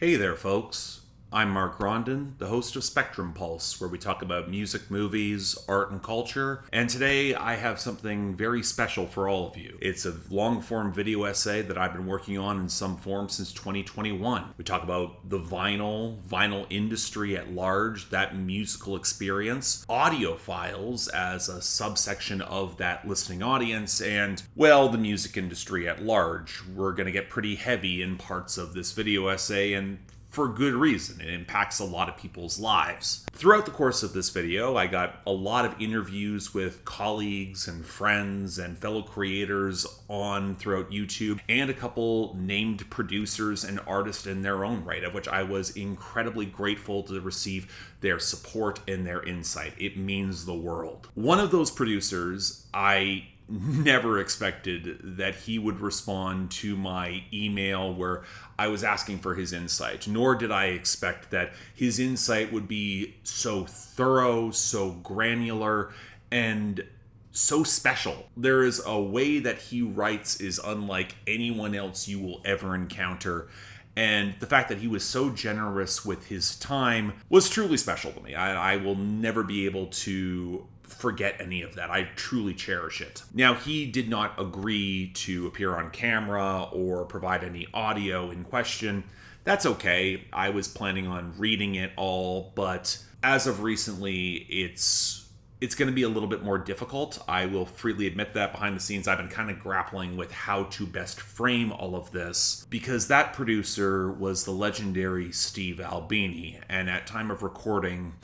Hey there, folks. I'm Mark Rondon, the host of Spectrum Pulse, where we talk about music, movies, art, and culture. And today I have something very special for all of you. It's a long-form video essay that I've been working on in some form since 2021. We talk about the vinyl industry at large, that musical experience, audiophiles as a subsection of that listening audience, and, well, the music industry at large. We're going to get pretty heavy in parts of this video essay, and for good reason. It impacts a lot of people's lives. Throughout the course of this video, I got a lot of interviews with colleagues and friends and fellow creators on throughout YouTube, and a couple named producers and artists in their own right, of which I was incredibly grateful to receive their support and their insight. It means the world. One of those producers, I never expected that he would respond to my email where I was asking for his insight, nor did I expect that his insight would be so thorough, so granular, and so special. There is a way that he writes is unlike anyone else you will ever encounter. And the fact that he was so generous with his time was truly special to me. I will never be able to forget any of that. I truly cherish it. Now, he did not agree to appear on camera or provide any audio in question. That's okay. I was planning on reading it all, but as of recently, it's going to be a little bit more difficult. I will freely admit that. Behind the scenes, I've been kind of grappling with how to best frame all of this, because that producer was the legendary Steve Albini, and at time of recording,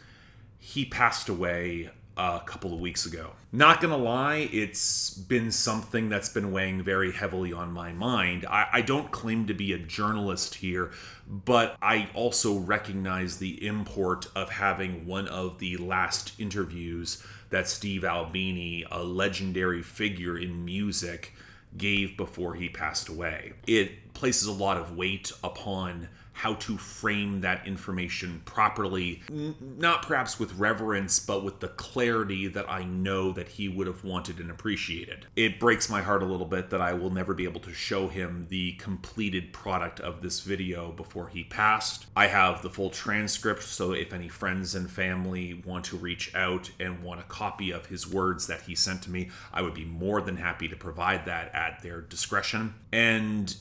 he passed away a couple of weeks ago. Not gonna lie, it's been something that's been weighing very heavily on my mind. I don't claim to be a journalist here, but I also recognize the import of having one of the last interviews that Steve Albini, a legendary figure in music, gave before he passed away. It places a lot of weight upon how to frame that information properly, not perhaps with reverence, but with the clarity that I know that he would have wanted and appreciated. It breaks my heart a little bit that I will never be able to show him the completed product of this video before he passed. I have the full transcript, so if any friends and family want to reach out and want a copy of his words that he sent to me, I would be more than happy to provide that at their discretion. And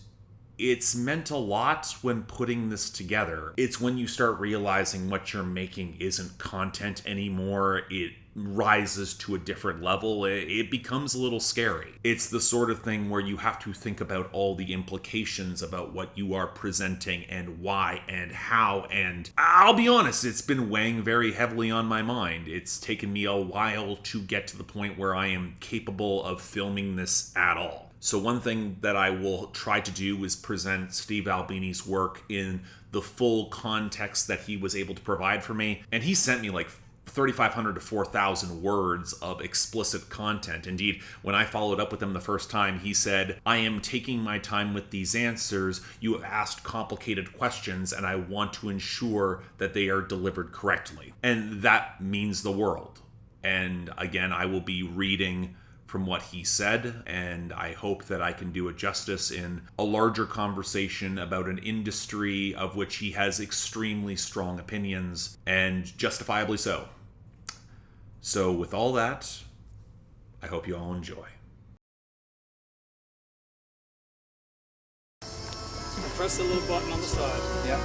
it's meant a lot when putting this together. It's when you start realizing what you're making isn't content anymore. It rises to a different level. It becomes a little scary. It's the sort of thing where you have to think about all the implications about what you are presenting and why and how. And I'll be honest, it's been weighing very heavily on my mind. It's taken me a while to get to the point where I am capable of filming this at all. So one thing that I will try to do is present Steve Albini's work in the full context that he was able to provide for me. And he sent me like 3,500 to 4,000 words of explicit content. Indeed, when I followed up with him the first time, he said, "I am taking my time with these answers. You have asked complicated questions, and I want to ensure that they are delivered correctly." And that means the world. And again, I will be reading from what he said, and I hope that I can do it justice in a larger conversation about an industry of which he has extremely strong opinions, and justifiably so. So with all that, I hope you all enjoy. Press the little button on the side. Yeah.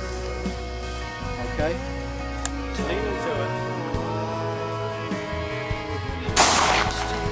Okay. Lean into it.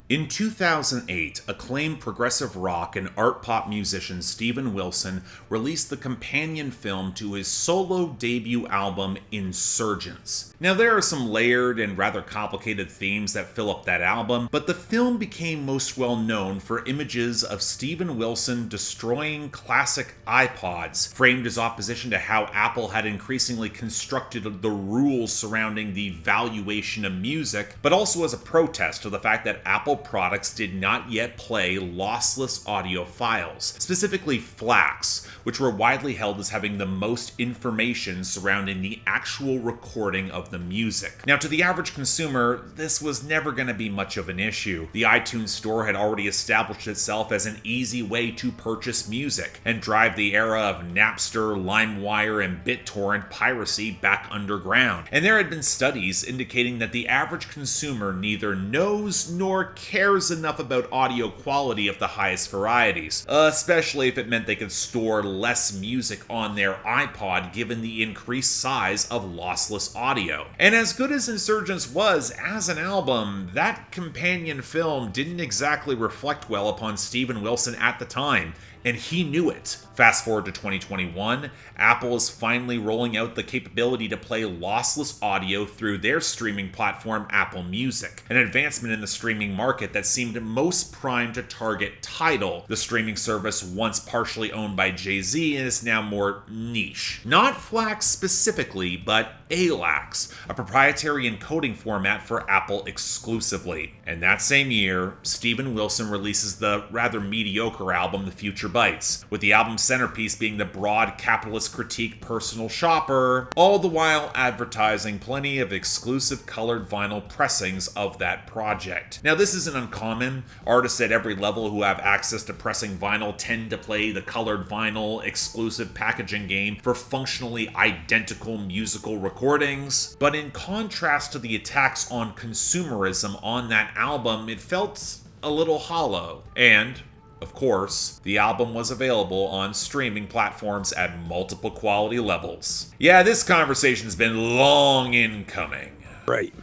In 2008, acclaimed progressive rock and art pop musician Steven Wilson released the companion film to his solo debut album, Insurgence. Now, there are some layered and rather complicated themes that fill up that album, but the film became most well known for images of Steven Wilson destroying classic iPods, framed as opposition to how Apple had increasingly constructed the rules surrounding the valuation of music, but also as a protest to the fact that Apple products did not yet play lossless audio files, specifically FLACs, which were widely held as having the most information surrounding the actual recording of the music. Now, to the average consumer, this was never going to be much of an issue. The iTunes Store had already established itself as an easy way to purchase music and drive the era of Napster, LimeWire, and BitTorrent piracy back underground. And there had been studies indicating that the average consumer neither knows nor cares enough about audio quality of the highest varieties, especially if it meant they could store less music on their iPod given the increased size of lossless audio. And as good as Insurgence was as an album, that companion film didn't exactly reflect well upon Steven Wilson at the time, and he knew it. Fast forward to 2021, Apple is finally rolling out the capability to play lossless audio through their streaming platform, Apple Music, an advancement in the streaming market that seemed most primed to target Tidal, the streaming service once partially owned by Jay-Z and is now more niche. Not FLAC specifically, but ALAX, a proprietary encoding format for Apple exclusively. And that same year, Steven Wilson releases the rather mediocre album The Future Bites, with the album's centerpiece being the broad capitalist critique Personal Shopper, all the while advertising plenty of exclusive colored vinyl pressings of that project. Now, this isn't uncommon. Artists at every level who have access to pressing vinyl tend to play the colored vinyl exclusive packaging game for functionally identical musical recordings, but in contrast to the attacks on consumerism on that album, it felt a little hollow. And of course, the album was available on streaming platforms at multiple quality levels. Yeah, this conversation's been long in coming. Right.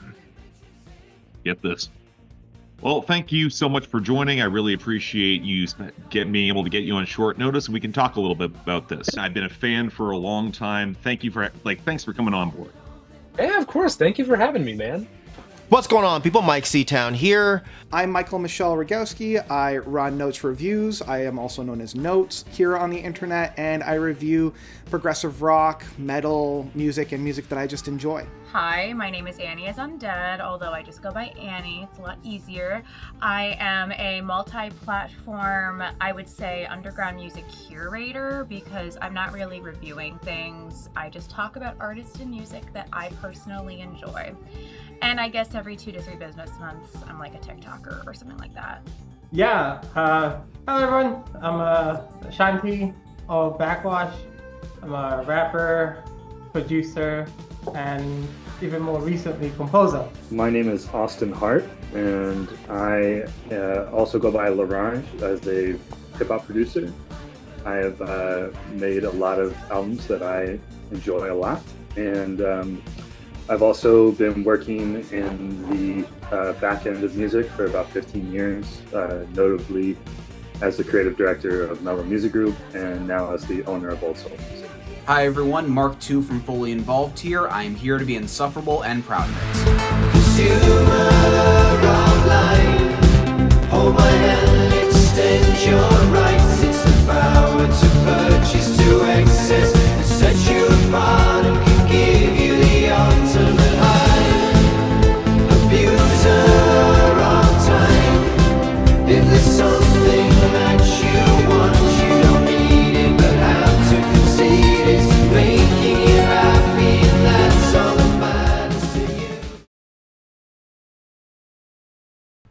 Get this. Well, thank you so much for joining. I really appreciate you being able to get you on short notice, and we can talk a little bit about this. I've been a fan for a long time. Thanks for coming on board. Yeah, of course. Thank you for having me, man. What's going on, people? Myke C-Town here. I'm Michael Michelle Rogowski. I run Notes Reviews. I am also known as Notes here on the internet, and I review progressive rock, metal, music, and music that I just enjoy. Hi, my name is Annie as Undead, although I just go by Annie. It's a lot easier. I am a multi-platform, I would say, underground music curator, because I'm not really reviewing things. I just talk about artists and music that I personally enjoy. And I guess every 2 to 3 business months, I'm like a TikToker or something like that. Yeah, hello everyone. I'm Shanti of Backxwash. I'm a rapper, producer, and even more recently, composer. My name is Austin Hart, and I also go by Larange as a hip-hop producer. I have made a lot of albums that I enjoy a lot, and I've also been working in the back end of music for about 15 years, notably as the creative director of Mellow Music Group and now as the owner of Old Soul Music. Hi everyone, Mark II from Fully Involved here. I am here to be insufferable and proud of it. Consumer of life, hold my hand, extend your rights. It's the power to purchase, to access, and set you apart and can give you the ultimate high. Abuser of time, if there's something that you want, you don't need it, but have to concede it's making you happy, and that's all that matters to you.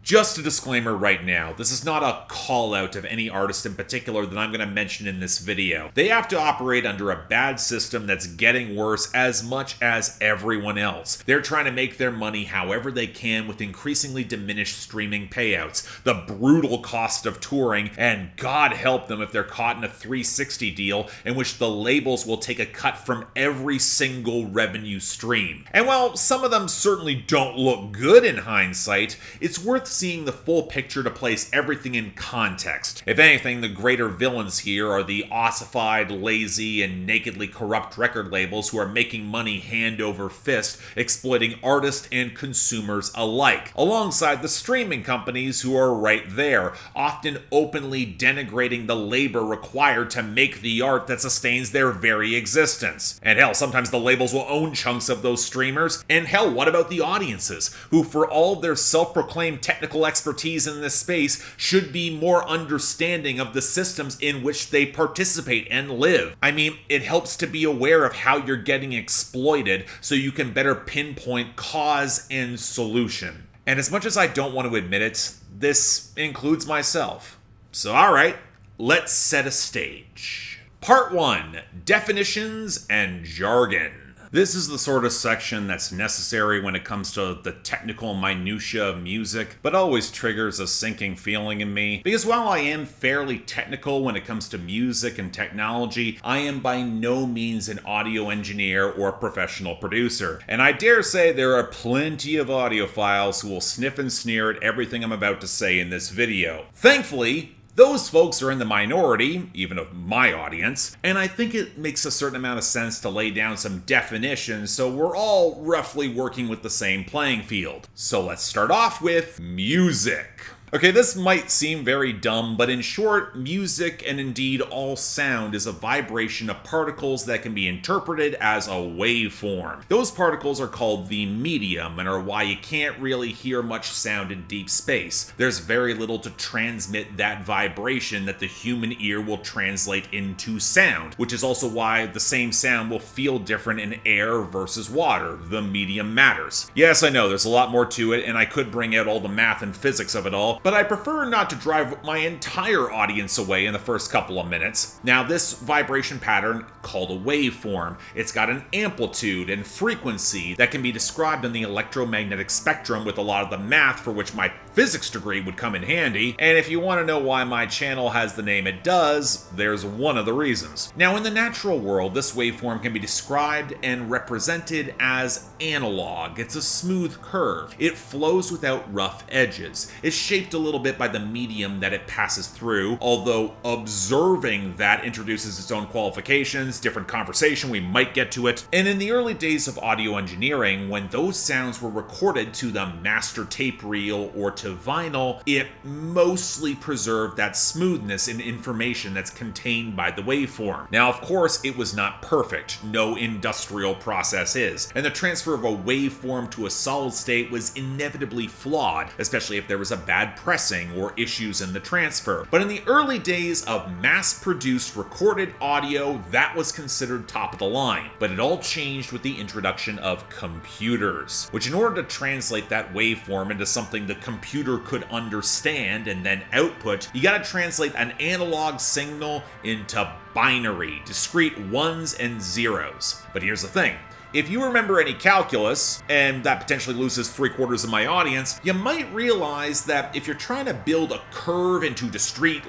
Just a disclaimer right now, this is not a call out of any artist in particular that I'm going to mention in this video. They have to operate under a bad system that's getting worse as much as everyone else. They're trying to make their money however they can with increasingly diminished streaming payouts, the brutal cost of touring, and God help them if they're caught in a 360 deal in which the labels will take a cut from every single revenue stream. And while some of them certainly don't look good in hindsight, it's worth seeing the full picture to place everything in context. If anything, the greater villains here are the ossified, lazy, and nakedly corrupt record labels who are making money hand over fist, exploiting artists and consumers alike, alongside the streaming companies who are right there, often openly denigrating the labor required to make the art that sustains their very existence. And hell, sometimes the labels will own chunks of those streamers. And hell, what about the audiences, who for all of their self-proclaimed technical technical expertise in this space should be more understanding of the systems in which they participate and live. I mean, it helps to be aware of how you're getting exploited so you can better pinpoint cause and solution. And as much as I don't want to admit it, this includes myself. So alright, let's set a stage. Part 1, Definitions and Jargon. This is the sort of section that's necessary when it comes to the technical minutiae of music, but always triggers a sinking feeling in me, because while I am fairly technical when it comes to music and technology, I am by no means an audio engineer or professional producer, and I dare say there are plenty of audiophiles who will sniff and sneer at everything I'm about to say in this video. Thankfully, those folks are in the minority, even of my audience, and I think it makes a certain amount of sense to lay down some definitions so we're all roughly working with the same playing field. So let's start off with music. Okay, this might seem very dumb, but in short, music, and indeed all sound, is a vibration of particles that can be interpreted as a waveform. Those particles are called the medium and are why you can't really hear much sound in deep space. There's very little to transmit that vibration that the human ear will translate into sound, which is also why the same sound will feel different in air versus water. The medium matters. Yes, I know, there's a lot more to it, and I could bring out all the math and physics of it all, but I prefer not to drive my entire audience away in the first couple of minutes. Now, this vibration pattern, called a waveform, it's got an amplitude and frequency that can be described in the electromagnetic spectrum with a lot of the math for which my physics degree would come in handy, and if you want to know why my channel has the name it does, there's one of the reasons. Now, in the natural world, this waveform can be described and represented as analog. It's a smooth curve. It flows without rough edges. It's shaped a little bit by the medium that it passes through, although observing that introduces its own qualifications, different conversation, we might get to it. And in the early days of audio engineering, when those sounds were recorded to the master tape reel or to vinyl, it mostly preserved that smoothness and information that's contained by the waveform. Now, of course, it was not perfect. No industrial process is. And the transfer of a waveform to a solid state was inevitably flawed, especially if there was a bad pressing or issues in the transfer. But in the early days of mass-produced recorded audio, that was considered top of the line. But it all changed with the introduction of computers, which in order to translate that waveform into something the computer could understand and then output, you gotta translate an analog signal into binary, discrete ones and zeros. But here's the thing. If you remember any calculus, and that potentially loses 3/4 of my audience, you might realize that if you're trying to build a curve into discrete,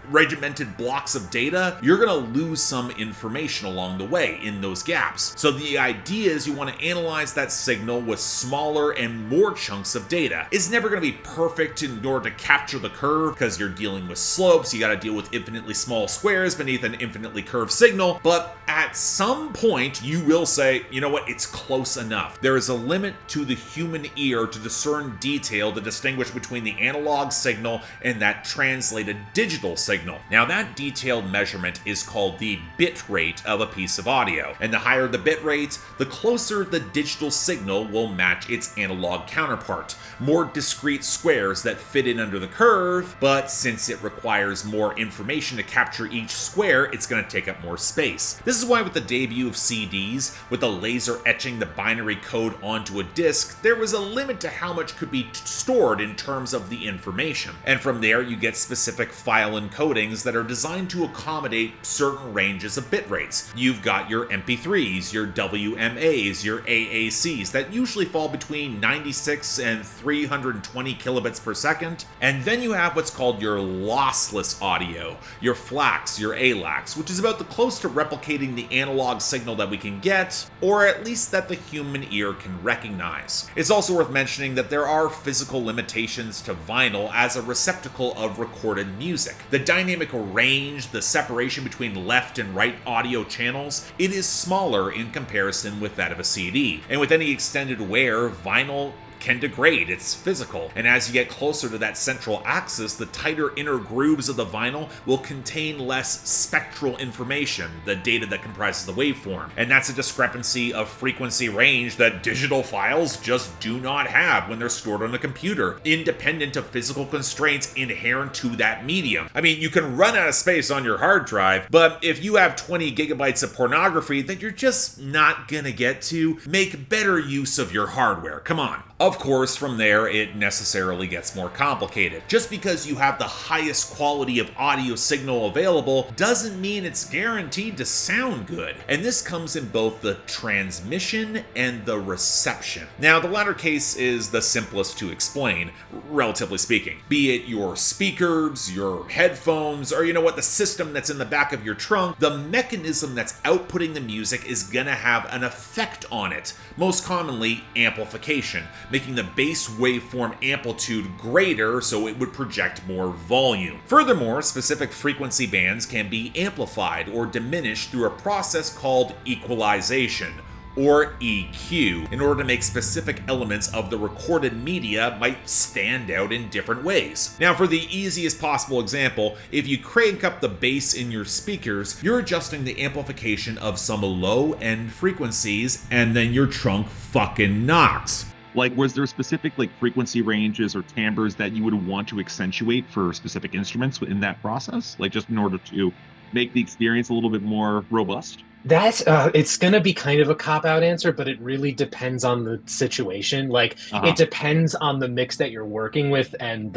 regimented blocks of data, you're going to lose some information along the way in those gaps. So the idea is you want to analyze that signal with smaller and more chunks of data. It's never going to be perfect in order to capture the curve because you're dealing with slopes, you got to deal with infinitely small squares beneath an infinitely curved signal, but at some point you will say, you know what, it's close enough. There is a limit to the human ear to discern detail to distinguish between the analog signal and that translated digital signal. Now, that detailed measurement is called the bit rate of a piece of audio, and the higher the bit rate, the closer the digital signal will match its analog counterpart. More discrete squares that fit in under the curve, but since it requires more information to capture each square, it's going to take up more space. This is why with the debut of CDs, with the laser etching the binary code onto a disc, there was a limit to how much could be stored in terms of the information. And from there, you get specific file encodings that are designed to accommodate certain ranges of bit rates. You've got your MP3s, your WMAs, your AACs that usually fall between 96 and 320 kilobits per second. And then you have what's called your lossless audio, your FLACs, your ALACs, which is about the close to replicating the analog signal that we can get, or at least that the human ear can recognize. It's also worth mentioning that there are physical limitations to vinyl as a receptacle of recorded music. The dynamic range, the separation between left and right audio channels, it is smaller in comparison with that of a CD. And with any extended wear, vinyl can degrade. It's physical. And as you get closer to that central axis, the tighter inner grooves of the vinyl will contain less spectral information, the data that comprises the waveform. And that's a discrepancy of frequency range that digital files just do not have when they're stored on a computer, independent of physical constraints inherent to that medium. I mean, you can run out of space on your hard drive, but if you have 20 gigabytes of pornography that you're just not gonna get to, make better use of your hardware. Come on. Of course, from there, it necessarily gets more complicated. Just because you have the highest quality of audio signal available doesn't mean it's guaranteed to sound good. And this comes in both the transmission and the reception. Now, the latter case is the simplest to explain, relatively speaking. Be it your speakers, your headphones, or the system that's in the back of your trunk, the mechanism that's outputting the music is gonna have an effect on it. Most commonly, amplification, making the bass waveform amplitude greater so it would project more volume. Furthermore, specific frequency bands can be amplified or diminished through a process called equalization, or EQ, in order to make specific elements of the recorded media might stand out in different ways. Now, for the easiest possible example, if you crank up the bass in your speakers, you're adjusting the amplification of some low-end frequencies, and then your trunk fucking knocks. Like, was there specific frequency ranges or timbres that you would want to accentuate for specific instruments in that process? Just in order to make the experience a little bit more robust? That's it's gonna be kind of a cop-out answer, but it really depends on the situation. It depends on the mix that you're working with and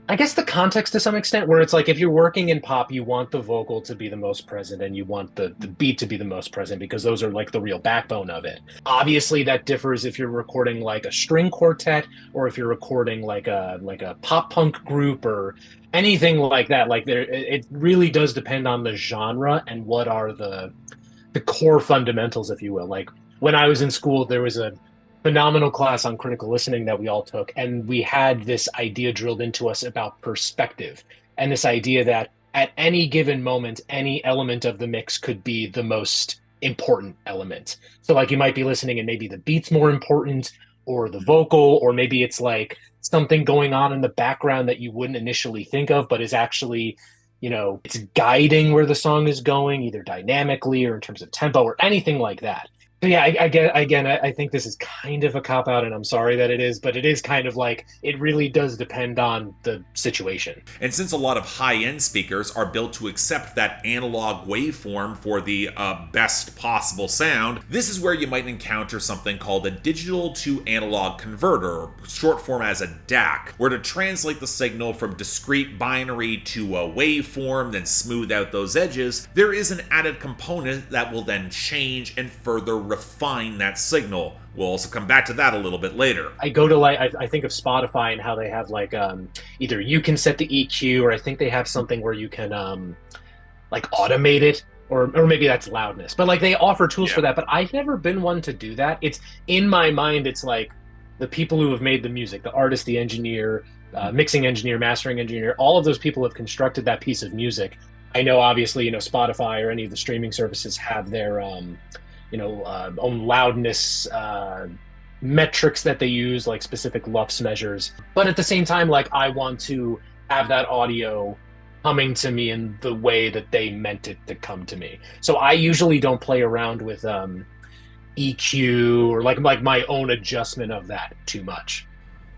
I guess the context to some extent, where it's if you're working in pop, you want the vocal to be the most present and you want the beat to be the most present because those are the real backbone of it. Obviously, that differs if you're recording a string quartet or if you're recording a pop punk group or anything like that. It really does depend on the genre and what are the core fundamentals, if you will. When I was in school, there was a phenomenal class on critical listening that we all took, and we had this idea drilled into us about perspective and this idea that at any given moment, any element of the mix could be the most important element. So you might be listening and maybe the beat's more important or the vocal, or maybe it's something going on in the background that you wouldn't initially think of, but is actually, it's guiding where the song is going, either dynamically or in terms of tempo or anything like that. So yeah, I think this is kind of a cop-out, and I'm sorry that it is, but it is kind of it really does depend on the situation. And since a lot of high-end speakers are built to accept that analog waveform for the best possible sound, this is where you might encounter something called a digital to analog converter, short form as a DAC, where to translate the signal from discrete binary to a waveform, then smooth out those edges, there is an added component that will then change and further refine that signal. We'll also come back to that a little bit later. I go to I think of Spotify and how they have either you can set the EQ, or I think they have something where you can automate it, or maybe that's loudness. But they offer tools for that, but I've never been one to do that. It's in my mind, it's the people who have made the music, the artist, the engineer, mixing engineer, mastering engineer, all of those people have constructed that piece of music. I know obviously, Spotify or any of the streaming services have their own loudness metrics that they use, specific LUFS measures. But at the same time, I want to have that audio coming to me in the way that they meant it to come to me. So I usually don't play around with EQ or my own adjustment of that too much.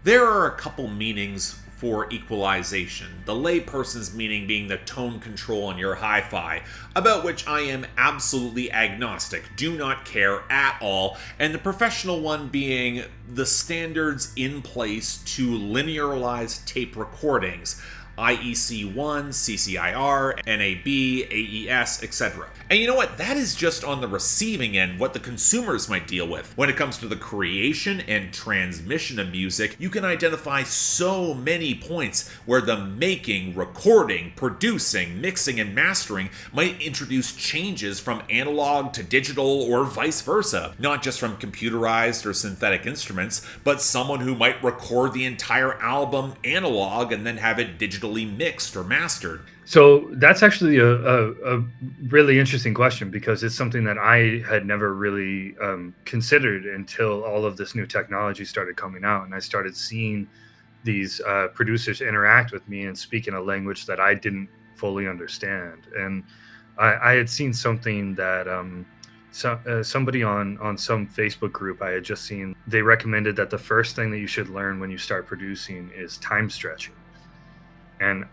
There are a couple meanings for equalization, the layperson's meaning being the tone control on your hi-fi, about which I am absolutely agnostic, do not care at all, and the professional one being the standards in place to linearize tape recordings, IEC1, CCIR, NAB, AES, etc. And you know what? That is just on the receiving end, what the consumers might deal with. When it comes to the creation and transmission of music, you can identify so many points where the making, recording, producing, mixing, and mastering might introduce changes from analog to digital or vice versa. Not just from computerized or synthetic instruments, but someone who might record the entire album analog and then have it digital digitally mixed or mastered? So that's actually a really interesting question, because it's something that I had never really considered until all of this new technology started coming out, and I started seeing these producers interact with me and speak in a language that I didn't fully understand. And I had seen something that somebody on some Facebook group I had just seen, they recommended that the first thing that you should learn when you start producing is time stretching. And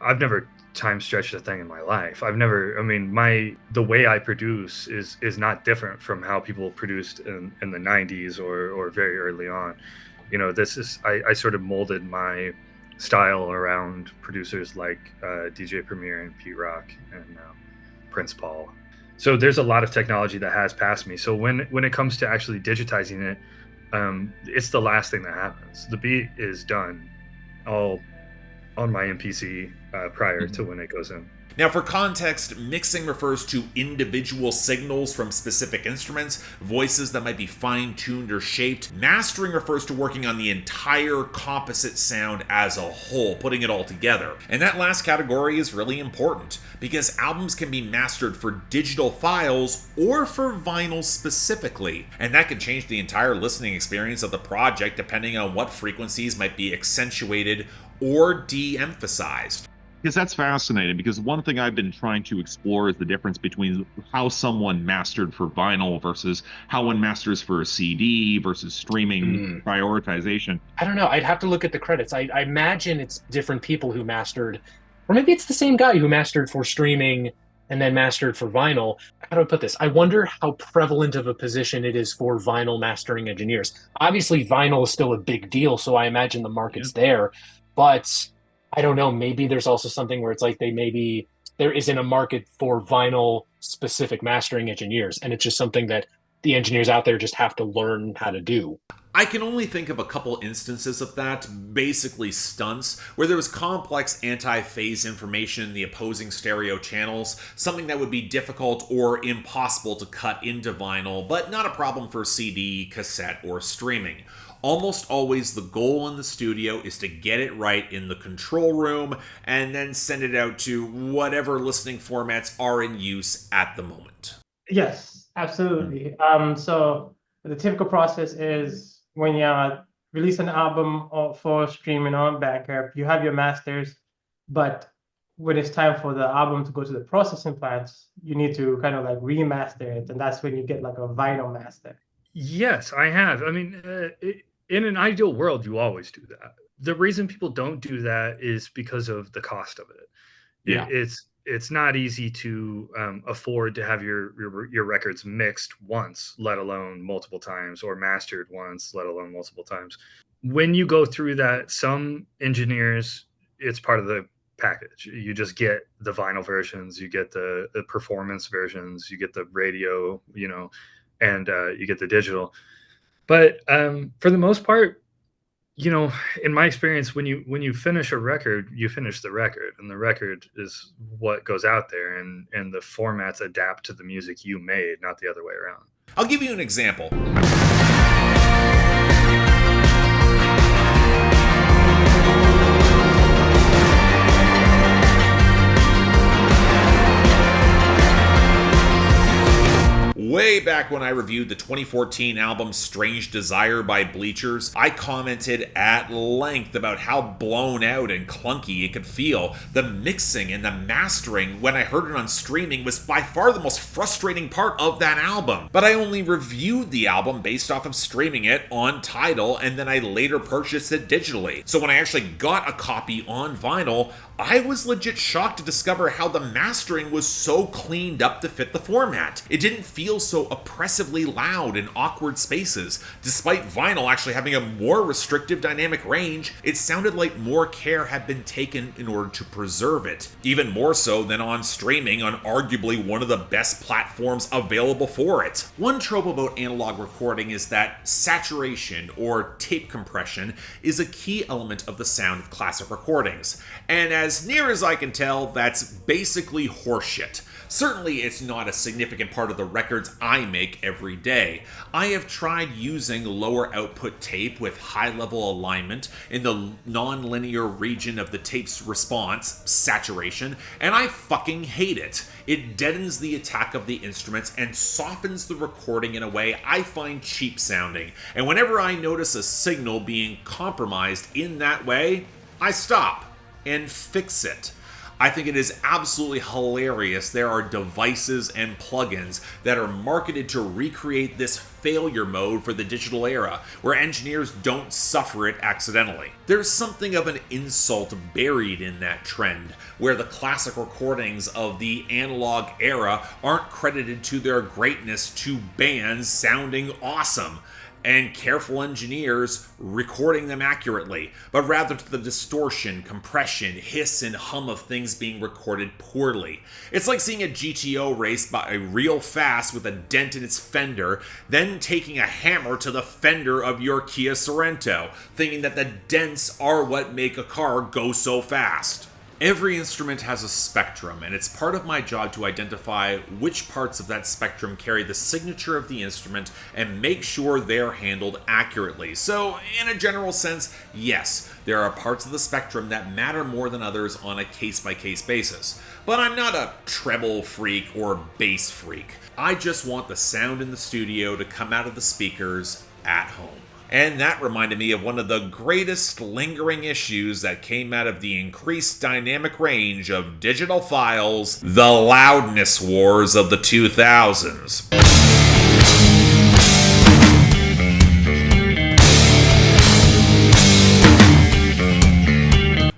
I've never time stretched a thing in my life. The way I produce is not different from how people produced in the 90s or very early on. I sort of molded my style around producers like DJ Premier and Pete Rock and Prince Paul. So there's a lot of technology that has passed me. So when it comes to actually digitizing it, it's the last thing that happens. The beat is done all on my MPC prior to when it goes in. Now, for context, mixing refers to individual signals from specific instruments, voices that might be fine-tuned or shaped. Mastering refers to working on the entire composite sound as a whole, putting it all together. And that last category is really important, because albums can be mastered for digital files or for vinyl specifically. And that can change the entire listening experience of the project depending on what frequencies might be accentuated or de-emphasized. Because that's fascinating, because one thing I've been trying to explore is the difference between how someone mastered for vinyl versus how one masters for a CD versus streaming prioritization. I don't know. I'd have to look at the credits. I imagine it's different people who mastered, or maybe it's the same guy who mastered for streaming and then mastered for vinyl. How do I put this? I wonder how prevalent of a position it is for vinyl mastering engineers. Obviously, vinyl is still a big deal, so I imagine the market's there, but I don't know, maybe there's also something where it's like there isn't a market for vinyl specific mastering engineers, and it's just something that the engineers out there just have to learn how to do. I can only think of a couple instances of that, basically stunts, where there was complex anti-phase information in the opposing stereo channels, something that would be difficult or impossible to cut into vinyl, but not a problem for CD, cassette, or streaming. Almost always the goal in the studio is to get it right in the control room and then send it out to whatever listening formats are in use at the moment. Yes, absolutely. So the typical process is when you release an album for streaming on Bandcamp, you have your masters, but when it's time for the album to go to the processing plants, you need to kind of like remaster it, and that's when you get like a vinyl master. Yes, I have. In an ideal world, you always do that. The reason people don't do that is because of the cost of it. Yeah. It's not easy to afford to have your records mixed once, let alone multiple times, or mastered once, let alone multiple times. When you go through that, some engineers, it's part of the package. You just get the vinyl versions, you get the performance versions, you get the radio, and you get the digital. But for the most part, in my experience, when you finish a record, you finish the record, and the record is what goes out there, and the formats adapt to the music you made, not the other way around. I'll give you an example. Way back when I reviewed the 2014 album Strange Desire by Bleachers, I commented at length about how blown out and clunky it could feel. The mixing and the mastering when I heard it on streaming was by far the most frustrating part of that album. But I only reviewed the album based off of streaming it on Tidal, and then I later purchased it digitally. So when I actually got a copy on vinyl, I was legit shocked to discover how the mastering was so cleaned up to fit the format. It didn't feel so oppressively loud in awkward spaces. Despite vinyl actually having a more restrictive dynamic range, it sounded like more care had been taken in order to preserve it. Even more so than on streaming on arguably one of the best platforms available for it. One trope about analog recording is that saturation or tape compression is a key element of the sound of classic recordings. And as near as I can tell, that's basically horseshit. Certainly, it's not a significant part of the records I make every day. I have tried using lower output tape with high-level alignment in the non-linear region of the tape's response, saturation, and I fucking hate it. It deadens the attack of the instruments and softens the recording in a way I find cheap sounding, and whenever I notice a signal being compromised in that way, I stop and fix it. I think it is absolutely hilarious there are devices and plugins that are marketed to recreate this failure mode for the digital era, where engineers don't suffer it accidentally. There's something of an insult buried in that trend, where the classic recordings of the analog era aren't credited to their greatness to bands sounding awesome, and careful engineers recording them accurately, but rather to the distortion, compression, hiss, and hum of things being recorded poorly. It's like seeing a GTO race by real fast with a dent in its fender, then taking a hammer to the fender of your Kia Sorento, thinking that the dents are what make a car go so fast. Every instrument has a spectrum, and it's part of my job to identify which parts of that spectrum carry the signature of the instrument and make sure they're handled accurately. So, in a general sense, yes, there are parts of the spectrum that matter more than others on a case-by-case basis. But I'm not a treble freak or bass freak. I just want the sound in the studio to come out of the speakers at home. And that reminded me of one of the greatest lingering issues that came out of the increased dynamic range of digital files, the loudness wars of the 2000s.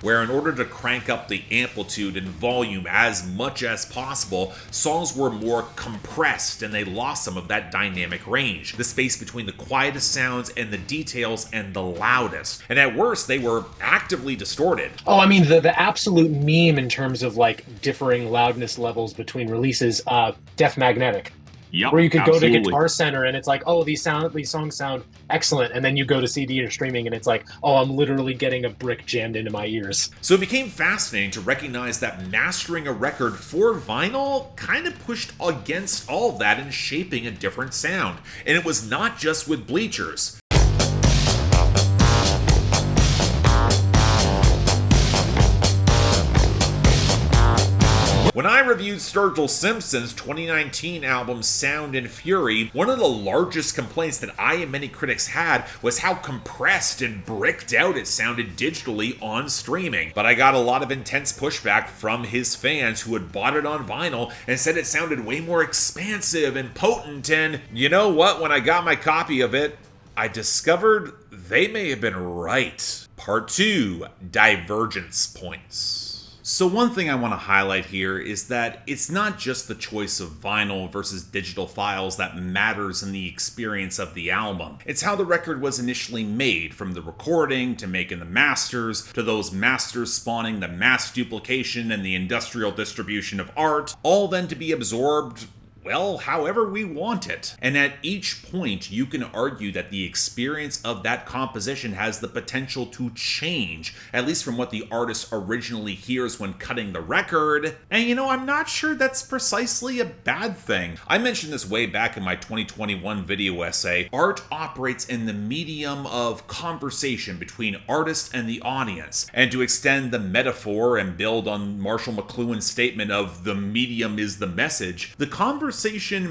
Where in order to crank up the amplitude and volume as much as possible, songs were more compressed and they lost some of that dynamic range, the space between the quietest sounds and the details and the loudest. And at worst, they were actively distorted. Oh, I mean, the absolute meme in terms of like differing loudness levels between releases, Def Magnetic. Yep, where you could go to absolutely. Guitar Center and it's like, oh, these songs sound excellent, and then you go to CD or streaming and it's like, oh, I'm literally getting a brick jammed into my ears. So it became fascinating to recognize that mastering a record for vinyl kind of pushed against all of that and shaping a different sound. And it was not just with Bleachers. When I reviewed Sturgill Simpson's 2019 album Sound and Fury, one of the largest complaints that I and many critics had was how compressed and bricked out it sounded digitally on streaming. But I got a lot of intense pushback from his fans who had bought it on vinyl and said it sounded way more expansive and potent, and you know what? When I got my copy of it, I discovered they may have been right. Part 2, Divergence Points. So one thing I want to highlight here is that it's not just the choice of vinyl versus digital files that matters in the experience of the album. It's how the record was initially made, from the recording to making the masters, to those masters spawning the mass duplication and the industrial distribution of art, all then to be absorbed, well, however we want it. And at each point, you can argue that the experience of that composition has the potential to change, at least from what the artist originally hears when cutting the record. And you know, I'm not sure that's precisely a bad thing. I mentioned this way back in my 2021 video essay. Art operates in the medium of conversation between artist and the audience. And to extend the metaphor and build on Marshall McLuhan's statement of the medium is the message, the conversation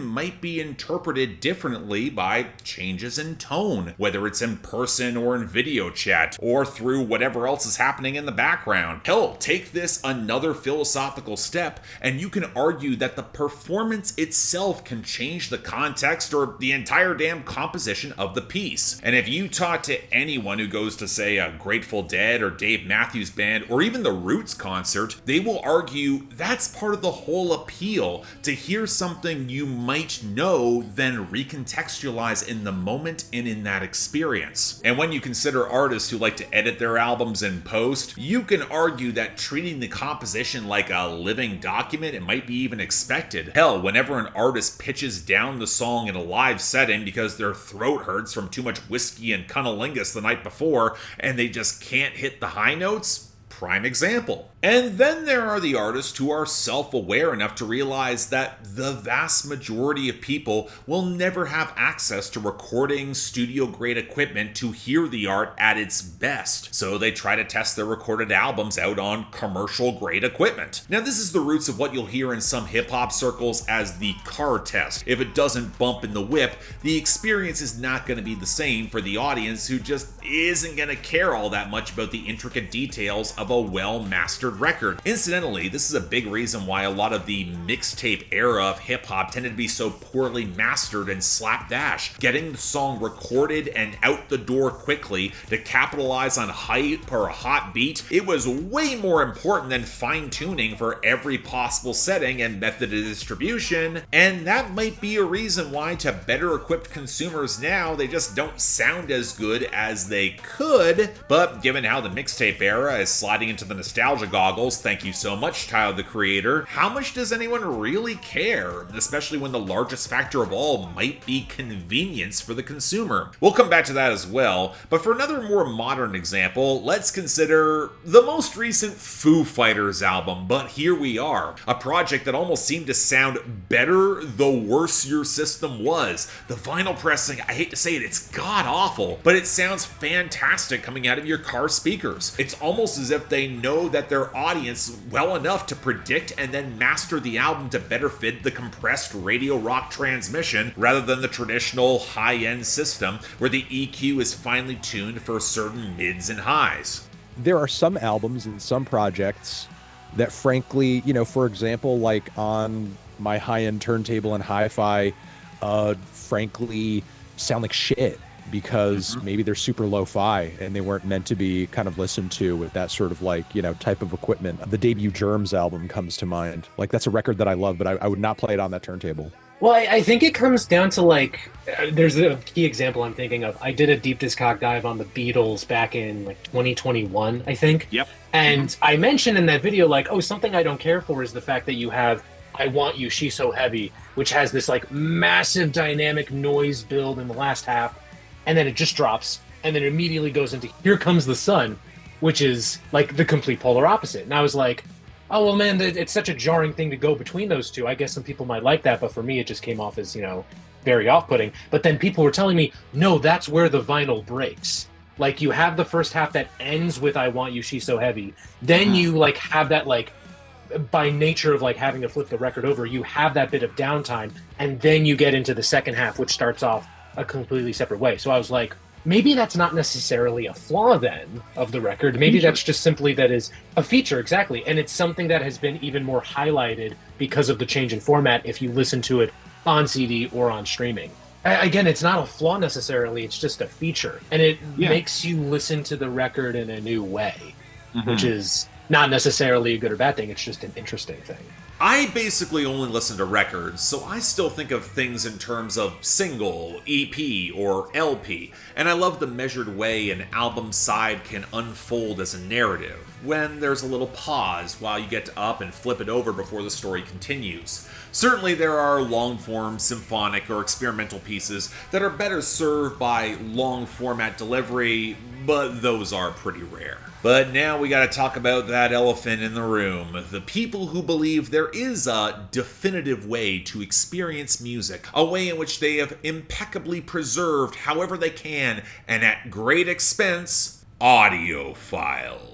might be interpreted differently by changes in tone, whether it's in person or in video chat, or through whatever else is happening in the background. Hell, take this another philosophical step, and you can argue that the performance itself can change the context or the entire damn composition of the piece. And if you talk to anyone who goes to, say, a Grateful Dead or Dave Matthews Band, or even the Roots concert, they will argue that's part of the whole appeal, to hear something you might know, then recontextualize in the moment and in that experience. And when you consider artists who like to edit their albums in post, you can argue that treating the composition like a living document, it might be even expected. Hell, whenever an artist pitches down the song in a live setting because their throat hurts from too much whiskey and cunnilingus the night before, and they just can't hit the high notes, prime example. And then there are the artists who are self-aware enough to realize that the vast majority of people will never have access to recording studio-grade equipment to hear the art at its best. So they try to test their recorded albums out on commercial-grade equipment. Now this is the roots of what you'll hear in some hip-hop circles as the car test. If it doesn't bump in the whip, the experience is not going to be the same for the audience who just isn't going to care all that much about the intricate details of a well-mastered record. Incidentally, this is a big reason why a lot of the mixtape era of hip-hop tended to be so poorly mastered and slapdash. Getting the song recorded and out the door quickly to capitalize on hype or a hot beat, it was way more important than fine-tuning for every possible setting and method of distribution, and that might be a reason why to better-equipped consumers now, they just don't sound as good as they could. But given how the mixtape era is sliding into the nostalgia goggles, thank you so much, Tyler the Creator, how much does anyone really care? Especially when the largest factor of all might be convenience for the consumer. We'll come back to that as well, but for another more modern example, let's consider the most recent Foo Fighters album. But here we are, a project that almost seemed to sound better the worse your system was. The vinyl pressing, I hate to say it, it's god-awful, but it sounds fantastic coming out of your car speakers. It's almost as if they know that their audience well enough to predict and then master the album to better fit the compressed radio rock transmission rather than the traditional high-end system where the EQ is finely tuned for certain mids and highs. There are some albums and some projects that frankly, for example, like on my high-end turntable and hi-fi, frankly sound like shit because maybe they're super lo-fi and they weren't meant to be kind of listened to with that sort of type of equipment. The debut Germs album comes to mind. Like, that's a record that I love, but I would not play it on that turntable. Well, I think it comes down to there's a key example I'm thinking of. I did a deep discog dive on the Beatles back in 2021, I think. Yep. And I mentioned in that video, something I don't care for is the fact that you have I Want You, She's So Heavy, which has this massive dynamic noise build in the last half, and then it just drops, and then it immediately goes into Here Comes the Sun, which is the complete polar opposite. And I was like, oh, well, man, it's such a jarring thing to go between those two. I guess some people might like that, but for me, it just came off as, very off-putting. But then people were telling me, no, that's where the vinyl breaks. You have the first half that ends with I Want You, She's So Heavy. Then you, have that, by nature of, having to flip the record over, you have that bit of downtime, and then you get into the second half, which starts off a completely separate way. So I was like, maybe that's not necessarily a flaw then of the record. Maybe that's just simply that is a feature, exactly. And it's something that has been even more highlighted because of the change in format if you listen to it on CD or on streaming. Again, it's not a flaw necessarily, it's just a feature. And it makes you listen to the record in a new way, which is not necessarily a good or bad thing, it's just an interesting thing. I basically only listen to records, so I still think of things in terms of single, EP, or LP, and I love the measured way an album side can unfold as a narrative, when there's a little pause while you get up and flip it over before the story continues. Certainly there are long-form symphonic or experimental pieces that are better served by long-format delivery, but those are pretty rare. But now we gotta talk about that elephant in the room. The people who believe there is a definitive way to experience music. A way in which they have impeccably preserved however they can, and at great expense, Audiophiles.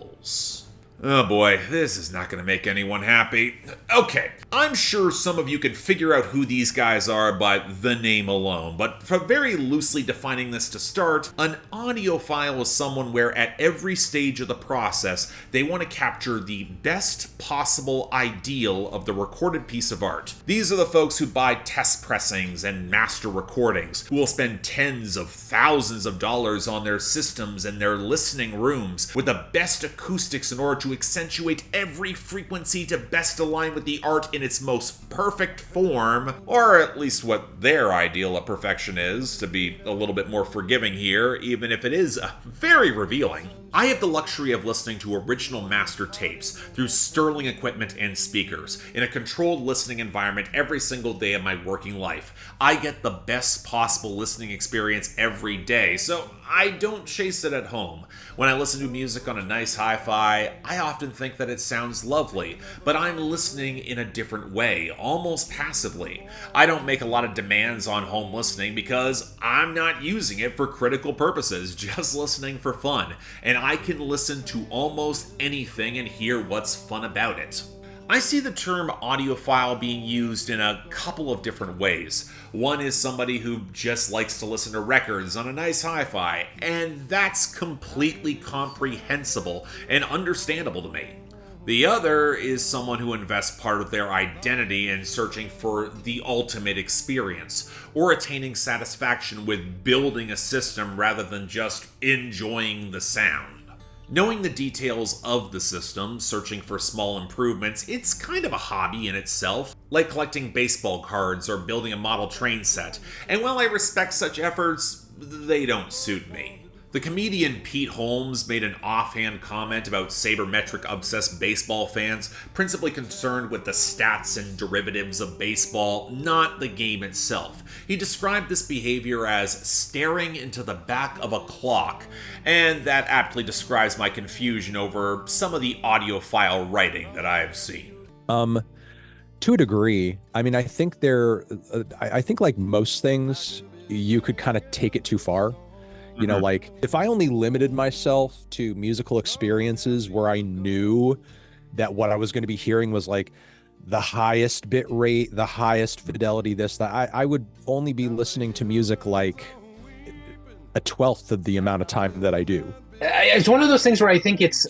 Oh boy, this is not going to make anyone happy. Okay, I'm sure some of you could figure out who these guys are by the name alone, but for very loosely defining this to start, an audiophile is someone where at every stage of the process, they want to capture the best possible ideal of the recorded piece of art. These are the folks who buy test pressings and master recordings, who will spend tens of thousands of dollars on their systems and their listening rooms with the best acoustics in order to accentuate every frequency to best align with the art in its most perfect form, or at least what their ideal of perfection is, to be a little bit more forgiving here, even if it is very revealing. I have the luxury of listening to original master tapes through sterling equipment and speakers in a controlled listening environment every single day of my working life. I get the best possible listening experience every day, so I don't chase it at home. When I listen to music on a nice hi-fi, I often think that it sounds lovely, but I'm listening in a different way, almost passively. I don't make a lot of demands on home listening because I'm not using it for critical purposes, just listening for fun, and I can listen to almost anything and hear what's fun about it. I see the term audiophile being used in a couple of different ways. One is somebody who just likes to listen to records on a nice hi-fi, and that's completely comprehensible and understandable to me. The other is someone who invests part of their identity in searching for the ultimate experience, or attaining satisfaction with building a system rather than just enjoying the sound. Knowing the details of the system, searching for small improvements, it's kind of a hobby in itself, like collecting baseball cards or building a model train set, and while I respect such efforts, they don't suit me. The comedian Pete Holmes made an offhand comment about sabermetric-obsessed baseball fans, principally concerned with the stats and derivatives of baseball, not the game itself. He described this behavior as staring into the back of a clock, and that aptly describes my confusion over some of the audiophile writing that I have seen. To a degree, I mean, I think like most things, you could kind of take it too far. You know, like if I only limited myself to musical experiences where I knew that what I was going to be hearing was like the highest bit rate, the highest fidelity, I would only be listening to music like a 1/12 of the amount of time that I do. It's one of those things where I think it's,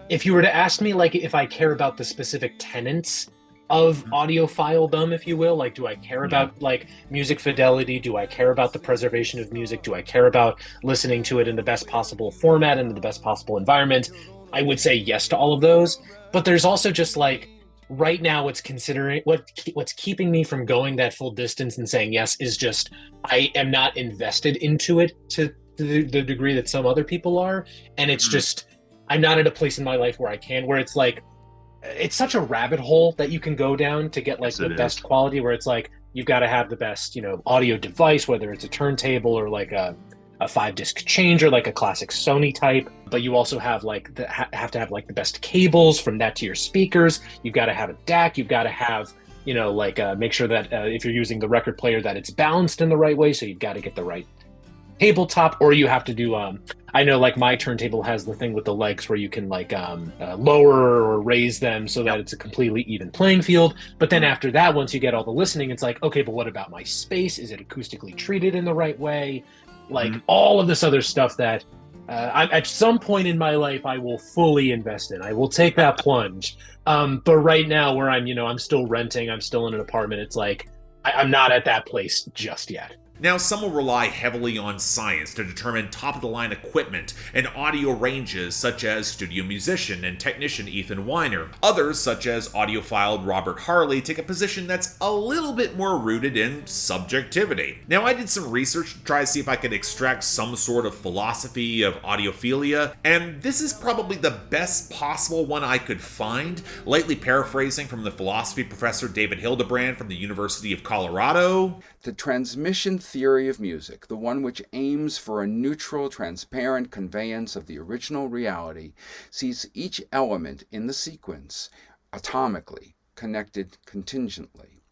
if you were to ask me, like, if I care about the specific tenets of audiophiledom, if you will, like, do I care about like music fidelity? Do I care about the preservation of music? Do I care about listening to it in the best possible format and in the best possible environment? I would say yes to all of those, but there's also just like right now what's keeping me from going that full distance and saying yes is just I am not invested into it to the degree that some other people are, and it's just I'm not at a place in my life where it's like it's such a rabbit hole that you can go down to get like the best quality, where it's like you've got to have the best, you know, audio device, whether it's a turntable or like a 5-disc changer, like a classic Sony type, but you also have like have to have like the best cables from that to your speakers. You've got to have a DAC. You've got to have, you know, like make sure that if you're using the record player that it's balanced in the right way. So you've got to get the right tabletop, or you have to do I know like my turntable has the thing with the legs where you can like lower or raise them so that it's a completely even playing field. But then after that, once you get all the listening, it's like, okay, but what about my space? Is it acoustically treated in the right way? Like all of this other stuff that at some point in my life I will fully invest in. I will take that plunge. But right now where I'm still renting, I'm still in an apartment, it's like I'm not at that place just yet. Now, some will rely heavily on science to determine top-of-the-line equipment and audio ranges, such as studio musician and technician Ethan Weiner. Others, such as audiophile Robert Harley, take a position that's a little bit more rooted in subjectivity. Now, I did some research to try to see if I could extract some sort of philosophy of audiophilia, and this is probably the best possible one I could find, lightly paraphrasing from the philosophy professor David Hildebrand from the University of Colorado. The transmission theory of music, the one which aims for a neutral, transparent conveyance of the original reality, sees each element in the sequence atomically, connected contingently.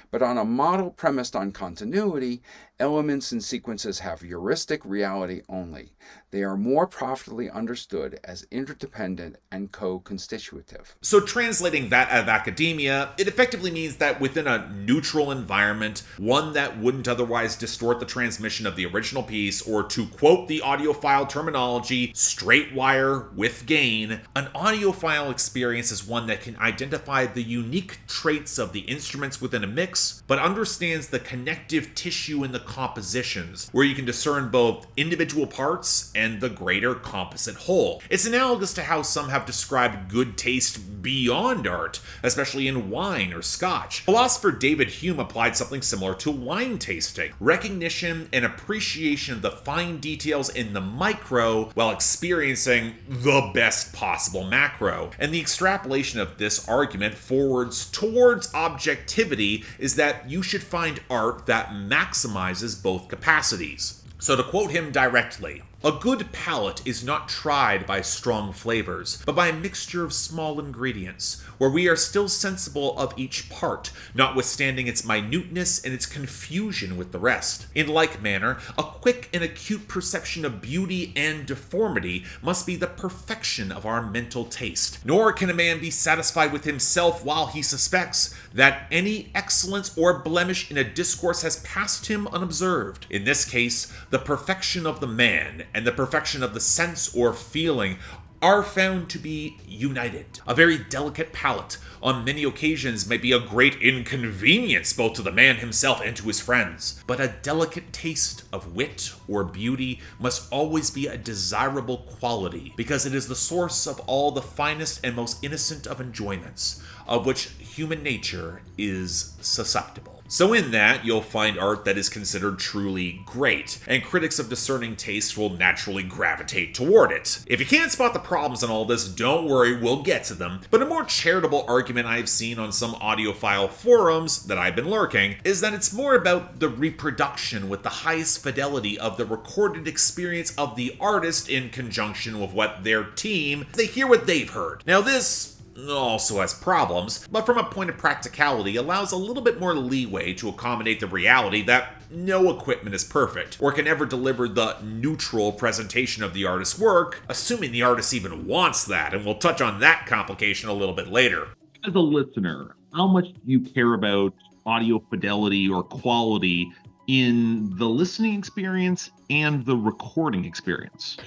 But on a model premised on continuity, elements and sequences have heuristic reality only. They are more profitably understood as interdependent and co-constitutive. So translating that out of academia, it effectively means that within a neutral environment, one that wouldn't otherwise distort the transmission of the original piece, or to quote the audiophile terminology, straight wire with gain, an audiophile experience is one that can identify the unique traits of the instruments within a mix, but understands the connective tissue in the compositions, where you can discern both individual parts and the greater composite whole. It's analogous to how some have described good taste beyond art, especially in wine or scotch. Philosopher David Hume applied something similar to wine tasting: recognition and appreciation of the fine details in the micro while experiencing the best possible macro. And the extrapolation of this argument forwards towards objectivity is that you should find art that maximizes both capacities. So to quote him directly, "A good palate is not tried by strong flavors, but by a mixture of small ingredients, where we are still sensible of each part, notwithstanding its minuteness and its confusion with the rest. In like manner, a quick and acute perception of beauty and deformity must be the perfection of our mental taste. Nor can a man be satisfied with himself while he suspects that any excellence or blemish in a discourse has passed him unobserved. In this case, the perfection of the man and the perfection of the sense or feeling are found to be united. A very delicate palate on many occasions may be a great inconvenience both to the man himself and to his friends, but a delicate taste of wit or beauty must always be a desirable quality, because it is the source of all the finest and most innocent of enjoyments, of which human nature is susceptible." So in that, you'll find art that is considered truly great, and critics of discerning taste will naturally gravitate toward it. If you can't spot the problems in all this, don't worry, we'll get to them. But a more charitable argument I've seen on some audiophile forums that I've been lurking is that it's more about the reproduction with the highest fidelity of the recorded experience of the artist in conjunction with what their team, they hear what they've heard. Now this also has problems, but from a point of practicality allows a little bit more leeway to accommodate the reality that no equipment is perfect, or can ever deliver the neutral presentation of the artist's work, assuming the artist even wants that, and we'll touch on that complication a little bit later. As a listener, how much do you care about audio fidelity or quality in the listening experience and the recording experience?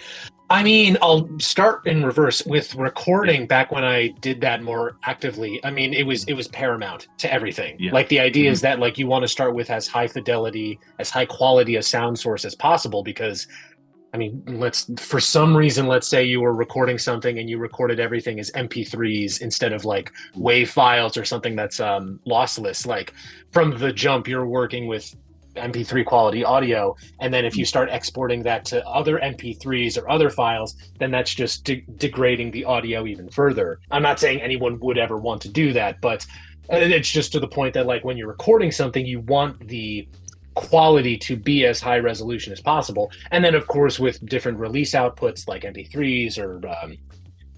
I mean, I'll start in reverse with recording. Back when I did that more actively, I mean, it was paramount to everything. Yeah. Like the idea is that like you want to start with as high fidelity, as high quality a sound source as possible, because I mean, for some reason, let's say you were recording something and you recorded everything as MP3s instead of like WAV files or something that's lossless. Like from the jump, you're working with MP3 quality audio, and then if you start exporting that to other MP3s or other files, then that's just degrading the audio even further. I'm not saying anyone would ever want to do that, but it's just to the point that like when you're recording something, you want the quality to be as high resolution as possible. And then of course with different release outputs like MP3s or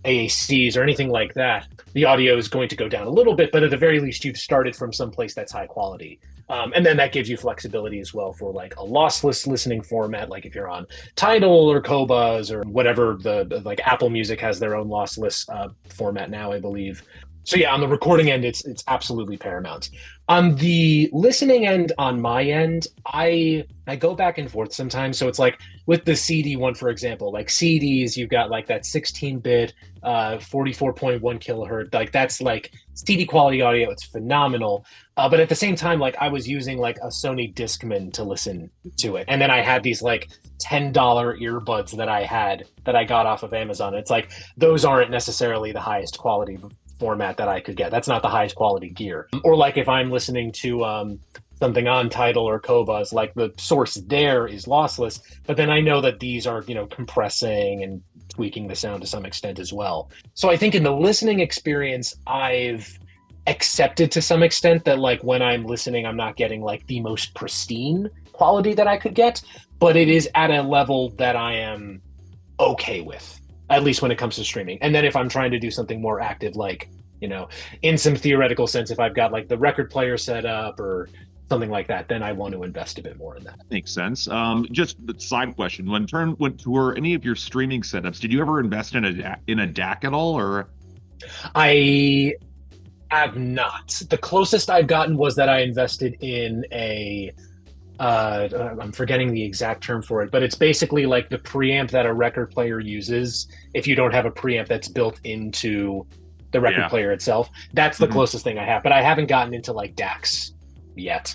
AACs or anything like that, the audio is going to go down a little bit, but at the very least you've started from some place that's high quality. And then that gives you flexibility as well for like a lossless listening format, like if you're on Tidal or Qobuz or whatever, the like Apple Music has their own lossless format now, I believe. So yeah, on the recording end, it's absolutely paramount. On the listening end, on my end, I go back and forth sometimes. So it's like with the CD one, for example, like CDs, you've got like that 16-bit, 44.1 kilohertz. Like that's like CD quality audio. It's phenomenal. But at the same time, like I was using like a Sony Discman to listen to it. And then I had these like $10 earbuds that I got off of Amazon. It's like, those aren't necessarily the highest quality format that I could get. That's not the highest quality gear. Or like if I'm listening to something on Tidal or Qobuz, like the source there is lossless, but then I know that these are, compressing and tweaking the sound to some extent as well. So I think in the listening experience, I've accepted to some extent that like when I'm listening, I'm not getting like the most pristine quality that I could get, but it is at a level that I am okay with, at least when it comes to streaming. And then if I'm trying to do something more active, like, in some theoretical sense, if I've got like the record player set up or something like that, then I want to invest a bit more in that. Makes sense. Just a side question: when to any of your streaming setups, did you ever invest in a DAC at all, or? I have not. The closest I've gotten was that I invested in a I'm forgetting the exact term for it, but it's basically like the preamp that a record player uses if you don't have a preamp that's built into the record player itself. That's the closest thing I have, but I haven't gotten into like DACs yet.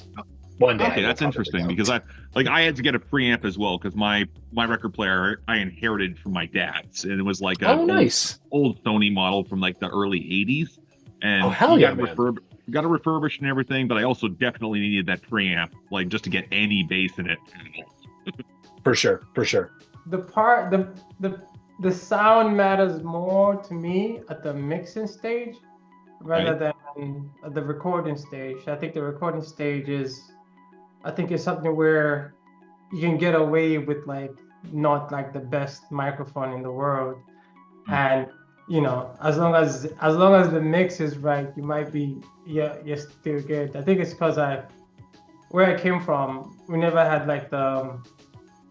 One day. Okay, that's interesting because I had to get a preamp as well because my record player I inherited from my dad's, and it was like a nice old Sony model from like the early '80s, and hell yeah, man. Got to refurbish and everything, but I also definitely needed that preamp, like just to get any bass in it. For sure. The sound matters more to me at the mixing stage rather than at the recording stage. I think the recording stage is something where you can get away with like not like the best microphone in the world, and as long as the mix is right, you might be you're still good. I think it's because where I came from, we never had like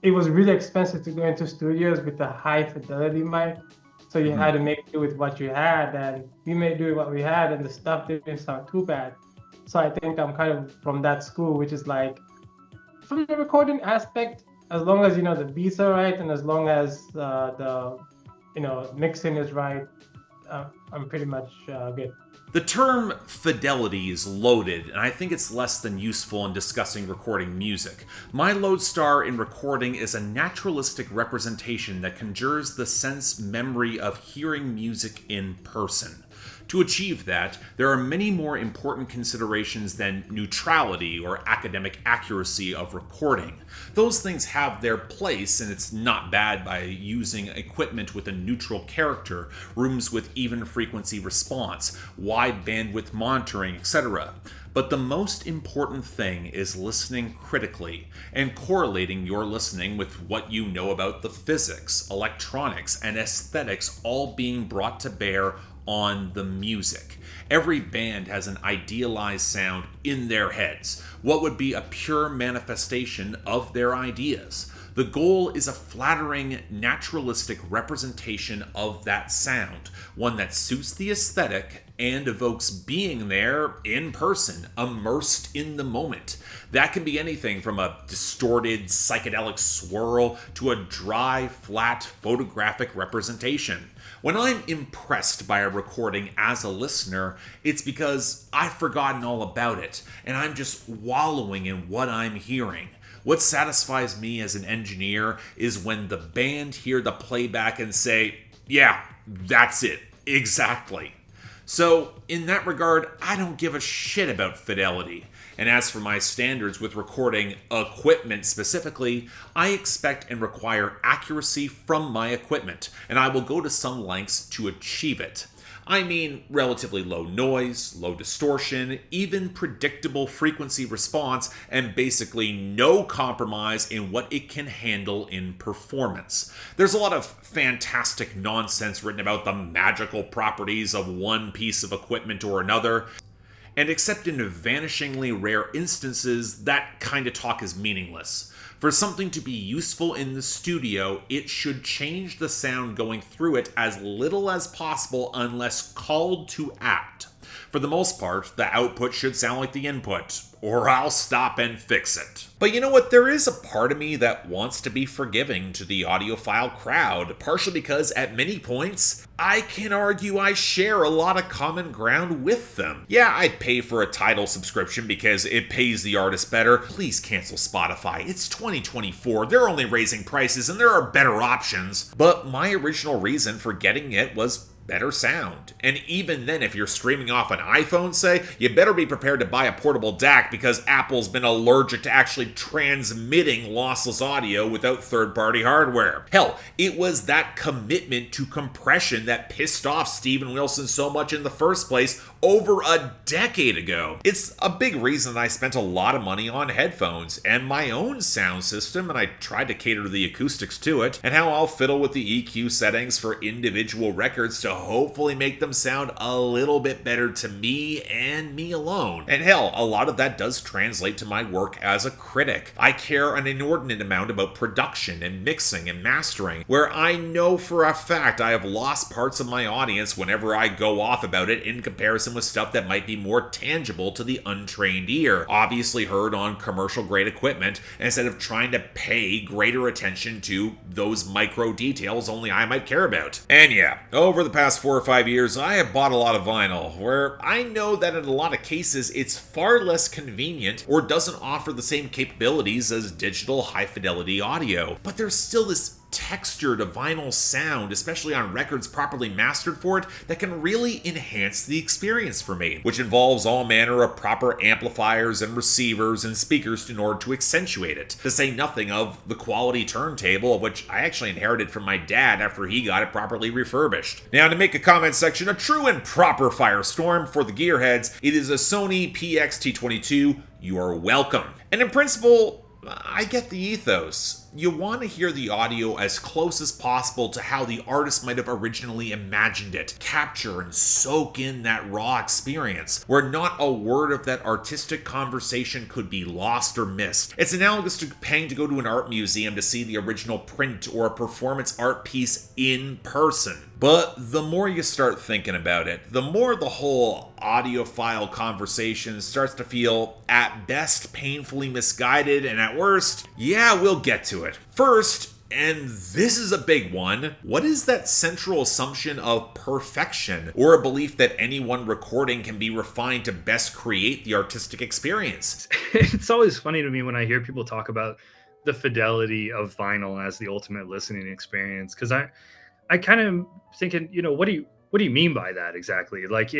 it was really expensive to go into studios with the high fidelity mic. So you had to make do with what you had, and we made do with what we had, and the stuff didn't sound too bad. So I think I'm kind of from that school, which is like, from the recording aspect, as long as the beats are right, and as long as the mixing is right, I'm pretty much good. The term fidelity is loaded, and I think it's less than useful in discussing recording music. My lodestar in recording is a naturalistic representation that conjures the sense memory of hearing music in person. To achieve that, there are many more important considerations than neutrality or academic accuracy of recording. Those things have their place, and it's not bad by using equipment with a neutral character, rooms with even frequency response, wide bandwidth monitoring, etc. But the most important thing is listening critically and correlating your listening with what you know about the physics, electronics, and aesthetics all being brought to bear on the music. Every band has an idealized sound in their heads, what would be a pure manifestation of their ideas. The goal is a flattering, naturalistic representation of that sound, one that suits the aesthetic and evokes being there in person, immersed in the moment. That can be anything from a distorted psychedelic swirl to a dry, flat photographic representation. When I'm impressed by a recording as a listener, it's because I've forgotten all about it, and I'm just wallowing in what I'm hearing. What satisfies me as an engineer is when the band hear the playback and say, yeah, that's it, exactly. So, in that regard, I don't give a shit about fidelity. And as for my standards with recording equipment specifically, I expect and require accuracy from my equipment, and I will go to some lengths to achieve it. I mean relatively low noise, low distortion, even predictable frequency response, and basically no compromise in what it can handle in performance. There's a lot of fantastic nonsense written about the magical properties of one piece of equipment or another, and except in vanishingly rare instances, that kind of talk is meaningless. For something to be useful in the studio, it should change the sound going through it as little as possible unless called to act. For the most part, the output should sound like the input, or I'll stop and fix it. But you know what? There is a part of me that wants to be forgiving to the audiophile crowd, partially because at many points, I can argue I share a lot of common ground with them. Yeah, I'd pay for a Tidal subscription because it pays the artist better. Please cancel Spotify. It's 2024. They're only raising prices and there are better options. But my original reason for getting it was better sound. And even then, if you're streaming off an iPhone, say, you better be prepared to buy a portable DAC because Apple's been allergic to actually transmitting lossless audio without third-party hardware. Hell, it was that commitment to compression that pissed off Steven Wilson so much in the first place over a decade ago. It's a big reason I spent a lot of money on headphones and my own sound system, and I tried to cater to the acoustics to it, and how I'll fiddle with the EQ settings for individual records to hopefully make them sound a little bit better to me and me alone. And hell, a lot of that does translate to my work as a critic. I care an inordinate amount about production and mixing and mastering, where I know for a fact I have lost parts of my audience whenever I go off about it in comparison with stuff that might be more tangible to the untrained ear, obviously heard on commercial grade equipment, instead of trying to pay greater attention to those micro details only I might care about. And yeah, over the past past 4 or 5 years, I have bought a lot of vinyl, where I know that in a lot of cases it's far less convenient or doesn't offer the same capabilities as digital high-fidelity audio. But there's still this texture to vinyl sound, especially on records properly mastered for it, that can really enhance the experience for me, which involves all manner of proper amplifiers and receivers and speakers in order to accentuate it, to say nothing of the quality turntable, of which I actually inherited from my dad after he got it properly refurbished. Now, to make a comment section a true and proper firestorm for the gearheads, it is a Sony PX-T22. You are welcome. And in principle, I get the ethos. You want to hear the audio as close as possible to how the artist might have originally imagined it. Capture and soak in that raw experience, where not a word of that artistic conversation could be lost or missed. It's analogous to paying to go to an art museum to see the original print or a performance art piece in person. But the more you start thinking about it, the more the whole audiophile conversation starts to feel, at best, painfully misguided, and at worst, yeah, we'll get to it. First, and this is a big one, what is that central assumption of perfection, or a belief that any one recording can be refined to best create the artistic experience? It's always funny to me when I hear people talk about the fidelity of vinyl as the ultimate listening experience, because I kind of thinking, what do you mean by that exactly? Like,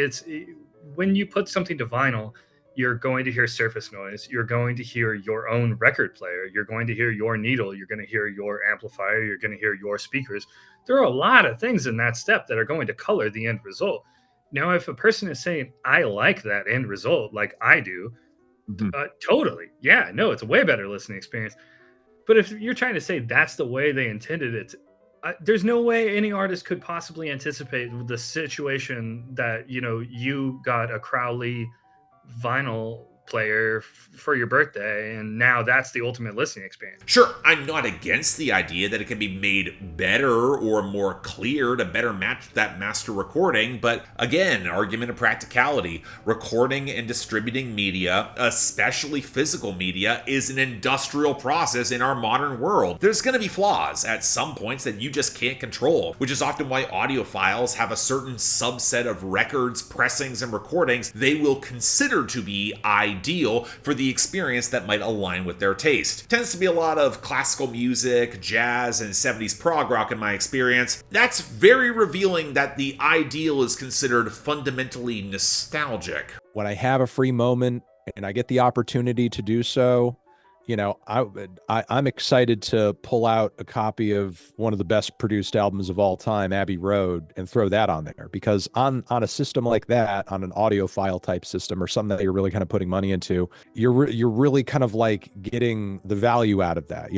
when you put something to vinyl, you're going to hear surface noise. You're going to hear your own record player. You're going to hear your needle. You're going to hear your amplifier. You're going to hear your speakers. There are a lot of things in that step that are going to color the end result. Now, if a person is saying, I like that end result, like I do, totally. Yeah, no, it's a way better listening experience. But if you're trying to say that's the way they intended it, there's no way any artist could possibly anticipate the situation that, you got a Crowley vinyl player for your birthday, and now that's the ultimate listening experience. Sure, I'm not against the idea that it can be made better or more clear to better match that master recording, but again, argument of practicality. Recording and distributing media, especially physical media, is an industrial process in our modern world. There's going to be flaws at some points that you just can't control, which is often why audiophiles have a certain subset of records, pressings, and recordings they will consider to be ideal for the experience that might align with their taste. Tends to be a lot of classical music, jazz, and 70s prog rock in my experience. That's very revealing that the ideal is considered fundamentally nostalgic. When I have a free moment and I get the opportunity to do so, I'm excited to pull out a copy of one of the best produced albums of all time, Abbey Road, and throw that on there, because on a system like that, on an audiophile type system or something that you're really kind of putting money into, you're really kind of like getting the value out of that.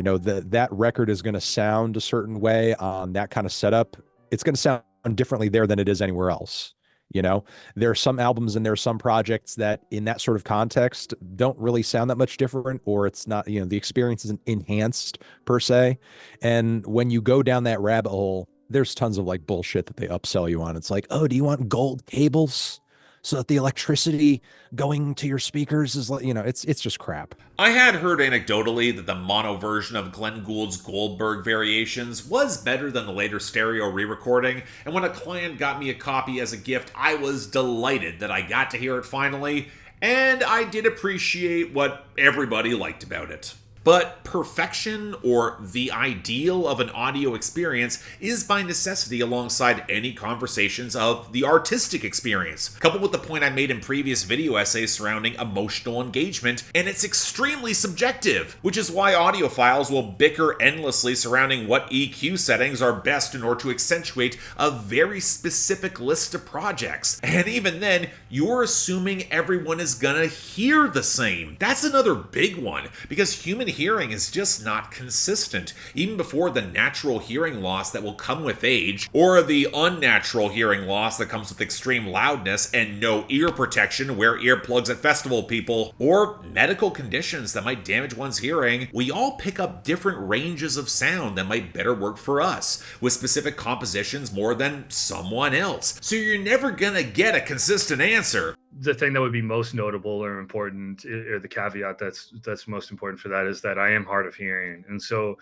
That record is going to sound a certain way on that kind of setup. It's going to sound differently there than it is anywhere else. There are some albums and there are some projects that in that sort of context don't really sound that much different, or it's not, the experience isn't enhanced per se. And when you go down that rabbit hole, there's tons of like bullshit that they upsell you on. It's like, oh, do you want gold cables so that the electricity going to your speakers is like, it's just crap. I had heard anecdotally that the mono version of Glenn Gould's Goldberg Variations was better than the later stereo re-recording, and when a client got me a copy as a gift, I was delighted that I got to hear it finally, and I did appreciate what everybody liked about it. But perfection, or the ideal of an audio experience, is by necessity alongside any conversations of the artistic experience, coupled with the point I made in previous video essays surrounding emotional engagement, and it's extremely subjective, which is why audiophiles will bicker endlessly surrounding what EQ settings are best in order to accentuate a very specific list of projects. And even then, you're assuming everyone is gonna hear the same. That's another big one, because human hearing is just not consistent, even before the natural hearing loss that will come with age, or the unnatural hearing loss that comes with extreme loudness and no ear protection, wear earplugs at festival people, or medical conditions that might damage one's hearing. We all pick up different ranges of sound that might better work for us, with specific compositions more than someone else. So you're never gonna get a consistent answer. The thing that would be most notable or important, or the caveat that's most important for that, is that I am hard of hearing, and so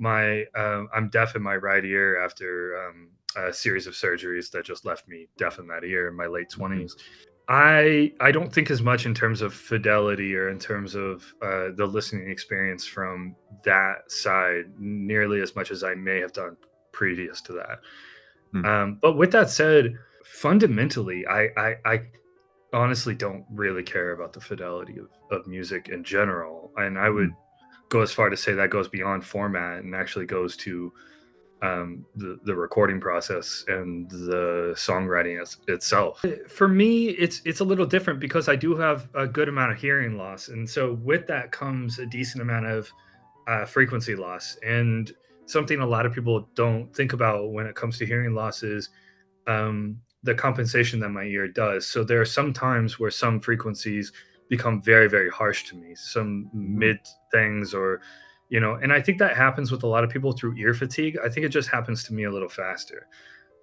I'm deaf in my right ear after series of surgeries that just left me deaf in that ear in my late 20s. I don't think as much in terms of fidelity or in terms of the listening experience from that side nearly as much as I may have done previous to that. But with that said, fundamentally, I honestly don't really care about the fidelity of music in general. And I would go as far to say that goes beyond format and actually goes to the recording process and the songwriting itself. For me, it's a little different because I do have a good amount of hearing loss, and so with that comes a decent amount of frequency loss. And something a lot of people don't think about when it comes to hearing loss is the compensation that my ear does. So there are some times where some frequencies become very, very harsh to me, some mid things, or and I think that happens with a lot of people through ear fatigue. I think it just happens to me a little faster.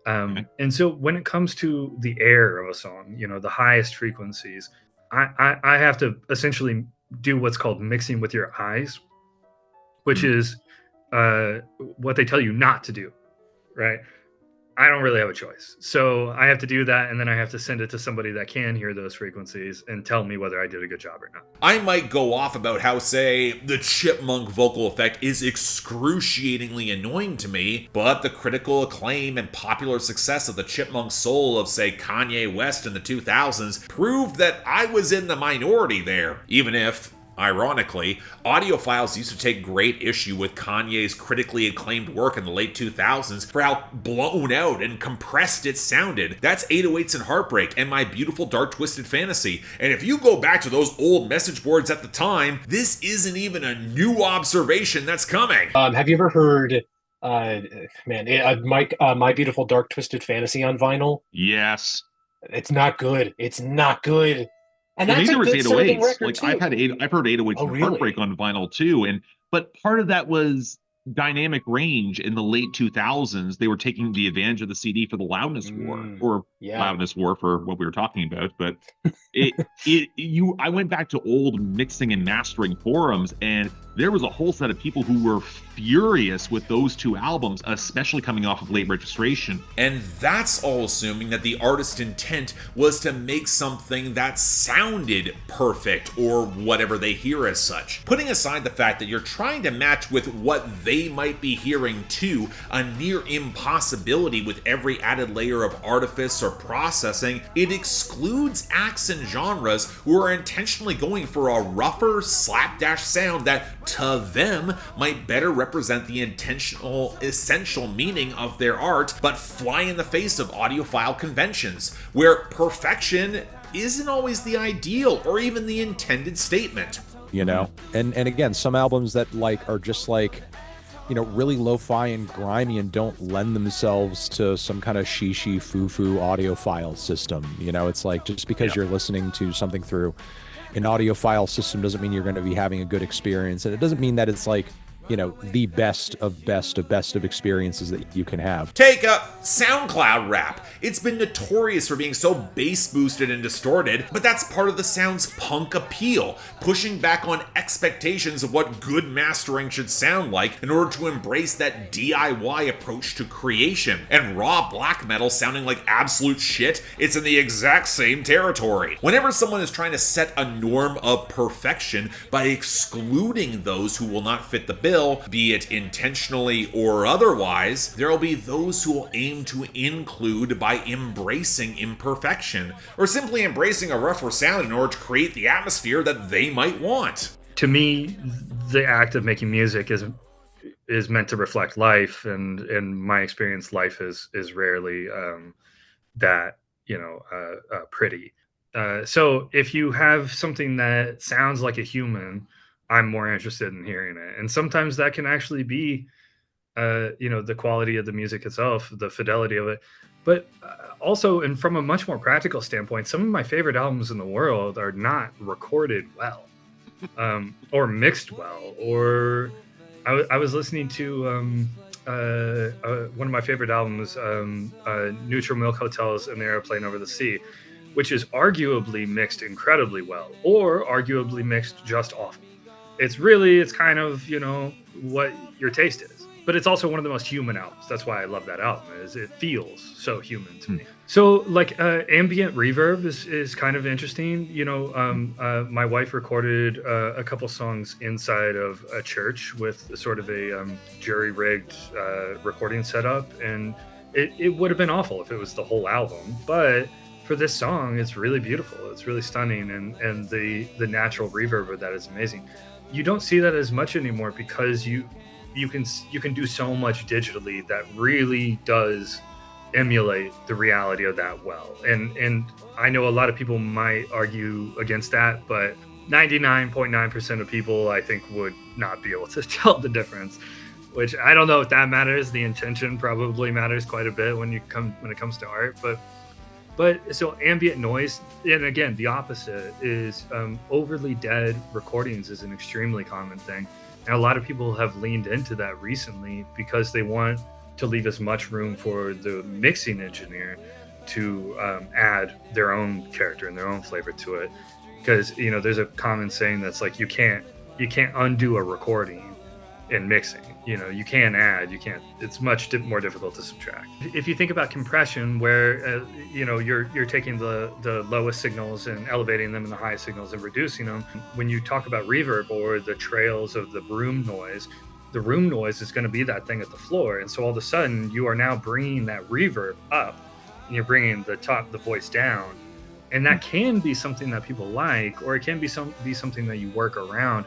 And so when it comes to the air of a song, the highest frequencies, I have to essentially do what's called mixing with your eyes, which is what they tell you not to do, right? I don't really have a choice. So I have to do that, and then I have to send it to somebody that can hear those frequencies and tell me whether I did a good job or not. I might go off about how, say, the chipmunk vocal effect is excruciatingly annoying to me, but the critical acclaim and popular success of the chipmunk soul of, say, Kanye West in the 2000s proved that I was in the minority there, even if, ironically, Audiophiles used to take great issue with Kanye's critically acclaimed work in the late 2000s for how blown out and compressed it sounded. That's 808s and Heartbreak and My Beautiful Dark Twisted Fantasy. And if you go back to those old message boards at the time, this isn't even a new observation that's coming. Have you ever heard, Myke, My Beautiful Dark Twisted Fantasy on vinyl? Yes. It's not good. It's not good. And well, that's neither a good was sounding 808s. record Like too. I've heard 808s Oh, and really? Heartbreak on vinyl too, but part of that was dynamic range. In the late 2000s, they were taking the advantage of the CD for the loudness war, or loudness war for what we were talking about. But I went back to old mixing and mastering forums, and there was a whole set of people who were furious with those two albums, especially coming off of Late Registration. And that's all assuming that the artist's intent was to make something that sounded perfect, or whatever they hear as such. Putting aside the fact that you're trying to match with what they might be hearing too, a near impossibility with every added layer of artifice or processing, it excludes acts and genres who are intentionally going for a rougher, slapdash sound that, to them, might better represent the intentional, essential meaning of their art, but fly in the face of audiophile conventions, where perfection isn't always the ideal or even the intended statement. And again, some albums that are just really lo-fi and grimy and don't lend themselves to some kind of shishi foo-foo audiophile system. It's like, just because you're listening to something through an audiophile system doesn't mean you're going to be having a good experience. And it doesn't mean that it's the best of experiences that you can have. Take up SoundCloud rap. It's been notorious for being so bass boosted and distorted, but that's part of the sound's punk appeal, pushing back on expectations of what good mastering should sound like in order to embrace that DIY approach to creation. And raw black metal sounding like absolute shit, it's in the exact same territory. Whenever someone is trying to set a norm of perfection by excluding those who will not fit the bill, be it intentionally or otherwise, there will be those who will aim to include by embracing imperfection, or simply embracing a rougher sound in order to create the atmosphere that they might want. To me, the act of making music is meant to reflect life, and in my experience, life is rarely that pretty. So if you have something that sounds like a human, I'm more interested in hearing it. And sometimes that can actually be, the quality of the music itself, the fidelity of it. But also, and from a much more practical standpoint, some of my favorite albums in the world are not recorded well, or mixed well. Or I was listening to one of my favorite albums, Neutral Milk Hotels and the Airplane Over the Sea, which is arguably mixed incredibly well, or arguably mixed just awful. it's kind of, what your taste is. But it's also one of the most human albums. That's why I love that album, is it feels so human to me. So like ambient reverb is kind of interesting. My wife recorded a couple songs inside of a church with sort of a jury-rigged recording setup, and it would have been awful if it was the whole album. But for this song, it's really beautiful. It's really stunning, and the natural reverb of that is amazing. You don't see that as much anymore because you can do so much digitally that really does emulate the reality of that well. And I know a lot of people might argue against that, but 99.9% of people I think would not be able to tell the difference, which I don't know if that matters. The intention probably matters quite a bit when it comes to art, but so ambient noise, and again, the opposite is overly dead recordings is an extremely common thing. And a lot of people have leaned into that recently because they want to leave as much room for the mixing engineer to add their own character and their own flavor to it. Because, there's a common saying that's like, you can't undo a recording in mixing. You can add, it's much more difficult to subtract. If you think about compression, where you're taking the lowest signals and elevating them, and the highest signals and reducing them, when you talk about reverb or the trails of the room noise is going to be that thing at the floor, and so all of a sudden you are now bringing that reverb up, and you're bringing the voice down, and that can be something that people like, or it can be something that you work around.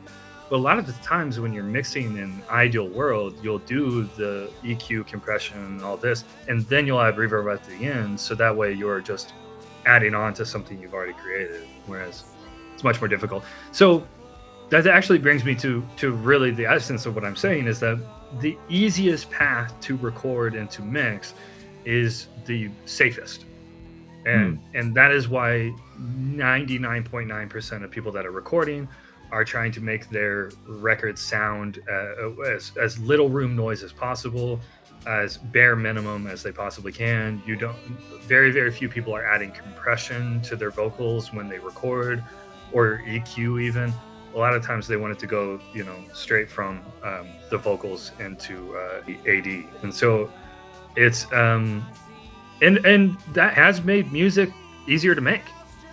But a lot of the times when you're mixing in ideal world, you'll do the EQ, compression, and all this, and then you'll add reverb at the end, so that way you're just adding on to something you've already created, whereas it's much more difficult. So that actually brings me to really the essence of what I'm saying, is that the easiest path to record and to mix is the safest. And that is why 99.9% of people that are recording are trying to make their records sound as little room noise as possible, as bare minimum as they possibly can. Very, very few people are adding compression to their vocals when they record, or EQ even. A lot of times they want it to go, straight from the vocals into the AD. And so it's, and that has made music easier to make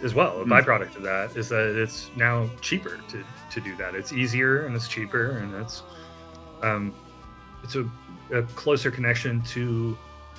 as well. A byproduct of that is that it's now cheaper to do that. It's easier and it's cheaper, and it's a closer connection to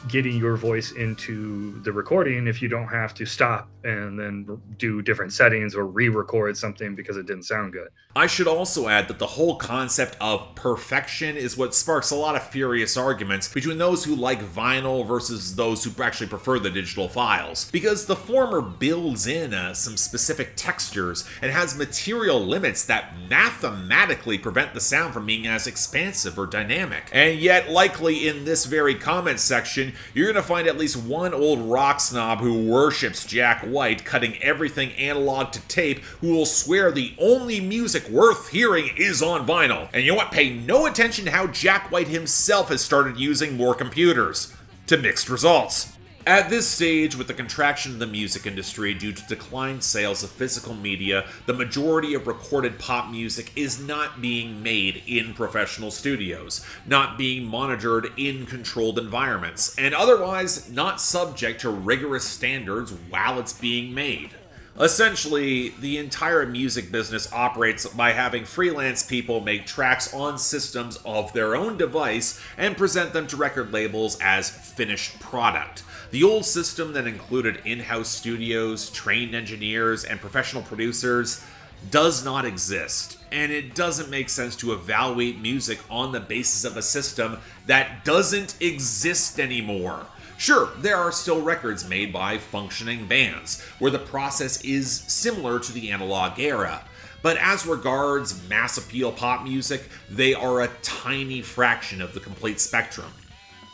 getting your voice into the recording if you don't have to stop and then do different settings or re-record something because it didn't sound good. I should also add that the whole concept of perfection is what sparks a lot of furious arguments between those who like vinyl versus those who actually prefer the digital files, because the former builds in some specific textures and has material limits that mathematically prevent the sound from being as expansive or dynamic. And yet, likely in this very comment section, you're going to find at least one old rock snob who worships Jack White, cutting everything analog to tape, who will swear the only music worth hearing is on vinyl. And you know what? Pay no attention to how Jack White himself has started using more computers, to mixed results. At this stage, with the contraction of the music industry due to declined sales of physical media, the majority of recorded pop music is not being made in professional studios, not being monitored in controlled environments, and otherwise not subject to rigorous standards while it's being made. Essentially, the entire music business operates by having freelance people make tracks on systems of their own device and present them to record labels as finished product. The old system that included in-house studios, trained engineers, and professional producers does not exist, and it doesn't make sense to evaluate music on the basis of a system that doesn't exist anymore. Sure, there are still records made by functioning bands, where the process is similar to the analog era. But as regards mass appeal pop music, they are a tiny fraction of the complete spectrum.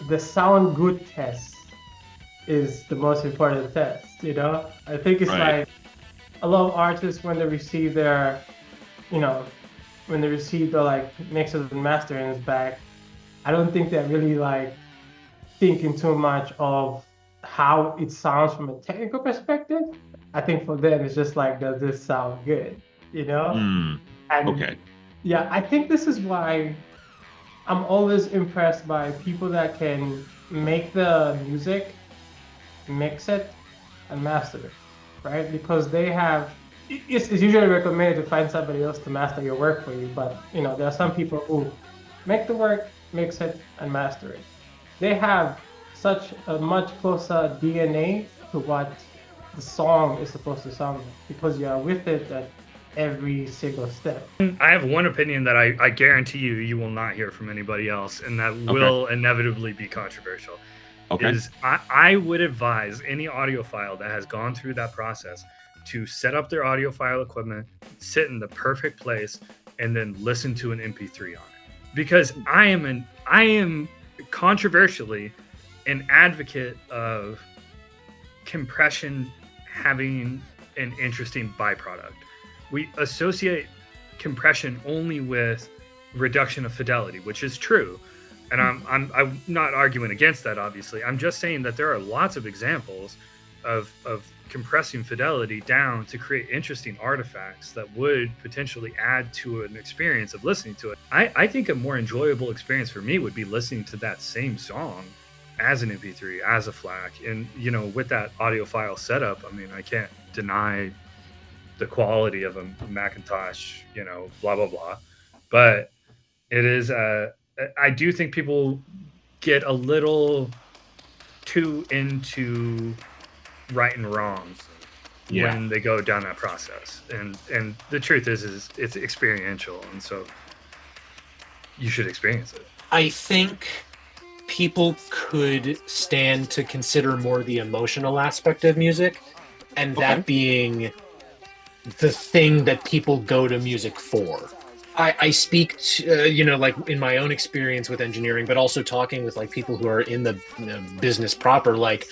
The sound good test is the most important test, I think it's like a lot of artists, when they receive their, when they receive the mixes and masterings back, I don't think they're really thinking too much of how it sounds from a technical perspective. I think for them it's just does this sound good, And okay. Yeah, I think this is why I'm always impressed by people that can make the music, mix it, and master it, right? Because they have, it's usually recommended to find somebody else to master your work for you, but you know, there are some people who make the work, mix it, and master it. They have such a much closer DNA to what the song is supposed to sound like, because you are with it at every single step. I have one opinion that I guarantee you will not hear from anybody else, and that will inevitably be controversial. Is I would advise any audiophile that has gone through that process to set up their audiophile equipment, sit in the perfect place, and then listen to an MP3 on it. Because I am controversially an advocate of compression having an interesting byproduct. We associate compression only with reduction of fidelity, which is true. And I'm not arguing against that, obviously. I'm just saying that there are lots of examples of compressing fidelity down to create interesting artifacts that would potentially add to an experience of listening to it. I think a more enjoyable experience for me would be listening to that same song as an MP3, as a FLAC. And, you know, with that audiophile setup, I mean, I can't deny the quality of a Macintosh, you know, blah, blah, blah. But it is, I do think people get a little too into right and wrong when they go down that process. And the truth is it's experiential. And so you should experience it. I think people could stand to consider more the emotional aspect of music, and that being the thing that people go to music for. I speak to, you know, like in my own experience with engineering, but also talking with like people who are in the business proper, like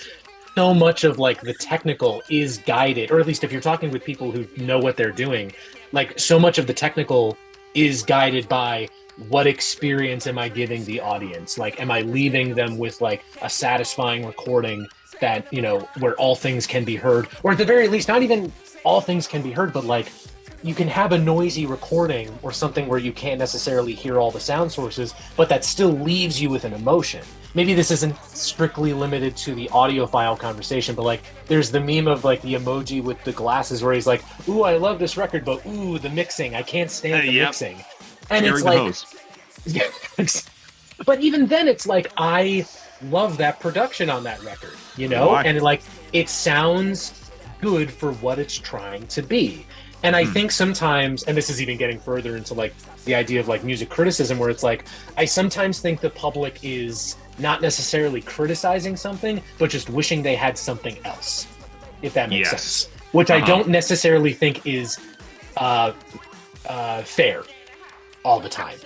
so much of like the technical is guided, or at least if you're talking with people who know what they're doing, like so much of the technical is guided by what experience am I giving the audience? Like, am I leaving them with like a satisfying recording that, you know, where all things can be heard, or at the very least, not even all things can be heard, but like you can have a noisy recording or something where you can't necessarily hear all the sound sources, but that still leaves you with an emotion. Maybe this isn't strictly limited to the audiophile conversation, but like there's the meme of like the emoji with the glasses where he's like, ooh, I love this record, but ooh, the mixing, I can't stand the mixing. And it's like, yeah, but even then it's like, I love that production on that record, you know? And like, it sounds good for what it's trying to be. And I think sometimes, and this is even getting further into like the idea of like music criticism, where it's like, I sometimes think the public is not necessarily criticizing something, but just wishing they had something else, if that makes sense. Which I don't necessarily think is fair all the time.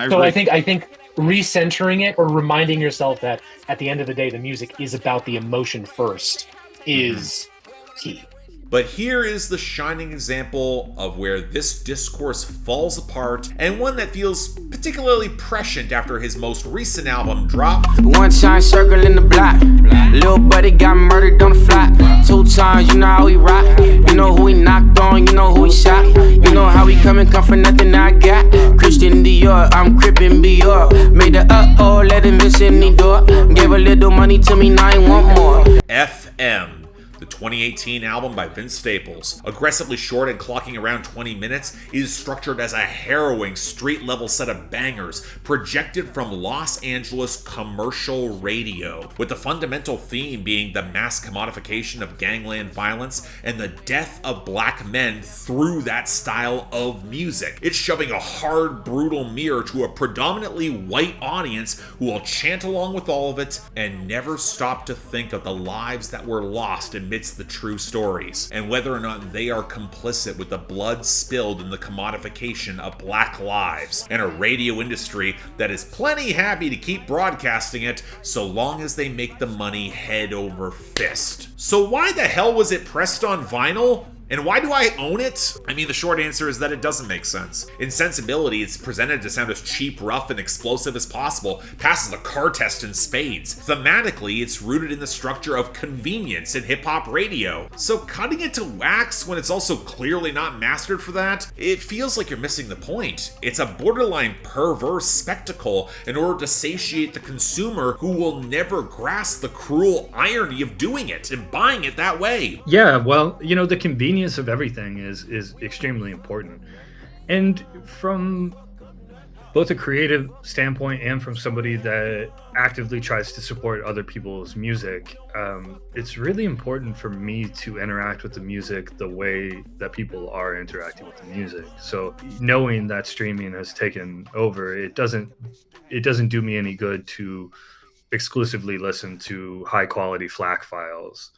So I think recentering it or reminding yourself that at the end of the day, the music is about the emotion first is key. But here is the shining example of where this discourse falls apart, and one that feels particularly prescient after his most recent album dropped. One time circle in the block, little buddy got murdered on the flat. 2 times, you know how he rock. You know who he knocked on, you know who he shot. You know how he come for nothing I got. Christian Dior, I'm crippin' Dior. Made the let him miss any door. Gave a little money to me, now I want more. FM. The 2018 album by Vince Staples, aggressively short and clocking around 20 minutes, is structured as a harrowing street-level set of bangers projected from Los Angeles commercial radio, with the fundamental theme being the mass commodification of gangland violence and the death of black men through that style of music. It's shoving a hard, brutal mirror to a predominantly white audience who will chant along with all of it and never stop to think of the lives that were lost amidst the true stories, and whether or not they are complicit with the blood spilled in the commodification of black lives, and a radio industry that is plenty happy to keep broadcasting it so long as they make the money head over fist. So why the hell was it pressed on vinyl? And why do I own it? I mean, the short answer is that it doesn't make sense. In sensibility, it's presented to sound as cheap, rough, and explosive as possible, passes the car test in spades. Thematically, it's rooted in the structure of convenience in hip-hop radio. So cutting it to wax when it's also clearly not mastered for that, it feels like you're missing the point. It's a borderline perverse spectacle in order to satiate the consumer who will never grasp the cruel irony of doing it and buying it that way. Yeah, well, you know, the convenience of everything is extremely important. And from both a creative standpoint and from somebody that actively tries to support other people's music, it's really important for me to interact with the music the way that people are interacting with the music. So knowing that streaming has taken over, it doesn't do me any good to exclusively listen to high quality FLAC files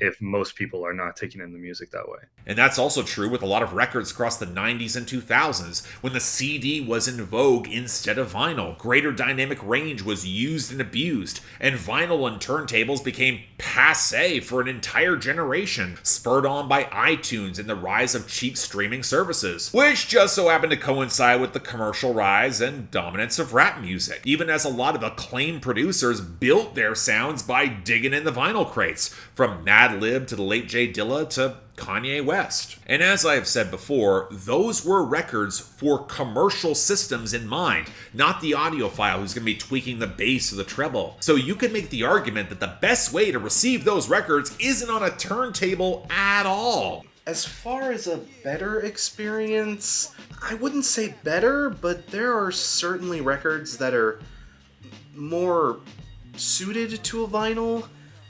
if most people are not taking in the music that way. And that's also true with a lot of records across the 90s and 2000s, when the CD was in vogue instead of vinyl. Greater dynamic range was used and abused, and vinyl and turntables became passé for an entire generation, spurred on by iTunes and the rise of cheap streaming services, which just so happened to coincide with the commercial rise and dominance of rap music, even as a lot of acclaimed producers built their sounds by digging in the vinyl crates, from Madlib to the late Jay Dilla to Kanye West. And as I have said before, those were records for commercial systems in mind, not the audiophile who's going to be tweaking the bass or the treble. So you can make the argument that the best way to receive those records isn't on a turntable at all. As far as a better experience, I wouldn't say better, but there are certainly records that are more suited to a vinyl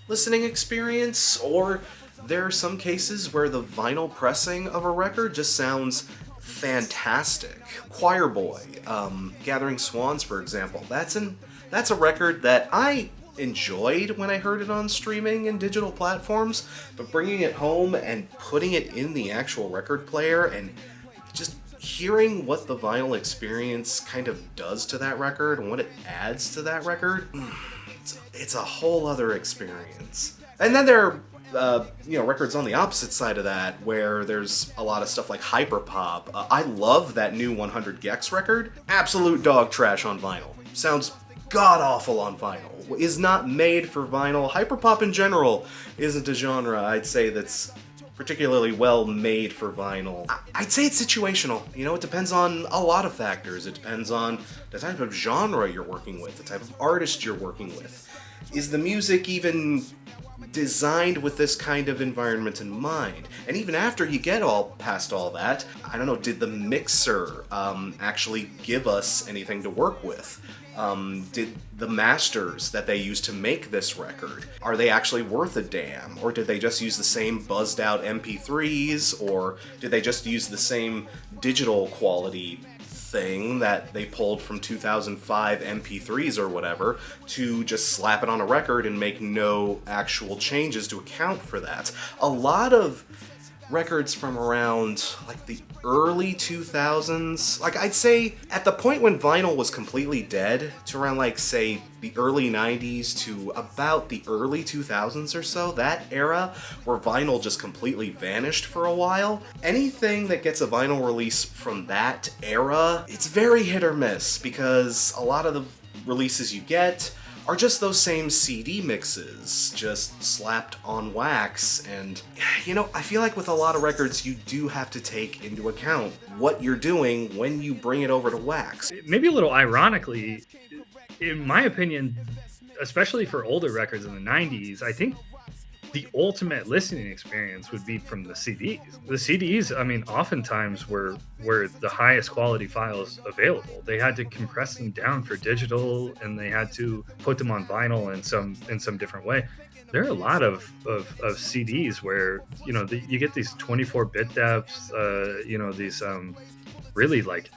listening experience, or there are some cases where the vinyl pressing of a record just sounds fantastic. Choir Boy, Gathering Swans, for example, that's a record that I enjoyed when I heard it on streaming and digital platforms, but bringing it home and putting it in the actual record player and just hearing what the vinyl experience kind of does to that record and what it adds to that record, it's a whole other experience. And then there are records on the opposite side of that where there's a lot of stuff like hyperpop. I love that new 100 Gex record. Absolute dog trash on vinyl. Sounds god-awful on vinyl. Is not made for vinyl. Hyperpop in general isn't a genre, I'd say, that's particularly well made for vinyl. I'd say it's situational. You know, it depends on a lot of factors. It depends on the type of genre you're working with, the type of artist you're working with. Is the music even designed with this kind of environment in mind? And even after you get past all that, I don't know, did the mixer actually give us anything to work with? Did the masters that they used to make this record, are they actually worth a damn? Or did they just use the same buzzed out MP3s? Or did they just use the same digital quality thing that they pulled from 2005 MP3s or whatever to just slap it on a record and make no actual changes to account for that? A lot of records from around like the early 2000s, like I'd say at the point when vinyl was completely dead, to around like say the early 90s to about the early 2000s or so, that era where vinyl just completely vanished for a while. Anything that gets a vinyl release from that era, it's very hit or miss, because a lot of the releases you get are just those same CD mixes, just slapped on wax. And, you know, I feel like with a lot of records, you do have to take into account what you're doing when you bring it over to wax. Maybe a little ironically, in my opinion, especially for older records in the 90s, I think the ultimate listening experience would be from the CDs. The CDs, I mean, oftentimes were the highest quality files available. They had to compress them down for digital, and they had to put them on vinyl in some different way. There are a lot of CDs where, you know, you get these 24-bit depths, you know, these really like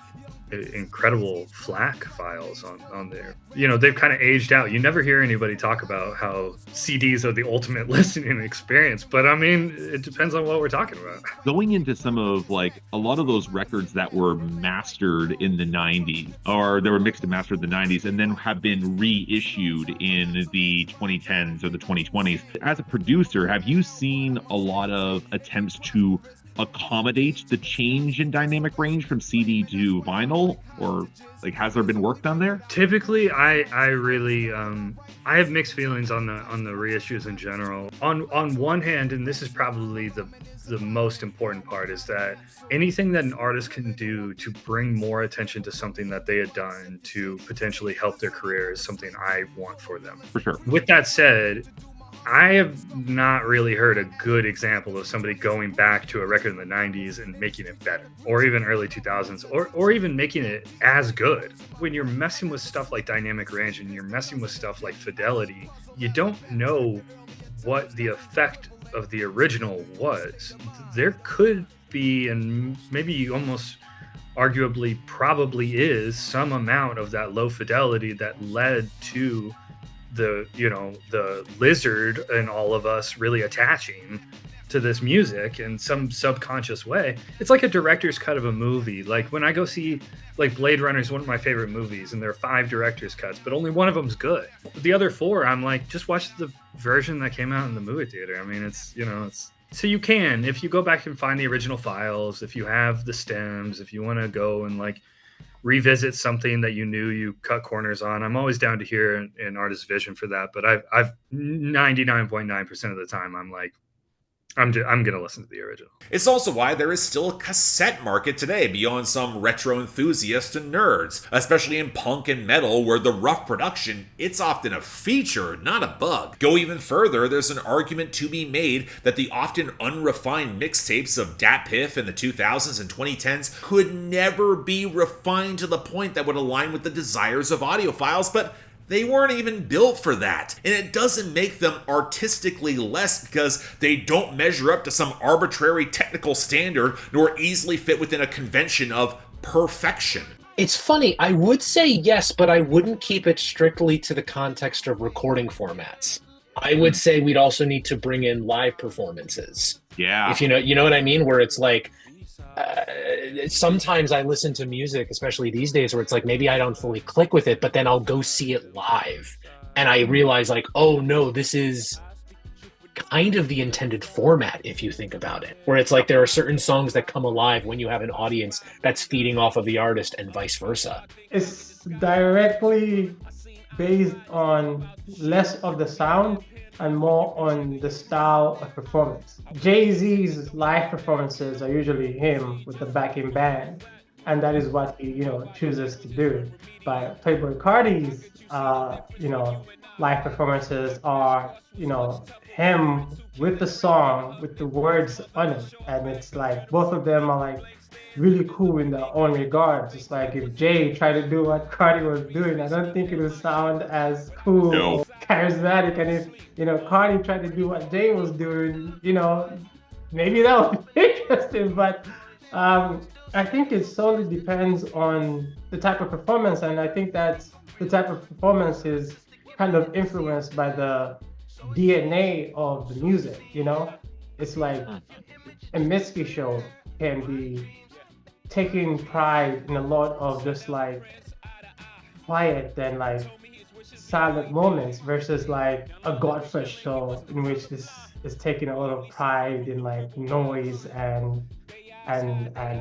incredible FLAC files on there. You know, they've kind of aged out. You never hear anybody talk about how CDs are the ultimate listening experience, but I mean, it depends on what we're talking about. Going into some of like a lot of those records that were mastered in the 90s, or they were mixed and mastered in the 90s, and then have been reissued in the 2010s or the 2020s. As a producer, have you seen a lot of attempts to accommodate the change in dynamic range from CD to vinyl, or like has there been work done there? Typically, I really I have mixed feelings on the reissues in general. On one hand, and this is probably the most important part, is that anything that an artist can do to bring more attention to something that they had done to potentially help their career is something I want for them. For sure. With that said, I have not really heard a good example of somebody going back to a record in the 90s and making it better, or even early 2000s, or even making it as good. When you're messing with stuff like dynamic range and you're messing with stuff like fidelity, you don't know what the effect of the original was. There could be, and maybe almost arguably probably is, some amount of that low fidelity that led to the lizard in all of us really attaching to this music in some subconscious way. It's like a director's cut of a movie. Like when I go see, like, Blade Runner is one of my favorite movies, and there are 5 director's cuts, but only one of them's good. The other 4, I'm like, just watch the version that came out in the movie theater. I mean, it's so you can, if you go back and find the original files, if you have the stems, if you want to go and like revisit something that you knew you cut corners on, I'm always down to hear an artist's vision for that. But I've 99.9% of the time, I'm like, I'm going to listen to the original. It's also why there is still a cassette market today beyond some retro enthusiasts and nerds, especially in punk and metal, where the rough production, it's often a feature, not a bug. Go even further, there's an argument to be made that the often unrefined mixtapes of Dat Piff in the 2000s and 2010s could never be refined to the point that would align with the desires of audiophiles, but they weren't even built for that. And it doesn't make them artistically less because they don't measure up to some arbitrary technical standard nor easily fit within a convention of perfection. It's funny, I would say yes, but I wouldn't keep it strictly to the context of recording formats. I would say we'd also need to bring in live performances. Yeah. If you know what I mean, where it's like, sometimes I listen to music, especially these days, where it's like maybe I don't fully click with it, but then I'll go see it live and I realize like, oh no, this is kind of the intended format if you think about it, where it's like there are certain songs that come alive when you have an audience that's feeding off of the artist and vice versa. It's directly based on less of the sound and more on the style of performance. Jay-Z's live performances are usually him with the backing band, and that is what he, chooses to do. But Playboy Cardi's, live performances are, him with the song, with the words on it, and it's like both of them are like really cool in their own regards. It's like if Jay tried to do what Cardi was doing, I don't think it would sound as cool or charismatic. And if, Cardi tried to do what Jay was doing, maybe that would be interesting. But I think it solely depends on the type of performance. And I think that the type of performance is kind of influenced by the DNA of the music, It's like a Mitski show can be taking pride in a lot of just like quiet and like silent moments versus like a Godflesh show in which this is taking a lot of pride in like noise and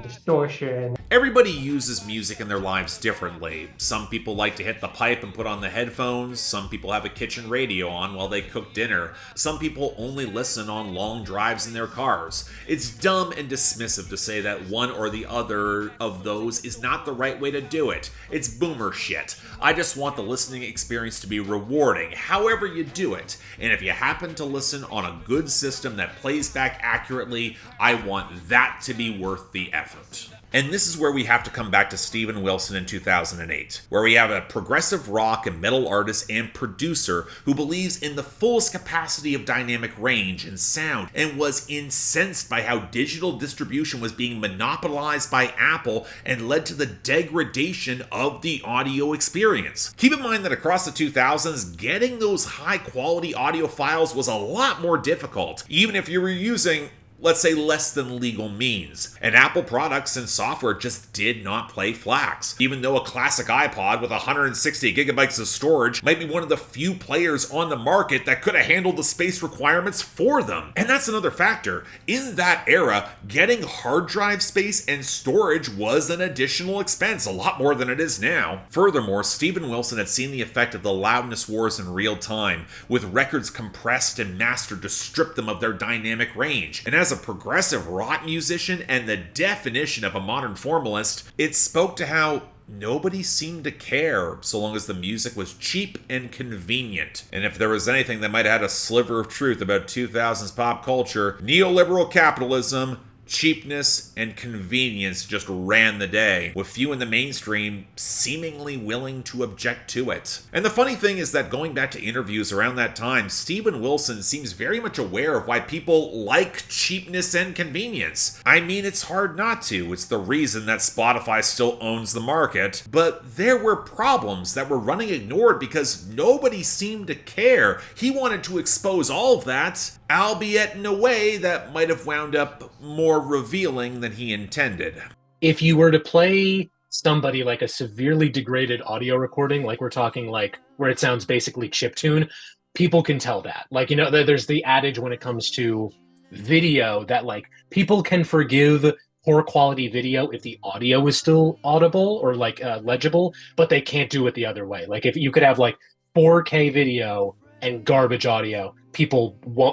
distortion. Everybody uses music in their lives differently. Some people like to hit the pipe and put on the headphones. Some people have a kitchen radio on while they cook dinner. Some people only listen on long drives in their cars. It's dumb and dismissive to say that one or the other of those is not the right way to do it. It's boomer shit. I just want the listening experience to be rewarding, however you do it. And if you happen to listen on a good system that plays back accurately, I want that to be worth the effort. And this is where we have to come back to Steven Wilson in 2008, where we have a progressive rock and metal artist and producer who believes in the fullest capacity of dynamic range and sound, and was incensed by how digital distribution was being monopolized by Apple and led to the degradation of the audio experience. Keep in mind that across the 2000s, getting those high-quality audio files was a lot more difficult, even if you were using, let's say, less than legal means. And Apple products and software just did not play flax. Even though a classic iPod with 160 gigabytes of storage might be one of the few players on the market that could have handled the space requirements for them. And that's another factor. In that era, getting hard drive space and storage was an additional expense, a lot more than it is now. Furthermore, Steven Wilson had seen the effect of the loudness wars in real time, with records compressed and mastered to strip them of their dynamic range. And as a progressive rock musician and the definition of a modern formalist, it spoke to how nobody seemed to care so long as the music was cheap and convenient. And if there was anything that might have had a sliver of truth about 2000s pop culture, neoliberal capitalism, cheapness, and convenience just ran the day, with few in the mainstream seemingly willing to object to it. And the funny thing is that going back to interviews around that time, Steven Wilson seems very much aware of why people like cheapness and convenience. I mean, it's hard not to. It's the reason that Spotify still owns the market. But there were problems that were running ignored because nobody seemed to care. He wanted to expose all of that, albeit in a way that might have wound up more revealing than he intended. If you were to play somebody like a severely degraded audio recording, like we're talking like where it sounds basically chiptune, people can tell that. Like, you know, there's the adage when it comes to video that like people can forgive poor quality video if the audio is still audible or like legible, but they can't do it the other way. Like if you could have like 4K video and garbage audio,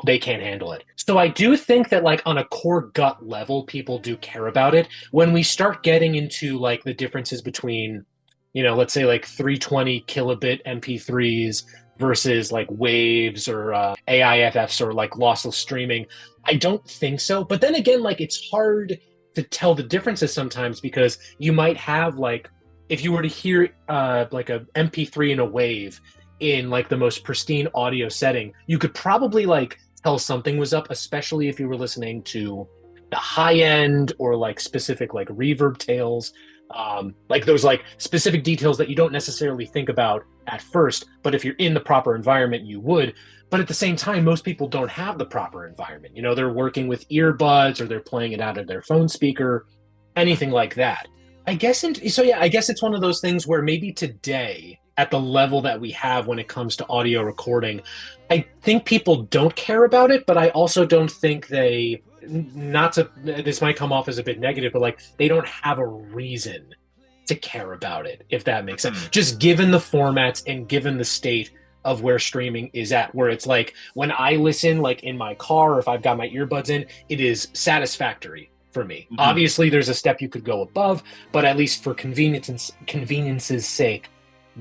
they can't handle it. So I do think that like on a core gut level, people do care about it. When we start getting into like the differences between, you know, let's say like 320 kilobit MP3s versus like waves or AIFFs or like lossless streaming, I don't think so. But then again, like it's hard to tell the differences sometimes because you might have like, if you were to hear like a MP3 and a wave in like the most pristine audio setting, you could probably like tell something was up, especially if you were listening to the high end or like specific like reverb tails, like those like specific details that you don't necessarily think about at first, but if you're in the proper environment, you would. But at the same time, most people don't have the proper environment. You know, they're working with earbuds or they're playing it out of their phone speaker, anything like that. I guess it's one of those things where maybe today, at the level that we have when it comes to audio recording, I think people don't care about it, but I also don't think this might come off as a bit negative, but like they don't have a reason to care about it, if that makes sense. Just given the formats and given the state of where streaming is at, where it's like when I listen like in my car or if I've got my earbuds in, it is satisfactory for me. Mm-hmm. Obviously there's a step you could go above, but at least for convenience's sake,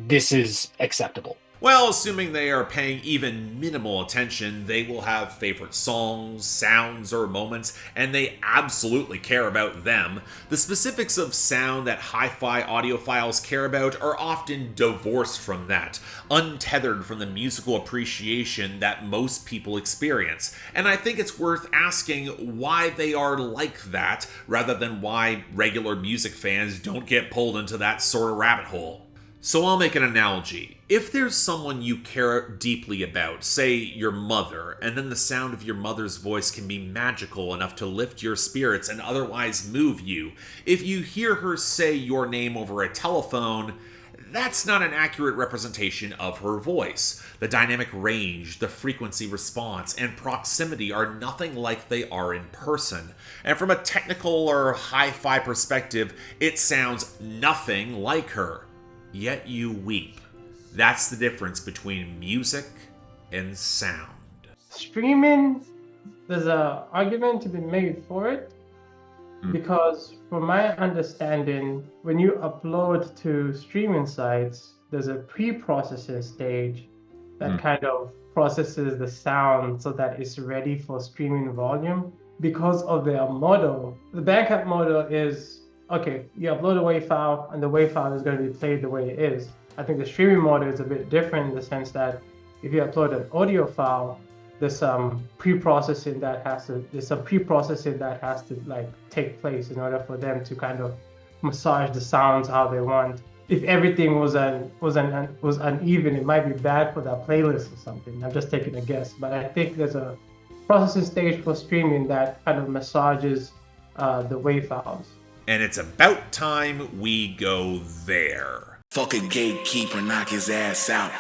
this is acceptable. Well, assuming they are paying even minimal attention, they will have favorite songs, sounds, or moments, and they absolutely care about them. The specifics of sound that hi-fi audiophiles care about are often divorced from that, untethered from the musical appreciation that most people experience. And I think it's worth asking why they are like that, rather than why regular music fans don't get pulled into that sort of rabbit hole. So I'll make an analogy. If there's someone you care deeply about, say your mother, and then the sound of your mother's voice can be magical enough to lift your spirits and otherwise move you, if you hear her say your name over a telephone, that's not an accurate representation of her voice. The dynamic range, the frequency response, and proximity are nothing like they are in person. And from a technical or hi-fi perspective, it sounds nothing like her. Yet you weep. That's the difference between music and sound. Streaming, there's an argument to be made for it, because from my understanding, when you upload to streaming sites, there's a pre-processing stage that kind of processes the sound so that it's ready for streaming volume. Because of their model, the Bandcamp model is okay, you upload a WAV file and the WAV file is going to be played the way it is. I think the streaming model is a bit different in the sense that if you upload an audio file, there's some pre-processing that has to like take place in order for them to kind of massage the sounds how they want. If everything was uneven, it might be bad for that playlist or something. I'm just taking a guess, but I think there's a processing stage for streaming that kind of massages the WAV files. And it's about time we go there. Fuck a gatekeeper, knock his ass out.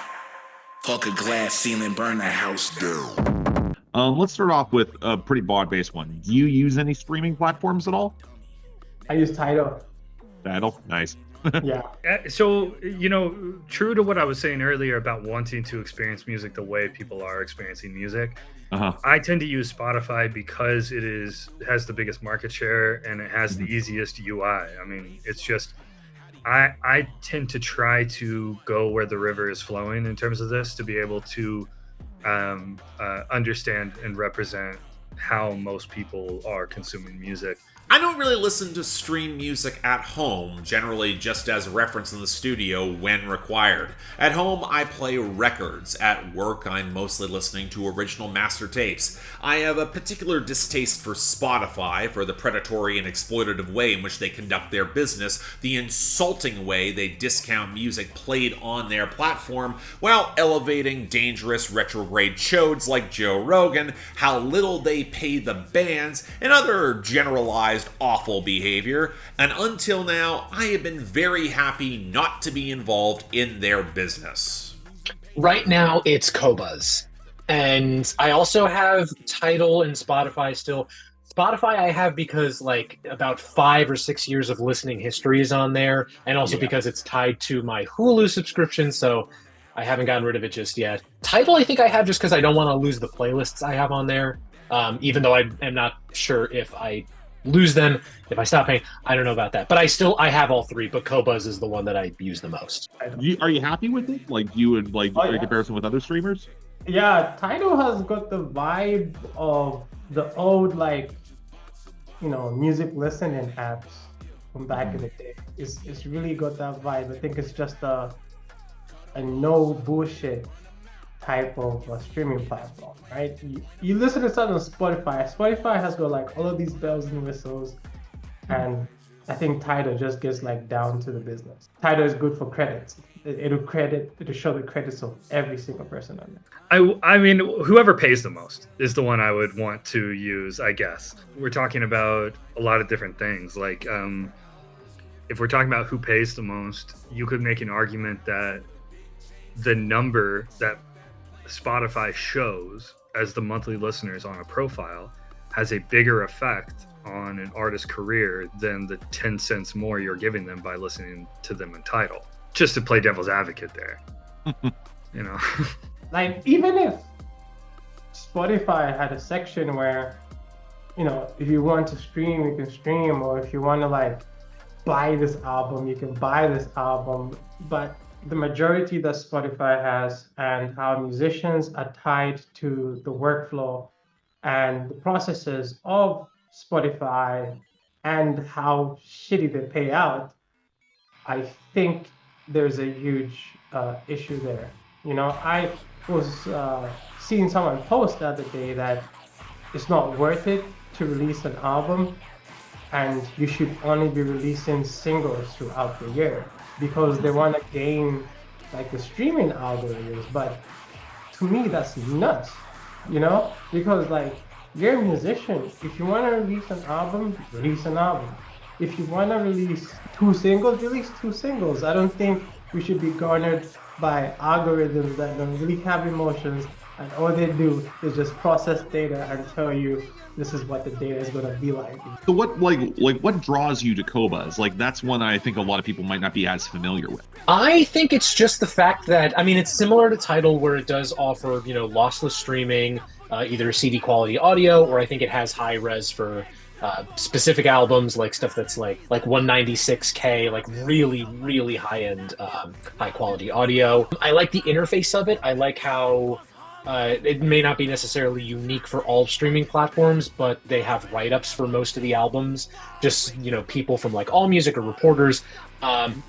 Fuck a glass ceiling, burn the house down. Let's start off with a pretty broad-based one. Do you use any streaming platforms at all? I use Tidal. Tidal? Nice. Yeah. So, true to what I was saying earlier about wanting to experience music the way people are experiencing music, I tend to use Spotify because it has the biggest market share and it has the easiest UI. I mean, it's just, I tend to try to go where the river is flowing in terms of this to be able to understand and represent how most people are consuming music. I don't really listen to stream music at home, generally just as a reference in the studio when required. At home, I play records. At work, I'm mostly listening to original master tapes. I have a particular distaste for Spotify, for the predatory and exploitative way in which they conduct their business, the insulting way they discount music played on their platform, while elevating dangerous retrograde chodes like Joe Rogan, how little they pay the bands, and other generalized awful behavior, and until now, I have been very happy not to be involved in their business. Right now, it's Qobuz. And I also have Tidal and Spotify still. Spotify I have because like about 5 or 6 years of listening history is on there, and also because it's tied to my Hulu subscription, so I haven't gotten rid of it just yet. Tidal I think I have just because I don't want to lose the playlists I have on there, even though I am not sure if I lose them if I stop paying. I don't know about that, but I have all three, but Qobuz is the one that I use the most. Are you happy with it? Like, you would like in comparison with other streamers? Yeah, Tidal has got the vibe of the old music listening apps from back in the day. It's really got that vibe. I think it's just a no bullshit type of streaming platform, right? You listen to something on Spotify. Spotify has got like all of these bells and whistles, and I think Tidal just gets like down to the business. Tidal is good for credits. It'll show the credits of every single person on there. I mean, whoever pays the most is the one I would want to use, I guess. We're talking about a lot of different things. Like, if we're talking about who pays the most, you could make an argument that the number that Spotify shows as the monthly listeners on a profile has a bigger effect on an artist's career than the 10 cents more you're giving them by listening to them in Tidal. Just to play devil's advocate there. Like, even if Spotify had a section where, if you want to stream, you can stream, or if you want to like buy this album, you can buy this album. But the majority that Spotify has and how musicians are tied to the workflow and the processes of Spotify and how shitty they pay out, I think there's a huge issue there. I was seeing someone post the other day that it's not worth it to release an album and you should only be releasing singles throughout the year because they want to gain like the streaming algorithms. But to me, that's nuts, because like, you're a musician. If you want to release an album, release an album. If you want to release 2 singles, release 2 singles. I don't think we should be garnered by algorithms that don't really have emotions, and all they do is just process data and tell you this is what the data is going to be like. So what draws you to Qobuz? Like, that's one I think a lot of people might not be as familiar with. I think it's just the fact that, it's similar to Tidal where it does offer, lossless streaming, either CD quality audio, or I think it has high res for specific albums, like stuff that's like 196K, like really, really high-end, high-quality audio. I like the interface of it. I like how It may not be necessarily unique for all streaming platforms, but they have write-ups for most of the albums. Just, people from like AllMusic or reporters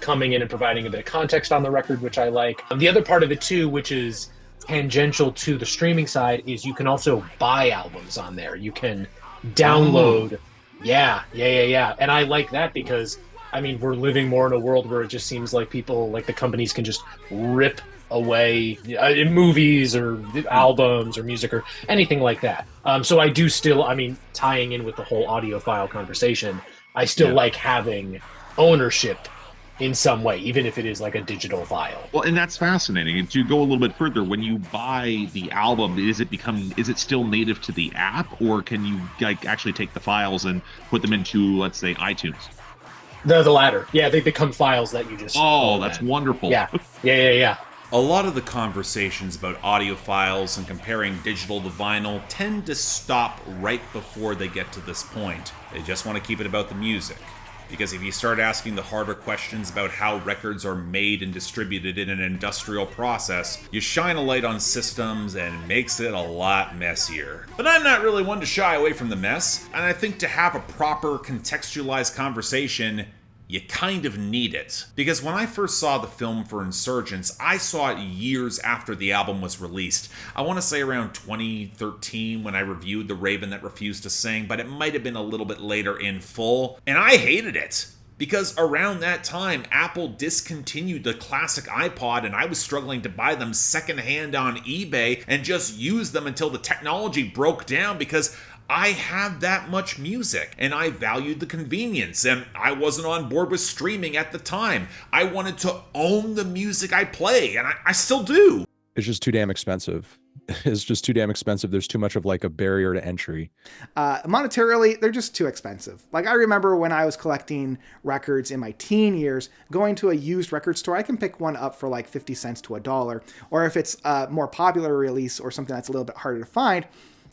coming in and providing a bit of context on the record, which I like. The other part of it too, which is tangential to the streaming side, is you can also buy albums on there. You can download. Yeah. And I like that because, we're living more in a world where it just seems like people, like the companies can just rip away movies or albums or music or anything like that. So I do still, tying in with the whole audiophile conversation, I still like having ownership in some way, even if it is like a digital file. Well, and that's fascinating. And to go a little bit further, when you buy the album, is it still native to the app, or can you actually take the files and put them into, let's say, iTunes? The latter. Yeah, they become files that you just... Oh, that's wonderful. Yeah. A lot of the conversations about audiophiles and comparing digital to vinyl tend to stop right before they get to this point. They just want to keep it about the music. Because if you start asking the harder questions about how records are made and distributed in an industrial process, you shine a light on systems and it makes it a lot messier. But I'm not really one to shy away from the mess, and I think to have a proper contextualized conversation, you kind of need it. Because when I first saw the film for Insurgents, I saw it years after the album was released. I want to say around 2013 when I reviewed The Raven That Refused to Sing, but it might have been a little bit later in full. And I hated it. Because around that time, Apple discontinued the classic iPod and I was struggling to buy them secondhand on eBay and just use them until the technology broke down because I had that much music, and I valued the convenience, and I wasn't on board with streaming at the time. I wanted to own the music I play, and I still do. It's just too damn expensive. It's just too damn expensive. There's too much of like a barrier to entry. Monetarily, they're just too expensive. Like I remember when I was collecting records in my teen years, going to a used record store, I can pick one up for like 50 cents to $1. Or if it's a more popular release or something that's a little bit harder to find,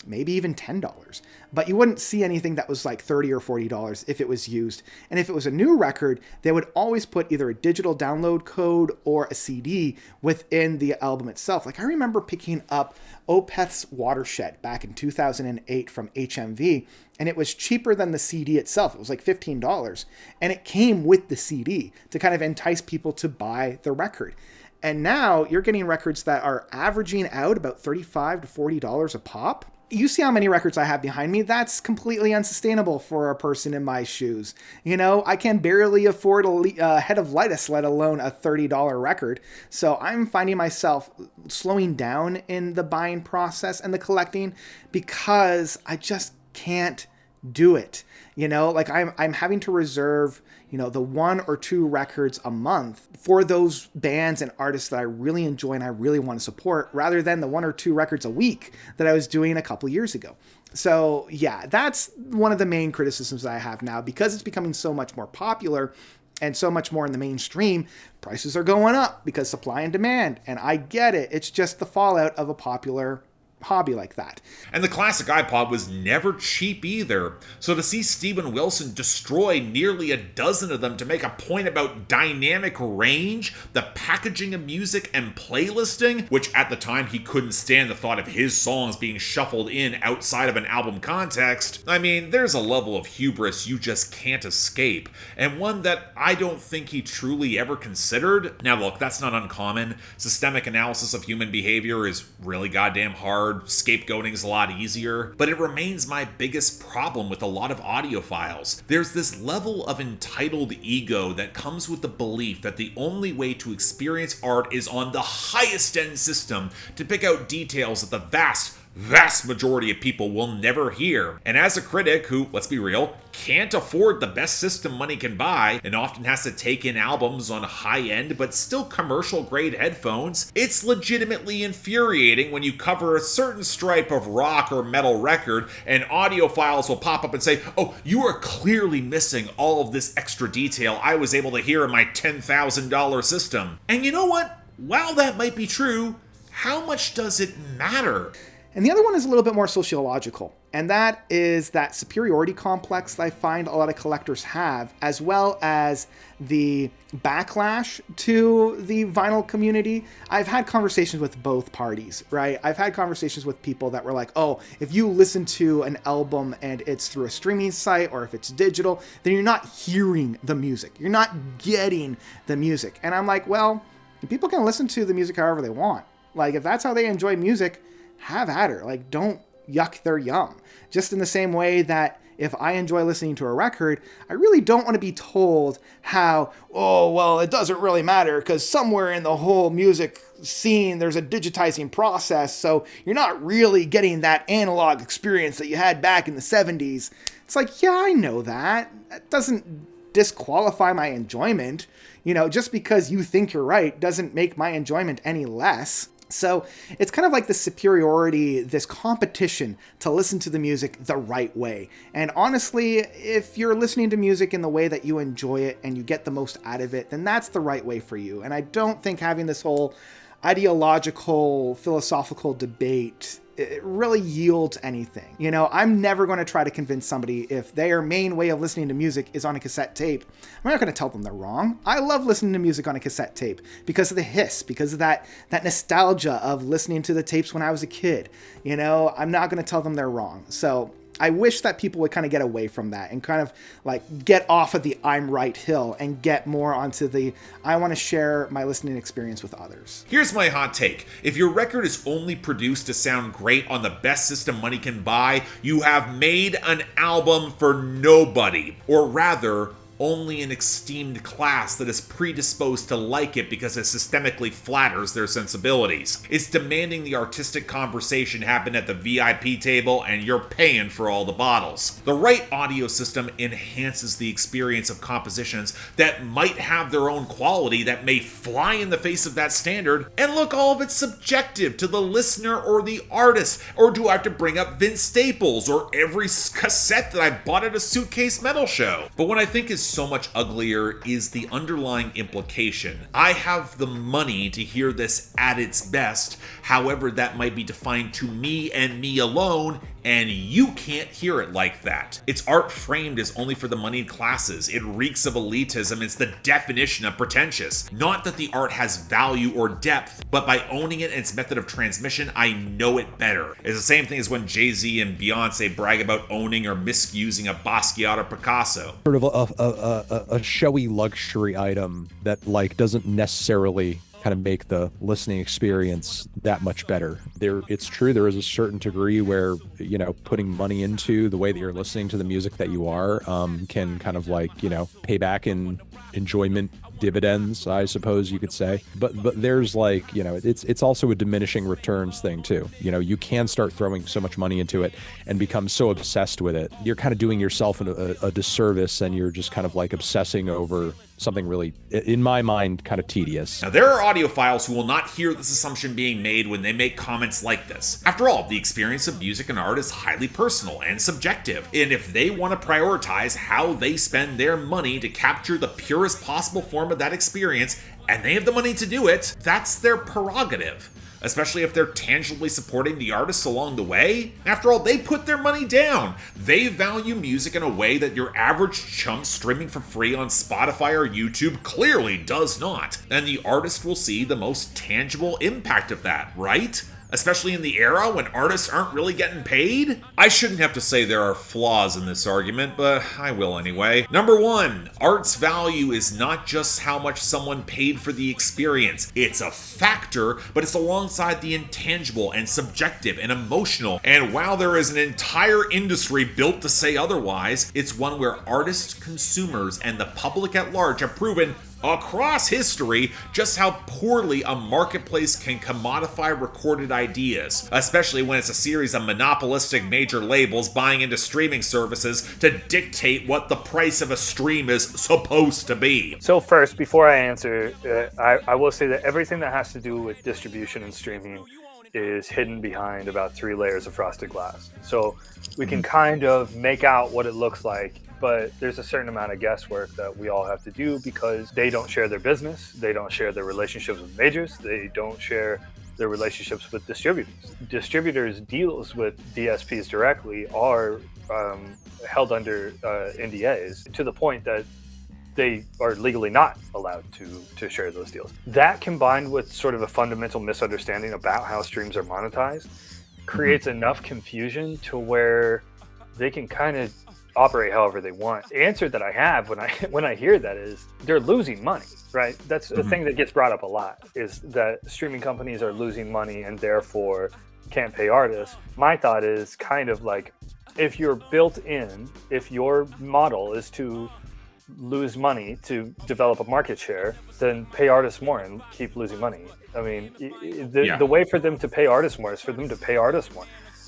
maybe even $10. But you wouldn't see anything that was like $30 or $40 if it was used. And if it was a new record, they would always put either a digital download code or a CD within the album itself. Like I remember picking up Opeth's Watershed back in 2008 from HMV, and it was cheaper than the CD itself. It was like $15. And it came with the CD to kind of entice people to buy the record. And now you're getting records that are averaging out about $35 to $40 a pop. You see how many records I have behind me? That's completely unsustainable for a person in my shoes. I can barely afford a head of lettuce, let alone a $30 record. So I'm finding myself slowing down in the buying process and the collecting because I just can't do it. Like I'm having to reserve, the 1 or 2 records a month for those bands and artists that I really enjoy and I really want to support, rather than the 1 or 2 records a week that I was doing a couple years ago. So yeah, that's one of the main criticisms that I have now, because it's becoming so much more popular and so much more in the mainstream. Prices are going up because supply and demand, and I get it. It's just the fallout of a popular hobby like that. And the classic iPod was never cheap either. So to see Steven Wilson destroy nearly a dozen of them to make a point about dynamic range, the packaging of music, and playlisting, which at the time he couldn't stand the thought of his songs being shuffled in outside of an album context, there's a level of hubris you just can't escape, and one that I don't think he truly ever considered. Now look, that's not uncommon. Systemic analysis of human behavior is really goddamn hard. Scapegoating is a lot easier, but it remains my biggest problem with a lot of audiophiles. There's this level of entitled ego that comes with the belief that the only way to experience art is on the highest end system, to pick out details that the vast majority of people will never hear. And as a critic who, let's be real, can't afford the best system money can buy and often has to take in albums on high-end but still commercial-grade headphones, it's legitimately infuriating when you cover a certain stripe of rock or metal record and audiophiles will pop up and say, "Oh, you are clearly missing all of this extra detail I was able to hear in my $10,000 system." And you know what? While that might be true, how much does it matter? And the other one is a little bit more sociological, and that is that superiority complex that I find a lot of collectors have, as well as the backlash to the vinyl community. I've had conversations with both parties, right? I've had conversations with people that were like, oh, if you listen to an album and it's through a streaming site or if it's digital, then you're not hearing the music. You're not getting the music. And I'm like, well, people can listen to the music however they want. Like, if that's how they enjoy music, have at her. Like, don't yuck their yum. Just in the same way that if I enjoy listening to a record, I really don't want to be told how, oh, well, it doesn't really matter because somewhere in the whole music scene, there's a digitizing process. So you're not really getting that analog experience that you had back in the 70s. It's like, yeah, I know that. That doesn't disqualify my enjoyment. You know, just because you think you're right doesn't make my enjoyment any less. So it's kind of like the superiority, this competition to listen to the music the right way. And honestly, if you're listening to music in the way that you enjoy it and you get the most out of it, then that's the right way for you. And I don't think having this whole ideological, philosophical debate, it really yields anything. You know, I'm never going to try to convince somebody if their main way of listening to music is on a cassette tape. I'm not going to tell them they're wrong. I love listening to music on a cassette tape because of the hiss, because of that nostalgia of listening to the tapes when I was a kid. You know, I'm not going to tell them they're wrong. So I wish that people would kind of get away from that and kind of like get off of the I'm right hill and get more onto the I want to share my listening experience with others. Here's my hot take. If your record is only produced to sound great on the best system money can buy, you have made an album for nobody. Or rather, only an esteemed class that is predisposed to like it because it systemically flatters their sensibilities. It's demanding the artistic conversation happen at the VIP table and you're paying for all the bottles. The right audio system enhances the experience of compositions that might have their own quality that may fly in the face of that standard, and look, all of it's subjective to the listener or the artist. Or do I have to bring up Vince Staples or every cassette that I bought at a Suitcase Metal show? But what I think is so much uglier is the underlying implication. I have the money to hear this at its best, however that might be defined to me and me alone, and you can't hear it like that. It's art framed as only for the moneyed classes. It reeks of elitism. It's the definition of pretentious. Not that the art has value or depth, but by owning it and its method of transmission, I know it better. It's the same thing as when Jay-Z and Beyonce brag about owning or misusing a Basquiat or Picasso. Sort of a showy luxury item that like doesn't necessarily kind of make the listening experience that much better. It's true, there is a certain degree where, you know, putting money into the way that you're listening to the music that you are can kind of like, you know, pay back in enjoyment dividends, I suppose you could say. But there's like, you know, it's also a diminishing returns thing too. You know, you can start throwing so much money into it and become so obsessed with it. You're kind of doing yourself a disservice, and you're just kind of like obsessing over something really, in my mind, kind of tedious. Now, there are audiophiles who will not hear this assumption being made when they make comments like this. After all, the experience of music and art is highly personal and subjective, and if they want to prioritize how they spend their money to capture the purest possible form of that experience, and they have the money to do it, that's their prerogative. Especially if they're tangibly supporting the artists along the way. After all, they put their money down. They value music in a way that your average chump streaming for free on Spotify or YouTube clearly does not. And the artist will see the most tangible impact of that, right? Especially in the era when artists aren't really getting paid? I shouldn't have to say there are flaws in this argument, but I will anyway. Number one, art's value is not just how much someone paid for the experience. It's a factor, but it's alongside the intangible and subjective and emotional. And while there is an entire industry built to say otherwise, it's one where artists, consumers, and the public at large have proven across history just how poorly a marketplace can commodify recorded ideas, especially when it's a series of monopolistic major labels buying into streaming services to dictate what the price of a stream is supposed to be. So first, before I answer, I will say that everything that has to do with distribution and streaming is hidden behind about 3 layers of frosted glass. So we can kind of make out what it looks like, but there's a certain amount of guesswork that we all have to do because they don't share their business, they don't share their relationships with majors, they don't share their relationships with distributors. Distributors' deals with DSPs directly are held under NDAs to the point that they are legally not allowed to share those deals. That, combined with sort of a fundamental misunderstanding about how streams are monetized, creates enough confusion to where they can kind of operate however they want. The answer that I have when I hear that is they're losing money, right? That's the thing that gets brought up a lot, is that streaming companies are losing money and therefore can't pay artists. My thought is kind of like, if you're built in, if your model is to lose money to develop a market share, then pay artists more and keep losing money. I mean, the way for them to pay artists more is for them to pay artists more.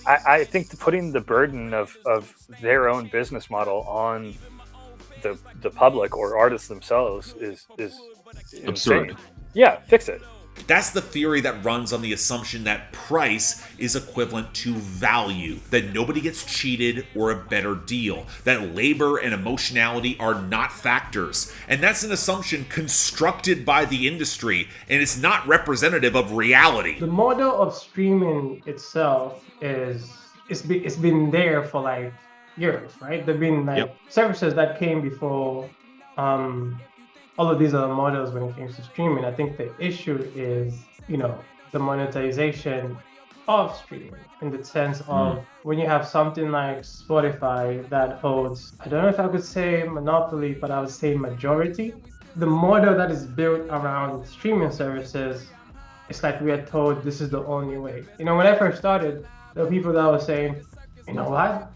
I think putting the burden of their own business model on the public or artists themselves is absurd. Insane. Yeah, fix it. That's the theory that runs on the assumption that price is equivalent to value, that nobody gets cheated or a better deal, that labor and emotionality are not factors. And that's an assumption constructed by the industry, and it's not representative of reality. The model of streaming itself it's been there for like years, right? There've been like services that came before all of these other models when it comes to streaming. I think the issue is, the monetization of streaming, in the sense of when you have something like Spotify that holds, I don't know if I could say monopoly, but I would say majority. The model that is built around streaming services, it's like we are told this is the only way. When I first started, there were people that were saying, you know what?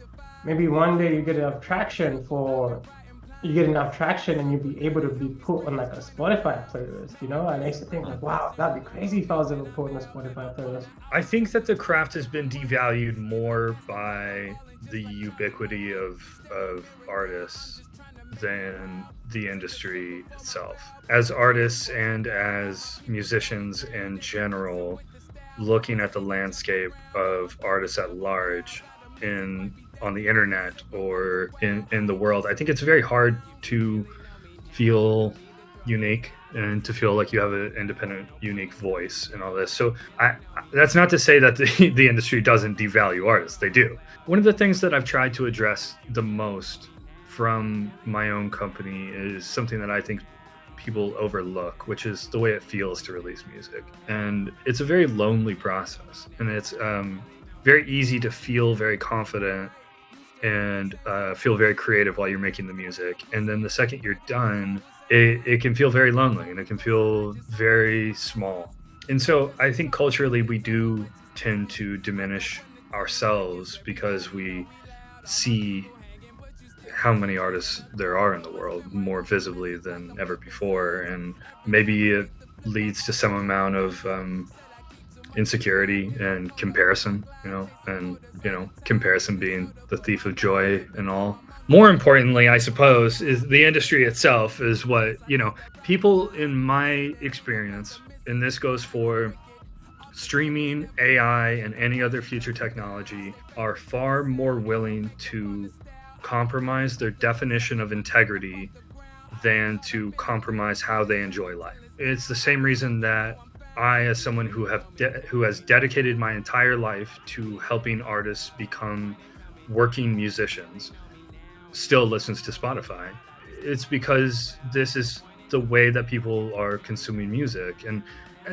Maybe one day you get enough traction and you'll be able to be put on like a Spotify playlist, And I used to think like, wow, that'd be crazy if I was ever put on a Spotify playlist. I think that the craft has been devalued more by the ubiquity of artists than the industry itself. As artists and as musicians in general, looking at the landscape of artists at large on the internet or in the world, I think it's very hard to feel unique and to feel like you have an independent, unique voice and all this. So that's not to say that the industry doesn't devalue artists. They do. One of the things that I've tried to address the most from my own company is something that I think people overlook, which is the way it feels to release music. And it's a very lonely process. And it's very easy to feel very confident and feel very creative while you're making the music. And then the second you're done, it can feel very lonely and it can feel very small. And so I think culturally we do tend to diminish ourselves because we see how many artists there are in the world more visibly than ever before. And maybe it leads to some amount of insecurity and comparison, comparison being the thief of joy and all. More importantly, I suppose, is the industry itself is what, people in my experience, and this goes for streaming, AI, and any other future technology, are far more willing to compromise their definition of integrity than to compromise how they enjoy life. It's the same reason that I, as someone who has dedicated my entire life to helping artists become working musicians, still listens to Spotify. It's because this is the way that people are consuming music. And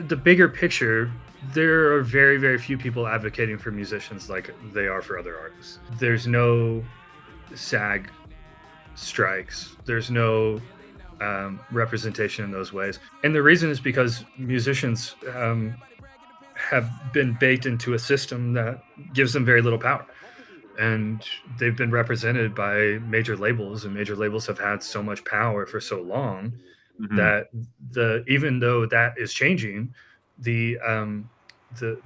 the bigger picture, there are very, very few people advocating for musicians like they are for other artists. There's no SAG strikes. There's no representation in those ways. And the reason is because musicians have been baked into a system that gives them very little power. And they've been represented by major labels, and major labels have had so much power for so long that even though that is changing, the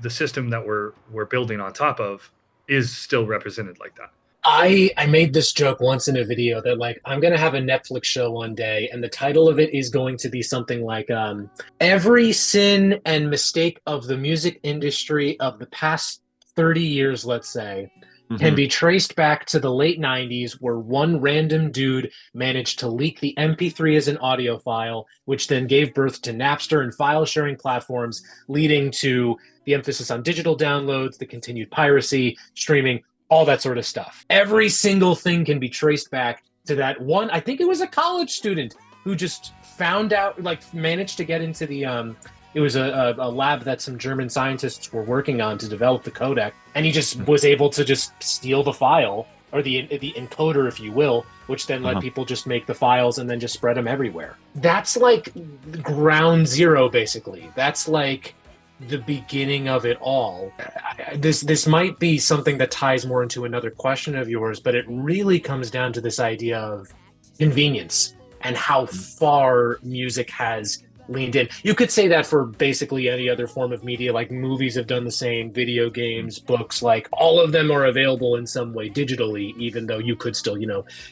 system that we're building on top of is still represented like that. I made this joke once in a video that like, I'm going to have a Netflix show one day, and the title of it is going to be something like every sin and mistake of the music industry of the past 30 years, let's say, can be traced back to the late 90s, where one random dude managed to leak the MP3 as an audio file, which then gave birth to Napster and file sharing platforms, leading to the emphasis on digital downloads, the continued piracy, streaming, all that sort of stuff. Every single thing can be traced back to that one. I think it was a college student who just found out, like, managed to get into the it was a lab that some German scientists were working on to develop the codec, and he just was able to just steal the file, or the encoder, if you will, which then let people just make the files and then just spread them everywhere. That's like ground zero, basically. That's like the beginning of it all. This might be something that ties more into another question of yours, but it really comes down to this idea of convenience and how far music has leaned in. You could say that for basically any other form of media, like movies have done the same, video games, books, like all of them are available in some way digitally, even though you could still,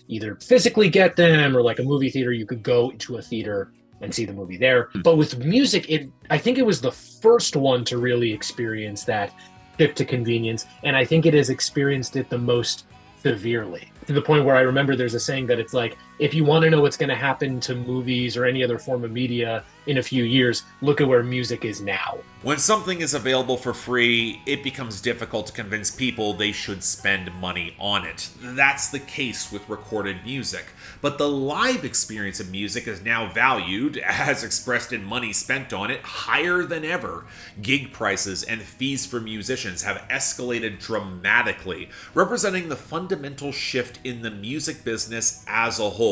either physically get them, or like a movie theater, you could go to a theater and see the movie there. But with music, I think it was the first one to really experience that shift to convenience, and I think it has experienced it the most severely, to the point where I remember there's a saying that it's like, if you want to know what's going to happen to movies or any other form of media in a few years, look at where music is now. When something is available for free, it becomes difficult to convince people they should spend money on it. That's the case with recorded music. But the live experience of music is now valued, as expressed in money spent on it, higher than ever. Gig prices and fees for musicians have escalated dramatically, representing the fundamental shift in the music business as a whole.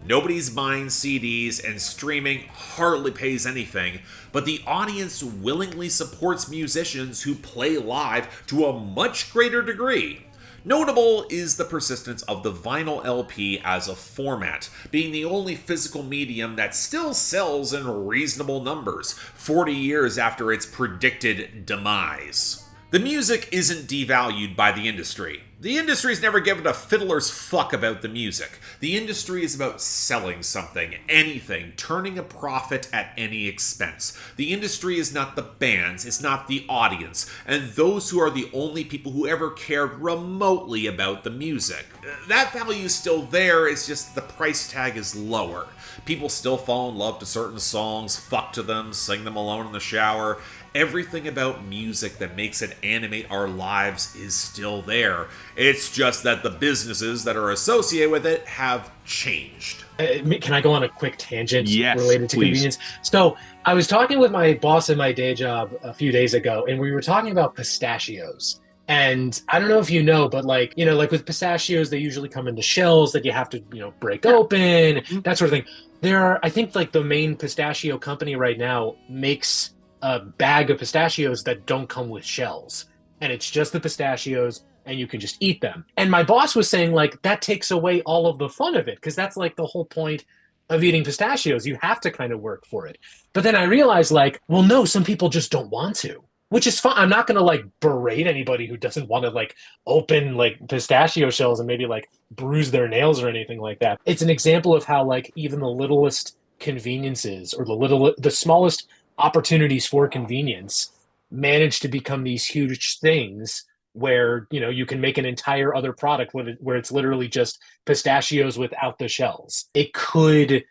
Nobody's buying CDs, and streaming hardly pays anything, but the audience willingly supports musicians who play live to a much greater degree. Notable is the persistence of the vinyl LP as a format, being the only physical medium that still sells in reasonable numbers, 40 years after its predicted demise. The music isn't devalued by the industry. The industry's never given a fiddler's fuck about the music. The industry is about selling something, anything, turning a profit at any expense. The industry is not the bands, it's not the audience, and those who are the only people who ever cared remotely about the music. That value is still there, it's just the price tag is lower. People still fall in love to certain songs, fuck to them, sing them alone in the shower. Everything about music that makes it animate our lives is still there. It's just that the businesses that are associated with it have changed. Can I go on a quick tangent related to please. convenience? So I was talking with my boss in my day job a few days ago, and we were talking about pistachios. And I don't know if you know, but like with pistachios, they usually come in the shells that you have to, break open, that sort of thing. I think like the main pistachio company right now makes a bag of pistachios that don't come with shells, and it's just the pistachios, and you can just eat them. And my boss was saying, like, that takes away all of the fun of it, because that's like the whole point of eating pistachios. You have to kind of work for it. But then I realized, like, well, no, some people just don't want to, which is fine. I'm not going to like berate anybody who doesn't want to like open like pistachio shells and maybe like bruise their nails or anything like that. It's an example of how like even the littlest conveniences, or the smallest opportunities for convenience, manage to become these huge things where you can make an entire other product where it's literally just pistachios without the shells. It could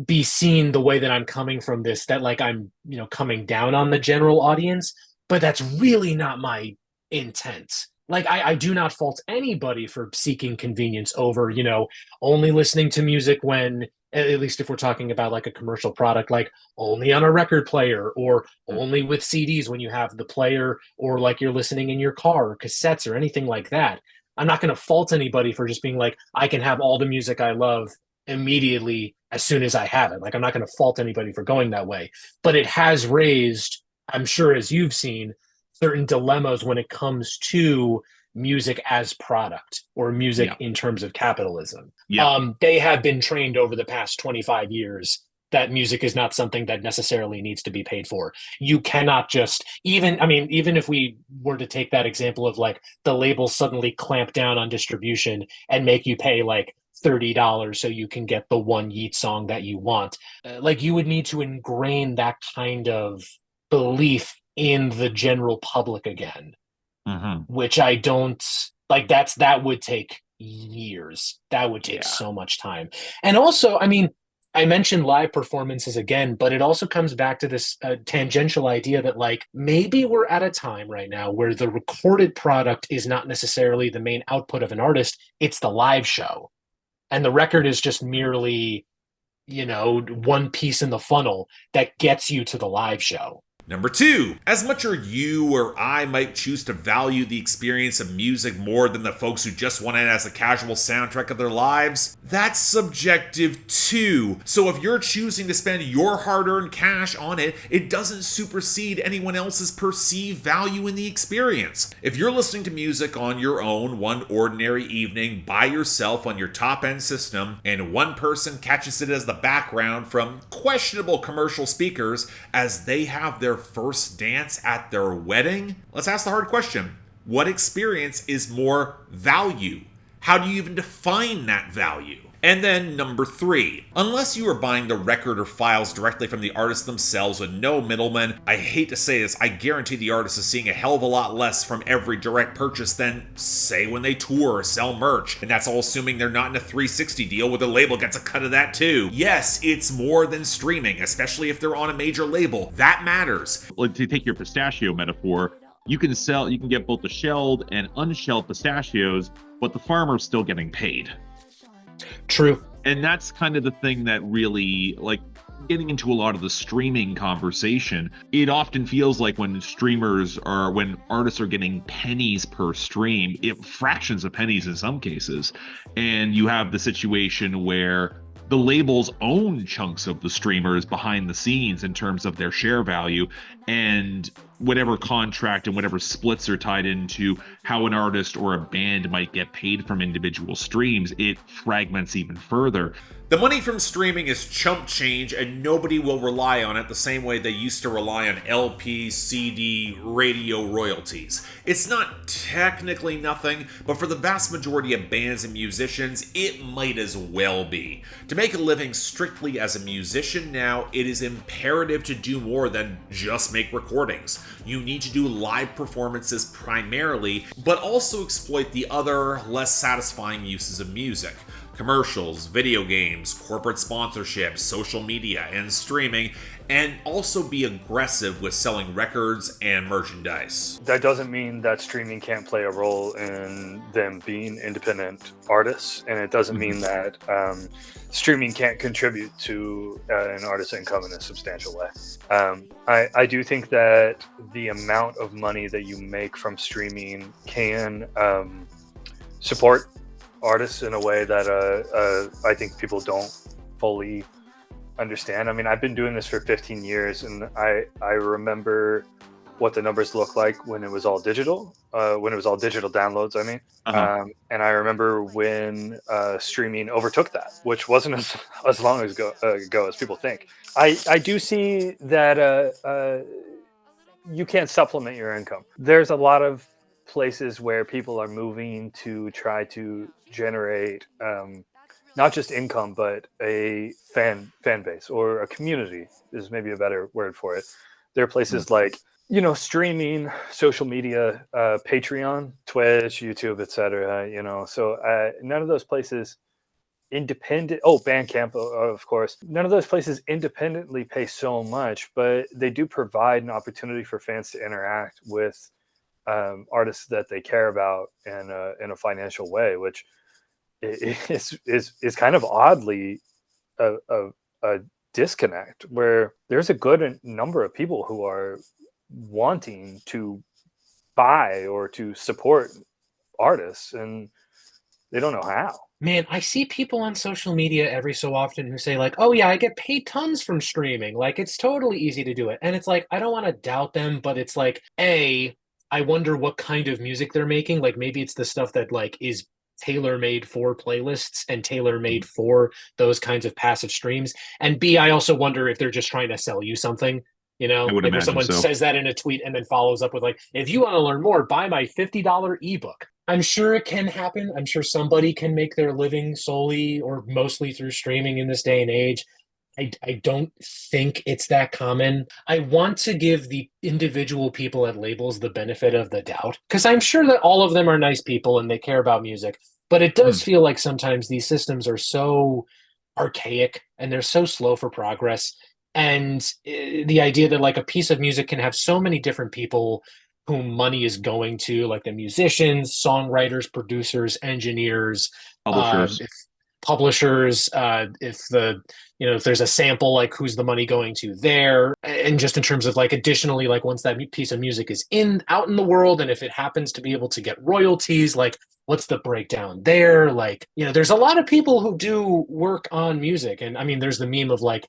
be seen the way that I'm coming from this, that like I'm coming down on the general audience, but that's really not my intent. Like I do not fault anybody for seeking convenience over only listening to music when, at least if we're talking about like a commercial product, like only on a record player, or only with CDs when you have the player, or like you're listening in your car, or cassettes, or anything like that. I'm not going to fault anybody for just being like, I can have all the music I love immediately as soon as I have it. Like, I'm not going to fault anybody for going that way. But it has raised, I'm sure as you've seen, certain dilemmas when it comes to music as product, or music in terms of capitalism. They have been trained over the past 25 years that music is not something that necessarily needs to be paid for. You cannot just, even if we were to take that example of like the labels suddenly clamp down on distribution and make you pay like $30 so you can get the one Yeet song that you want, like you would need to ingrain that kind of belief in the general public again. Which I don't Like that would take years. That would take so much time. And also, I mean, I mentioned live performances again, but it also comes back to this tangential idea that like maybe we're at a time right now where the recorded product is not necessarily the main output of an artist, it's the live show. And the record is just merely, one piece in the funnel that gets you to the live show. Number 2, as much as you or I might choose to value the experience of music more than the folks who just want it as a casual soundtrack of their lives, that's subjective too. So if you're choosing to spend your hard-earned cash on it, it doesn't supersede anyone else's perceived value in the experience. If you're listening to music on your own one ordinary evening by yourself on your top-end system, and one person catches it as the background from questionable commercial speakers as they have their first dance at their wedding, let's ask the hard question. What experience is more value? How do you even define that value? And then number 3, unless you are buying the record or files directly from the artists themselves with no middleman, I hate to say this, I guarantee the artist is seeing a hell of a lot less from every direct purchase than, say, when they tour or sell merch. And that's all assuming they're not in a 360 deal where the label gets a cut of that too. Yes, it's more than streaming, especially if they're on a major label. That matters. Like, to take your pistachio metaphor, you can get both the shelled and unshelled pistachios, but the farmer's still getting paid. True. And that's kind of the thing that really, like, getting into a lot of the streaming conversation, it often feels like when artists are getting pennies per stream, fractions of pennies in some cases, and you have the situation where the labels own chunks of the streamers behind the scenes in terms of their share value, and whatever contract and whatever splits are tied into how an artist or a band might get paid from individual streams, it fragments even further. The money from streaming is chump change, and nobody will rely on it the same way they used to rely on LP, CD, radio royalties. It's not technically nothing, but for the vast majority of bands and musicians, it might as well be. To make a living strictly as a musician now, it is imperative to do more than just make recordings. You need to do live performances primarily, but also exploit the other, less satisfying uses of music. Commercials, video games, corporate sponsorships, social media, and streaming, and also be aggressive with selling records and merchandise. That doesn't mean that streaming can't play a role in them being independent artists, and it doesn't mean that streaming can't contribute to an artist's income in a substantial way. I do think that the amount of money that you make from streaming can support artists in a way that I think people don't fully understand. I mean, I've been doing this for 15 years, and I remember what the numbers looked like when it was all digital, downloads, I mean. And I remember when streaming overtook that, which wasn't as long ago as people think. I do see that you can't supplement your income. There's a lot of places where people are moving to try to generate not just income, but a fan base, or a community is maybe a better word for it. There are places like, streaming, social media, Patreon, Twitch, YouTube, etc. So none of those places Bandcamp, of course. None of those places independently pay so much, but they do provide an opportunity for fans to interact with artists that they care about in a financial way, which is kind of oddly a disconnect, where there's a good number of people who are wanting to buy or to support artists, and they don't know how. Man, I see people on social media every so often who say like, oh yeah, I get paid tons from streaming. Like, it's totally easy to do it. And it's like, I don't want to doubt them, but it's like, I wonder what kind of music they're making. Like, maybe it's the stuff that like is tailor-made for playlists and tailor-made for those kinds of passive streams. And B, I also wonder if they're just trying to sell you something. Like if someone says that in a tweet and then follows up with like, if you want to learn more, buy my $50 ebook. I'm sure it can happen. I'm sure somebody can make their living solely or mostly through streaming in this day and age. I don't think it's that common. I want to give the individual people at labels the benefit of the doubt, because I'm sure that all of them are nice people and they care about music. But it does feel like sometimes these systems are so archaic and they're so slow for progress. And the idea that like a piece of music can have so many different people whom money is going to, like the musicians, songwriters, producers, engineers, Publishers. if publishers, if the if there's a sample, like who's the money going to there, and just in terms of like additionally, like once that piece of music is out in the world, and if it happens to be able to get royalties, like what's the breakdown there? Like there's a lot of people who do work on music, and I mean, there's the meme of like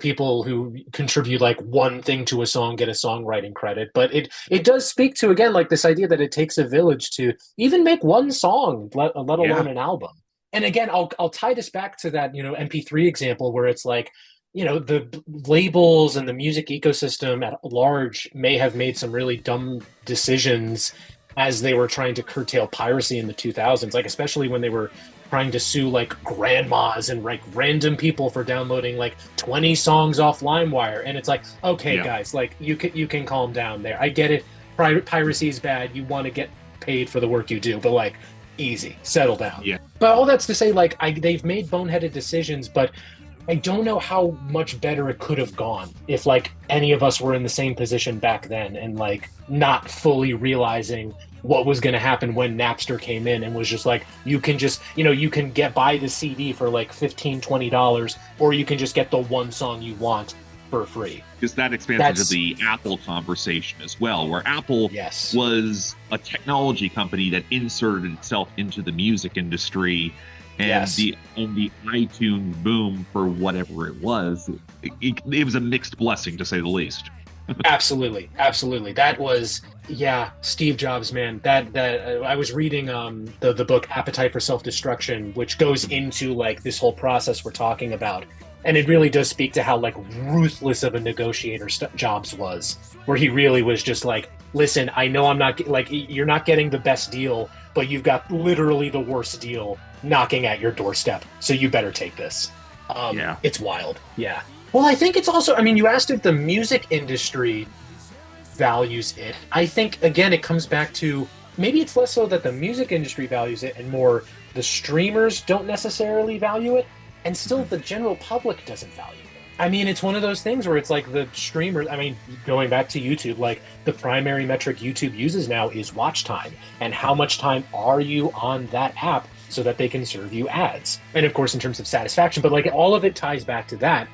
people who contribute like one thing to a song get a songwriting credit, but it does speak to, again, like this idea that it takes a village to even make one song, let alone an album. And again, I'll tie this back to that MP3 example where it's like the labels and the music ecosystem at large may have made some really dumb decisions as they were trying to curtail piracy in the 2000s, like especially when they were trying to sue like grandmas and like random people for downloading like 20 songs off LimeWire. And it's like, okay, guys, like you can calm down there. I get it. Piracy is bad. You want to get paid for the work you do, but like easy, settle down. Yeah. But all that's to say, like they've made boneheaded decisions, but I don't know how much better it could have gone if like any of us were in the same position back then and like not fully realizing what was going to happen when Napster came in and was just like, you can just, you can buy the CD for like $15-$20, or you can just get the one song you want for free. Because that expands into the Apple conversation as well, where Apple was a technology company that inserted itself into the music industry, and the iTunes boom, for whatever it was, it was a mixed blessing, to say the least. Absolutely. That was, Steve Jobs, man. That I was reading the book Appetite for Self-Destruction, which goes into like this whole process we're talking about, and it really does speak to how like ruthless of a negotiator Jobs was, where he really was just like, listen, I know I'm not like, you're not getting the best deal, but you've got literally the worst deal knocking at your doorstep, so you better take this. It's wild. Well, I think it's also, I mean, you asked if the music industry values it. I think, again, it comes back to maybe it's less so that the music industry values it and more the streamers don't necessarily value it, and still the general public doesn't value it. I mean, it's one of those things where it's like the streamers, I mean, going back to YouTube, like the primary metric YouTube uses now is watch time, and how much time are you on that app so that they can serve you ads. And of course, in terms of satisfaction, but like all of it ties back to that.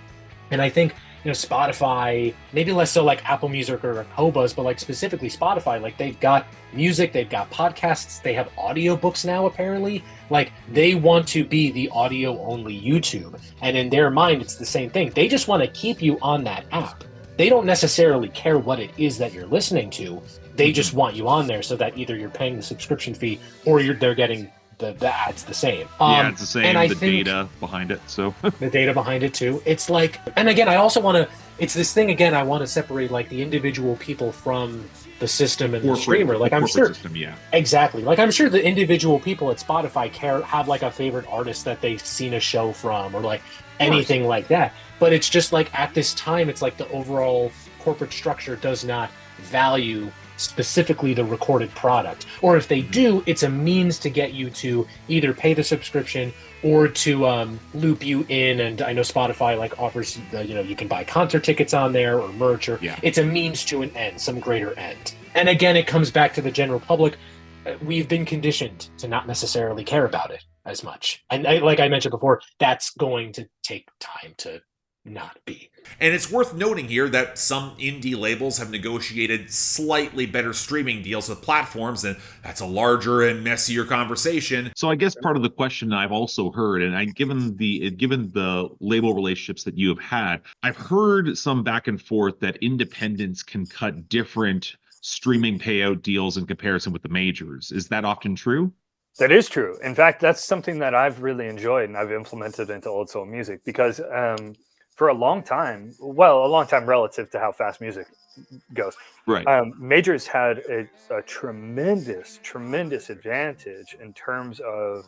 And I think, Spotify, maybe less so like Apple Music or Qobuz, but like specifically Spotify, like they've got music, they've got podcasts, they have audiobooks now, apparently. Like they want to be the audio only YouTube. And in their mind, it's the same thing. They just want to keep you on that app. They don't necessarily care what it is that you're listening to. They just want you on there so that either you're paying the subscription fee or they're getting the ads the same. It's the same. And the data behind it. So the data behind it too. It's like, and again, I also want to. It's this thing again. I want to separate like the individual people from the system and the streamer. Like I'm sure, system, exactly. Like I'm sure the individual people at Spotify have like a favorite artist that they've seen a show from, or like anything like that. But it's just like at this time, it's like the overall corporate structure does not value specifically the recorded product, or if they do, it's a means to get you to either pay the subscription or to loop you in. And I know Spotify like offers you can buy concert tickets on there or merch, or it's a means to an end, some greater end. And again, it comes back to the general public. We've been conditioned to not necessarily care about it as much, and like I mentioned before, that's going to take time to not be. And it's worth noting here that some indie labels have negotiated slightly better streaming deals with platforms, and that's a larger and messier conversation. So I guess part of the question I've also heard, and given the label relationships that you have had, I've heard some back and forth that independents can cut different streaming payout deals in comparison with the majors. Is that often true? That is true. In fact, that's something that I've really enjoyed and I've implemented into old soul music, because for a long time relative to how fast music goes, right? Majors had a tremendous advantage in terms of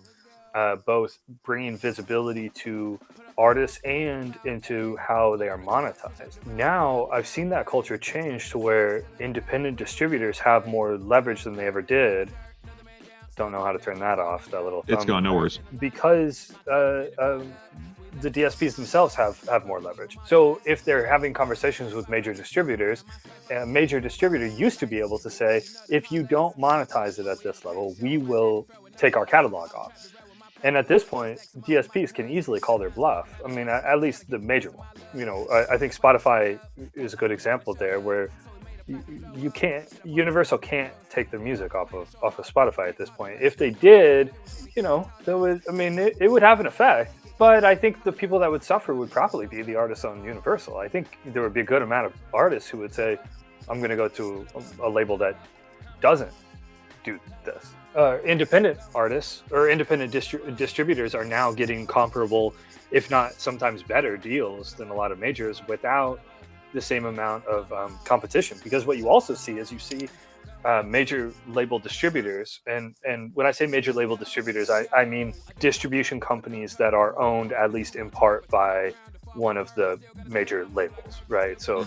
both bringing visibility to artists and into how they are monetized. Now I've seen that culture change to where independent distributors have more leverage than they ever did. Don't know how to turn that off, that little thumb. It's gone, no worries. Because the DSPs themselves have more leverage. So if they're having conversations with major distributors, a major distributor used to be able to say, if you don't monetize it at this level, we will take our catalog off. And at this point, DSPs can easily call their bluff. I mean, at least the major one. You know, I think Spotify is a good example there, where you can't, Universal can't take their music off of Spotify at this point. If they did, you know, it would have an effect. But I think the people that would suffer would probably be the artists on Universal. I think there would be a good amount of artists who would say, I'm going to go to a label that doesn't do this. Independent artists or independent distributors are now getting comparable, if not sometimes better deals than a lot of majors without the same amount of competition. Because what you also see is you see major label distributors, and when I say major label distributors, I mean distribution companies that are owned at least in part by one of the major labels, right? So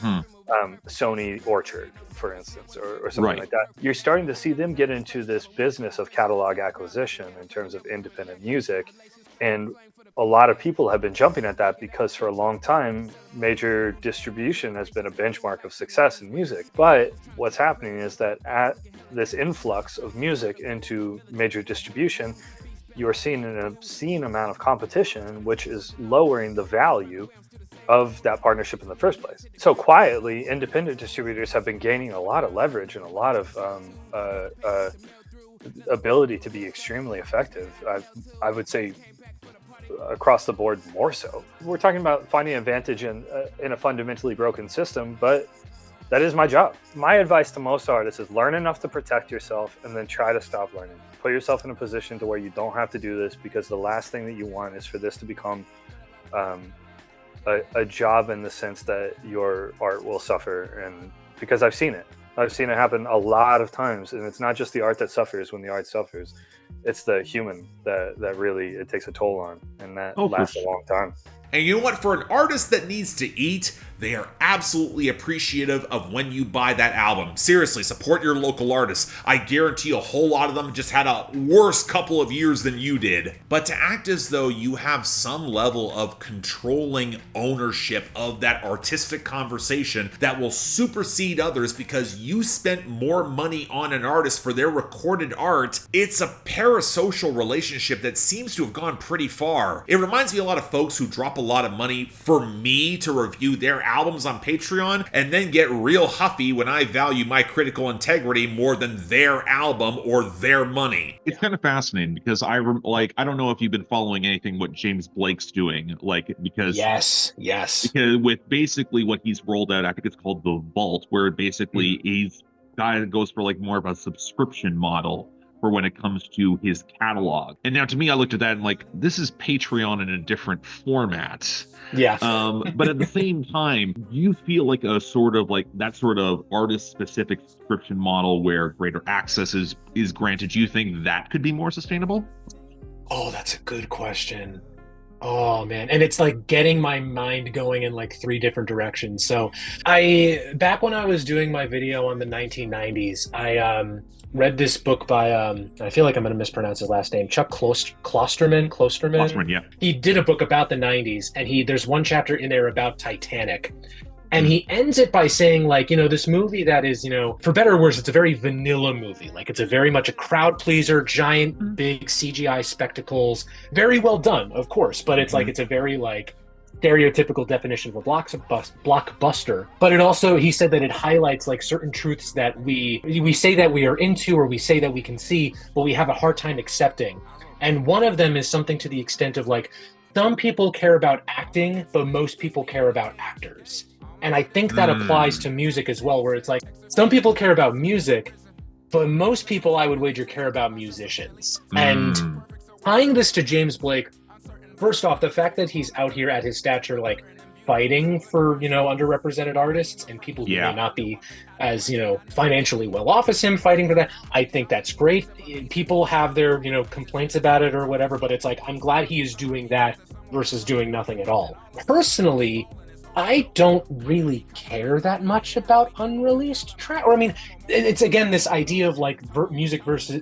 Sony Orchard, for instance, or something like that. You're starting to see them get into this business of catalog acquisition in terms of independent music, and a lot of people have been jumping at that because for a long time, major distribution has been a benchmark of success in music. But what's happening is that at this influx of music into major distribution, you're seeing an obscene amount of competition, which is lowering the value of that partnership in the first place. So quietly, independent distributors have been gaining a lot of leverage and a lot of ability to be extremely effective. I would say across the board more so. We're talking about finding advantage in a fundamentally broken system, but that is my job. My advice to most artists is learn enough to protect yourself and then try to stop learning. Put yourself in a position to where you don't have to do this, because the last thing that you want is for this to become a job in the sense that your art will suffer. And because I've seen it happen a lot of times, and it's not just the art that suffers when the art suffers. It's the human that really it takes a toll on, and that lasts a long time. And you know what? For an artist that needs to eat, they are absolutely appreciative of when you buy that album. Seriously, support your local artists. I guarantee a whole lot of them just had a worse couple of years than you did. But to act as though you have some level of controlling ownership of that artistic conversation that will supersede others because you spent more money on an artist for their recorded art, it's a parasocial relationship that seems to have gone pretty far. It reminds me a lot of folks who drop a lot of money for me to review their albums on Patreon and then get real huffy when I value my critical integrity more than their album or their money. It's kind of fascinating because I don't know if you've been following anything what James Blake's doing, because because with basically what he's rolled out, I think it's called the Vault, where basically he's goes for more of a subscription model for when it comes to his catalog. And now to me, I looked at that and this is Patreon in a different format. Yeah. But at the same time, do you feel like a sort of that sort of artist specific subscription model where greater access is granted? Do you think that could be more sustainable? Oh, that's a good question. Oh man, and it's getting my mind going in 3 different directions. So back when I was doing my video on the 1990s, I read this book by I feel like I'm going to mispronounce his last name, Chuck Klosterman. Yeah. He did a book about the 90s, and there's one chapter in there about Titanic. And he ends it by saying, this movie that is, for better or worse, it's a very vanilla movie. It's a very much a crowd pleaser, giant, big CGI spectacles. Very well done, of course. But it's it's a very, stereotypical definition of a blockbuster. But it also, he said that it highlights, certain truths that we say that we are into or we say that we can see, but we have a hard time accepting. And one of them is something to the extent of, some people care about acting, but most people care about actors. And I think that applies to music as well, where it's some people care about music, but most people, I would wager, care about musicians. And tying this to James Blake, first off, the fact that he's out here at his stature, fighting for, underrepresented artists and people who may not be as, financially well off as him fighting for that. I think that's great. People have their, complaints about it or whatever, but it's like, I'm glad he is doing that versus doing nothing at all. Personally, I don't really care that much about unreleased track. Or I mean, it's again this idea of like music versus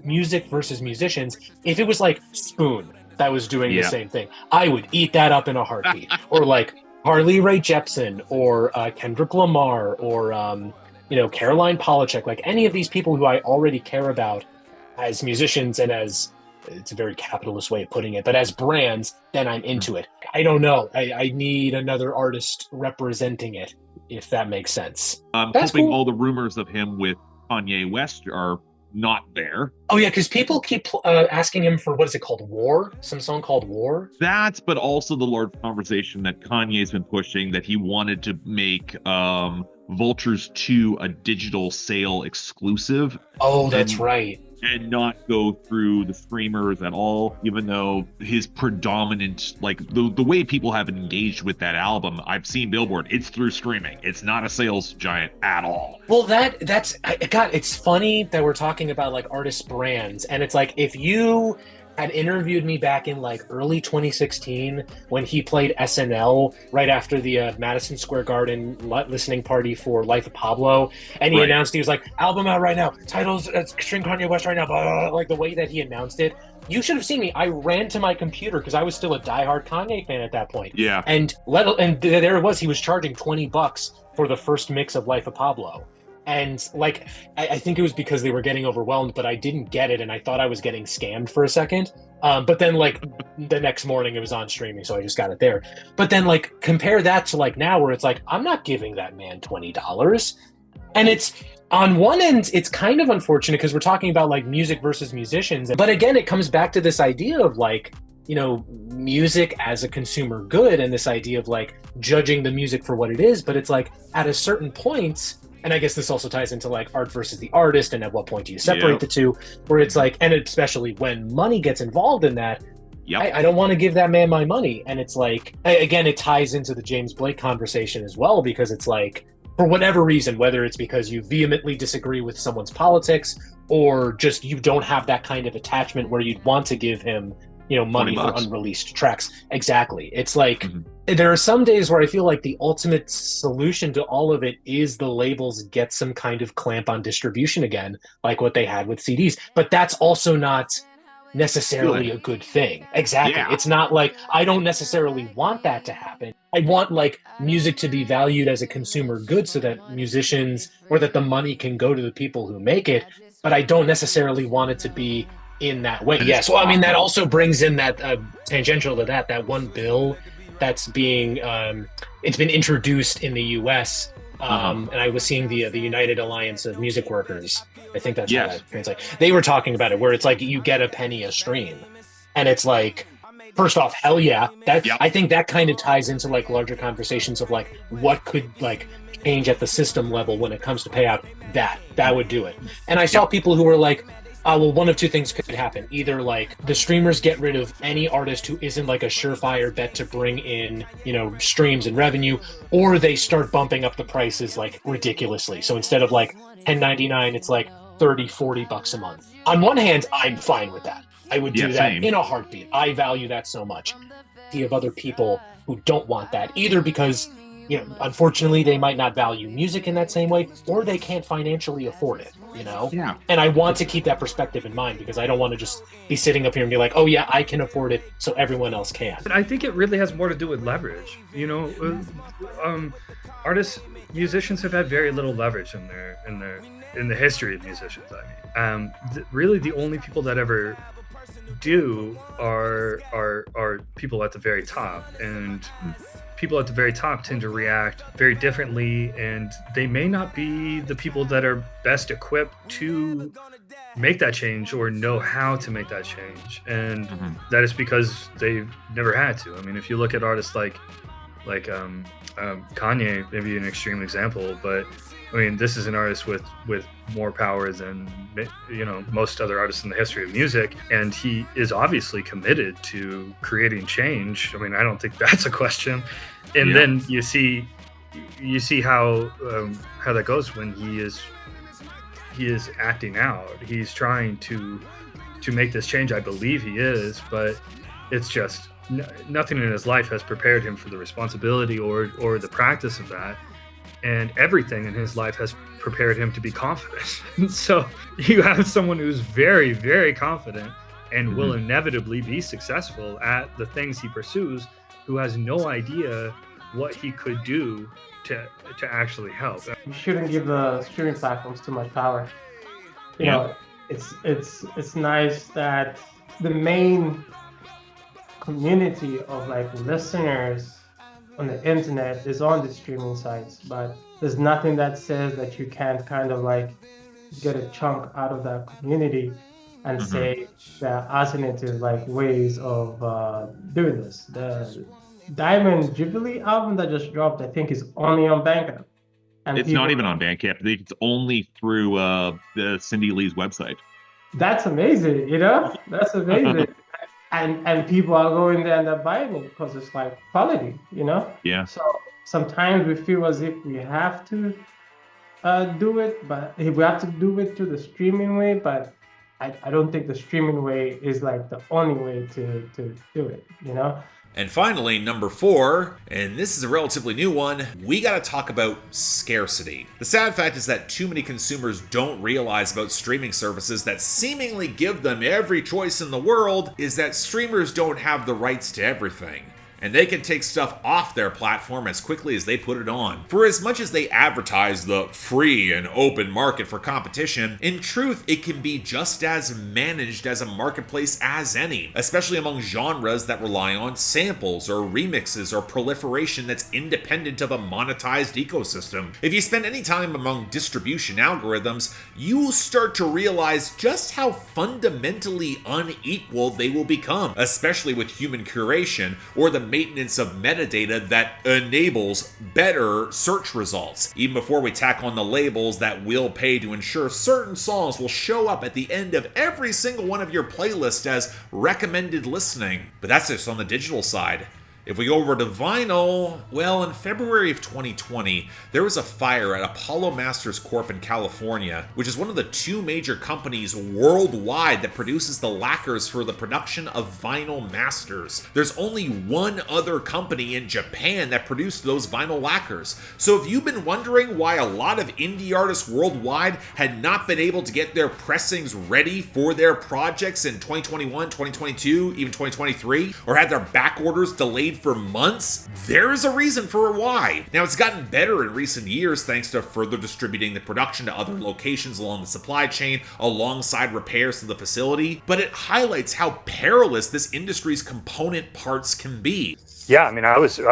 musicians. If it was like Spoon that was doing the same thing, I would eat that up in a heartbeat. Or like Harley Rae Jepsen or Kendrick Lamar or Caroline Polachek, like any of these people who I already care about as musicians and as, it's a very capitalist way of putting it, but as brands, then I'm into it. I don't know. I need another artist representing it, if that makes sense. I'm That's hoping cool. all the rumors of him with Kanye West are not there. Oh yeah, because people keep asking him for, what is it called, War? Some song called War? That's, but also the large conversation that Kanye's been pushing, that he wanted to make Vultures 2 a digital sale exclusive. Oh, that's right. And not go through the streamers at all, even though his predominant, like the way people have engaged with that album, I've seen Billboard, it's through streaming. It's not a sales giant at all. Well, it's funny that we're talking about like artist brands, and it's like, if you had interviewed me back in like early 2016 when he played SNL right after the Madison Square Garden listening party for Life of Pablo, and he announced, he was like, album out right now, titles string Kanye West right now, blah, blah, blah, like the way that he announced it, you should have seen me. I ran to my computer because I was still a diehard Kanye fan at that point. Yeah. And there it was, he was charging $20 for the first mix of Life of Pablo. And like, I think it was because they were getting overwhelmed, but I didn't get it, and I thought I was getting scammed for a second. But then like the next morning it was on streaming, so I just got it there. But then like compare that to like now, where it's like, I'm not giving that man $20. And it's, on one end, it's kind of unfortunate because we're talking about like music versus musicians. But again, it comes back to this idea of like, music as a consumer good, and this idea of like judging the music for what it is. But it's like, at a certain point, and I guess this also ties into like art versus the artist, and at what point do you separate the two, where it's like, and especially when money gets involved in that, I don't want to give that man my money. And it's like, again, it ties into the James Blake conversation as well, because it's like, for whatever reason, whether it's because you vehemently disagree with someone's politics, or just you don't have that kind of attachment where you'd want to give him, money for unreleased tracks. Exactly. It's like, there are some days where I feel like the ultimate solution to all of it is the labels get some kind of clamp on distribution again, like what they had with CDs. But that's also not necessarily a good thing. Exactly. Yeah. It's not like, I don't necessarily want that to happen. I want like music to be valued as a consumer good so that musicians, or that the money can go to the people who make it, but I don't necessarily want it to be in that way. Yeah, so I mean, that also brings in that tangential to that one bill that's being it's been introduced in the US, and I was seeing the United Alliance of Music Workers, I think that's how that translates. They were talking about it, where it's like you get a penny a stream, and it's like, first off, hell yeah, I think that kind of ties into like larger conversations of like what could like change at the system level when it comes to payout. That would do it. And I saw people who were like, well, one of two things could happen. Either like the streamers get rid of any artist who isn't like a surefire bet to bring in, streams and revenue, or they start bumping up the prices like ridiculously. So instead of like $10.99, it's like $30-$40 a month. On one hand, I'm fine with that. I would do that in a heartbeat. I value that so much. You have other people who don't want that, either because, unfortunately, they might not value music in that same way, or they can't financially afford it, Yeah. And I want to keep that perspective in mind, because I don't want to just be sitting up here and be like, oh yeah, I can afford it, so everyone else can. I think it really has more to do with leverage. Artists, musicians have had very little leverage in the history of musicians. I mean, really, the only people that ever do are people at the very top, and people at the very top tend to react very differently, and they may not be the people that are best equipped to make that change or know how to make that change, and that is because they've never had to. I mean, if you look at artists like Kanye, maybe an extreme example, but I mean, this is an artist with more power than most other artists in the history of music, and he is obviously committed to creating change. I mean, I don't think that's a question. And then you see how that goes when he is acting out. He's trying to make this change. I believe he is, but it's just nothing in his life has prepared him for the responsibility or the practice of that, and everything in his life has prepared him to be confident. So you have someone who's very, very confident and will inevitably be successful at the things he pursues, who has no idea what he could do to actually help. You shouldn't give the streaming platforms too much power. You know, it's nice that the main community of like listeners on the internet is on the streaming sites, but there's nothing that says that you can't kind of like get a chunk out of that community and say there are alternative like ways of doing this. The Diamond Jubilee album that just dropped, I think, is only on Bandcamp. And it's not even on Bandcamp. I think it's only through the Cindy Lee's website. That's amazing, you know? That's amazing. And people are going there and they're buying it because it's like quality, you know? Yeah. So sometimes we feel as if we have to do it, but we have to do it through the streaming way, but I don't think the streaming way is like the only way to do it, you know? And finally, number 4, and this is a relatively new one, we gotta talk about scarcity. The sad fact is that too many consumers don't realize about streaming services that seemingly give them every choice in the world is that streamers don't have the rights to everything. And they can take stuff off their platform as quickly as they put it on. For as much as they advertise the free and open market for competition, in truth, it can be just as managed as a marketplace as any, especially among genres that rely on samples or remixes or proliferation that's independent of a monetized ecosystem. If you spend any time among distribution algorithms, you will start to realize just how fundamentally unequal they will become, especially with human curation or the maintenance of metadata that enables better search results, even before we tack on the labels that will pay to ensure certain songs will show up at the end of every single one of your playlists as recommended listening. But that's just on the digital side. If we go over to vinyl, well, in February of 2020, there was a fire at Apollo Masters Corp in California, which is one of the 2 major companies worldwide that produces the lacquers for the production of vinyl masters. There's only one other company in Japan that produced those vinyl lacquers. So if you've been wondering why a lot of indie artists worldwide had not been able to get their pressings ready for their projects in 2021, 2022, even 2023, or had their back orders delayed for months, there's a reason for why. Now, it's gotten better in recent years thanks to further distributing the production to other locations along the supply chain alongside repairs to the facility, but it highlights how perilous this industry's component parts can be. Yeah, I mean,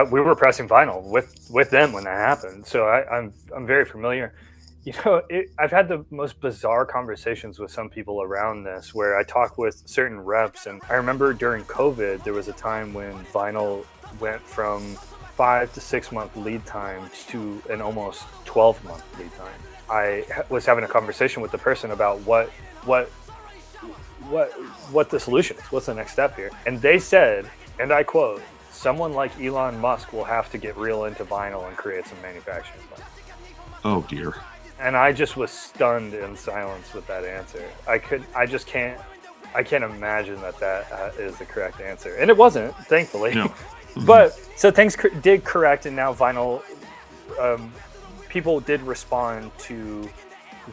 we were pressing vinyl with them when that happened, so I'm very familiar. You know, I've had the most bizarre conversations with some people around this where I talk with certain reps, and I remember during COVID, there was a time when vinyl went from 5 to 6 month lead time to an almost 12-month lead time. I was having a conversation with the person about what the solution is, what's the next step here, and they said, and I quote, "Someone like Elon Musk will have to get real into vinyl and create some manufacturing plant." Oh dear. And I just was stunned in silence with that answer. I can't imagine that is the correct answer. And it wasn't, thankfully. No. But, so things did correct, and now vinyl, people did respond to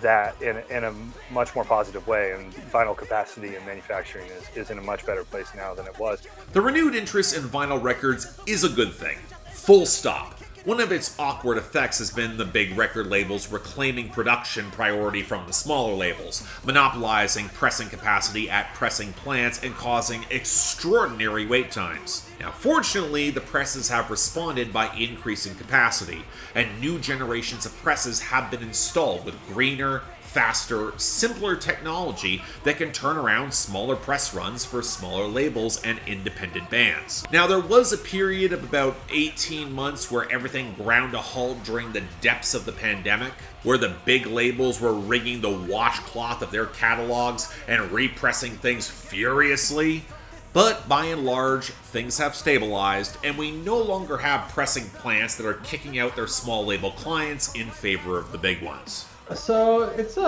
that in a much more positive way, and vinyl capacity and manufacturing is in a much better place now than it was. The renewed interest in vinyl records is a good thing. Full stop. One of its awkward effects has been the big record labels reclaiming production priority from the smaller labels, monopolizing pressing capacity at pressing plants and causing extraordinary wait times. Now, fortunately, the presses have responded by increasing capacity, and new generations of presses have been installed with greener, faster, simpler technology that can turn around smaller press runs for smaller labels and independent bands. Now, there was a period of about 18 months where everything ground to halt during the depths of the pandemic, where the big labels were wringing the washcloth of their catalogs and repressing things furiously. But by and large, things have stabilized, and we no longer have pressing plants that are kicking out their small label clients in favor of the big ones. So it's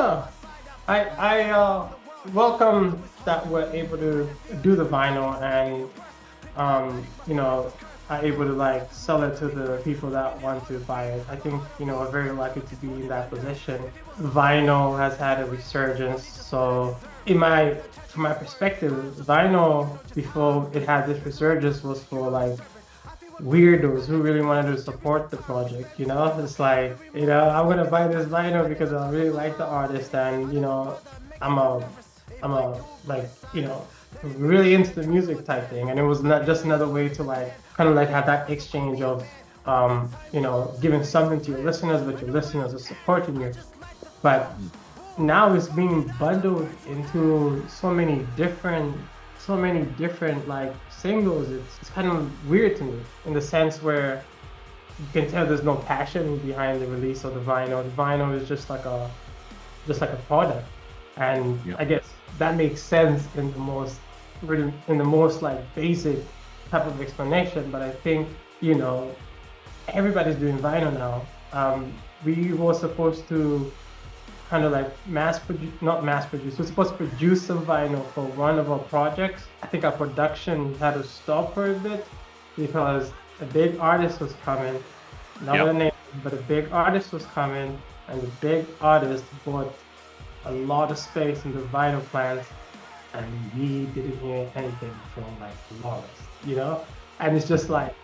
I welcome that we're able to do the vinyl and are able to like sell it to the people that want to buy it. I think we're very lucky to be in that position. Vinyl has had a resurgence, so from my perspective, vinyl before it had this resurgence was for like weirdos who really wanted to support the project. It's like I'm gonna buy this vinyl because I really like the artist, and I'm a like really into the music type thing, and it was not just another way to like kind of like have that exchange of giving something to your listeners, but your listeners are supporting you. But now it's being bundled into so many different like singles. It's kind of weird to me in the sense where you can tell there's no passion behind the release of the vinyl. The vinyl is just like a product, and I guess that makes sense in the most like basic type of explanation. But I think everybody's doing vinyl now. We were supposed to kind of like not mass produce. We're supposed to produce some vinyl for one of our projects. I think our production had to stop for a bit because a big artist was coming. Not a name, but a big artist was coming, and the big artist bought a lot of space in the vinyl plants, and we didn't hear anything from like Lawrence, And it's just like,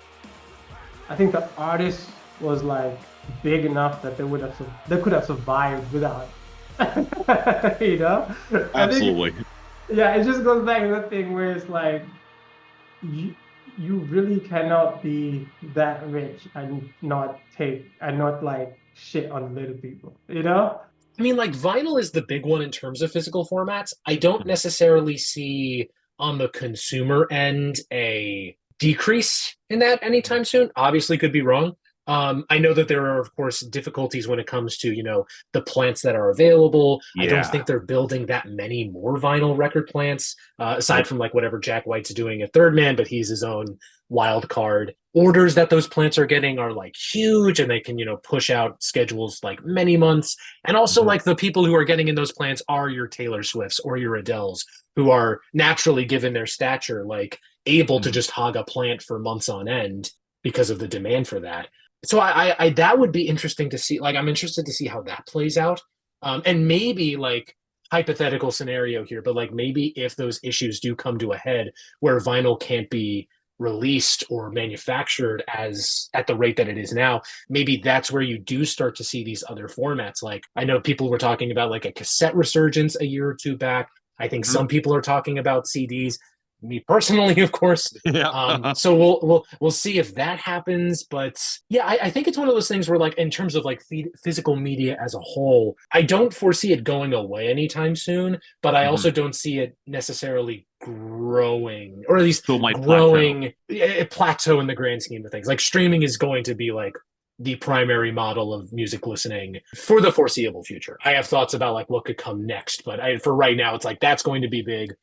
I think the artist was like big enough that they could have survived without, Absolutely. It just goes back to the thing where it's like, you really cannot be that rich and not like shit on little people, I mean, like, vinyl is the big one in terms of physical formats. I don't necessarily see on the consumer end a decrease in that anytime soon. Obviously, could be wrong. I know that there are, of course, difficulties when it comes to, the plants that are available. Yeah. I don't think they're building that many more vinyl record plants, aside from like whatever Jack White's doing at Third Man, but he's his own wild card. Orders that those plants are getting are like huge, and they can, push out schedules like many months. And also like the people who are getting in those plants are your Taylor Swifts or your Adeles, who are naturally, given their stature, like able to just hog a plant for months on end because of the demand for that. So I that would be interesting to see. Like, I'm interested to see how that plays out. And maybe like hypothetical scenario here, but like maybe if those issues do come to a head where vinyl can't be released or manufactured as at the rate that it is now, maybe that's where you do start to see these other formats. Like, I know people were talking about like a cassette resurgence a year or two back. I think some people are talking about CDs. Me personally, of course. So we'll see if that happens. But yeah, I think it's one of those things where, like, in terms of like physical media as a whole, I don't foresee it going away anytime soon. But I also don't see it necessarily growing, or at least growing plateau in the grand scheme of things. Like, streaming is going to be like the primary model of music listening for the foreseeable future. I have thoughts about like what could come next, but for right now, it's like that's going to be big.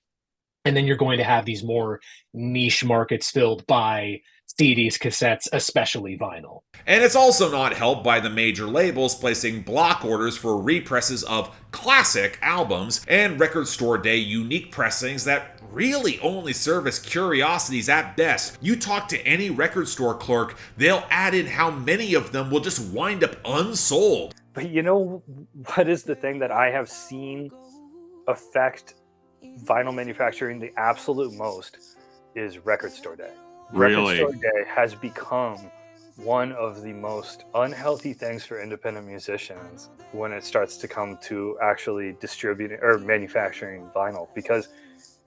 And then you're going to have these more niche markets filled by CDs, cassettes, especially vinyl. And it's also not helped by the major labels placing block orders for represses of classic albums and record store day unique pressings that really only serve as curiosities at best. You talk to any record store clerk, they'll add in how many of them will just wind up unsold. But you know what is the thing that I have seen affect vinyl manufacturing the absolute most is record store day. Really? Record store day has become one of the most unhealthy things for independent musicians when it starts to come to actually distributing or manufacturing vinyl, because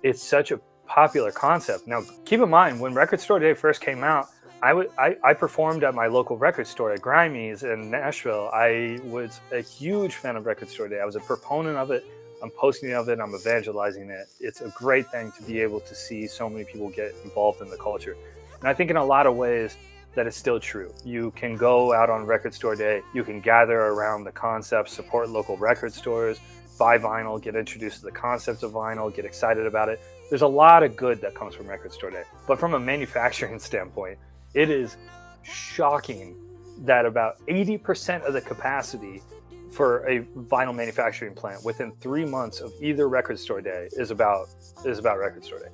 it's such a popular concept. Now, keep in mind, when record store day first came out, I performed at my local record store at Grimey's in Nashville. I was a huge fan of record store day. I was a proponent of it. I'm posting of it, I'm evangelizing it. It's a great thing to be able to see so many people get involved in the culture. And I think in a lot of ways that it's still true. You can go out on record store day, you can gather around the concept, support local record stores, buy vinyl, get introduced to the concept of vinyl, get excited about it. There's a lot of good that comes from Record Store Day. But from a manufacturing standpoint, it is shocking that about 80% of the capacity for a vinyl manufacturing plant within 3 months of either Record Store Day is about Record Store Day.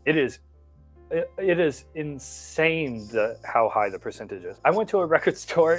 It is insane how high the percentage is. I went to a record store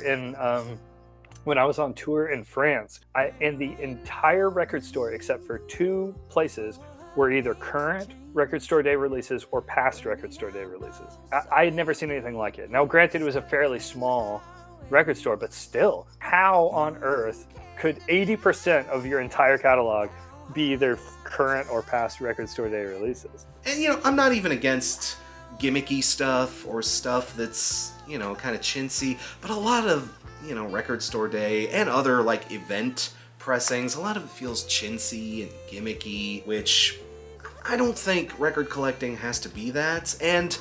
when I was on tour in France, and the entire record store, except for 2 places, were either current Record Store Day releases or past Record Store Day releases. I had never seen anything like it. Now, granted, it was a fairly small record store, but still, how on earth could 80% of your entire catalog be either current or past Record Store Day releases? And, I'm not even against gimmicky stuff or stuff that's, kind of chintzy, but a lot of, Record Store Day and other, event pressings, a lot of it feels chintzy and gimmicky, which I don't think record collecting has to be that. And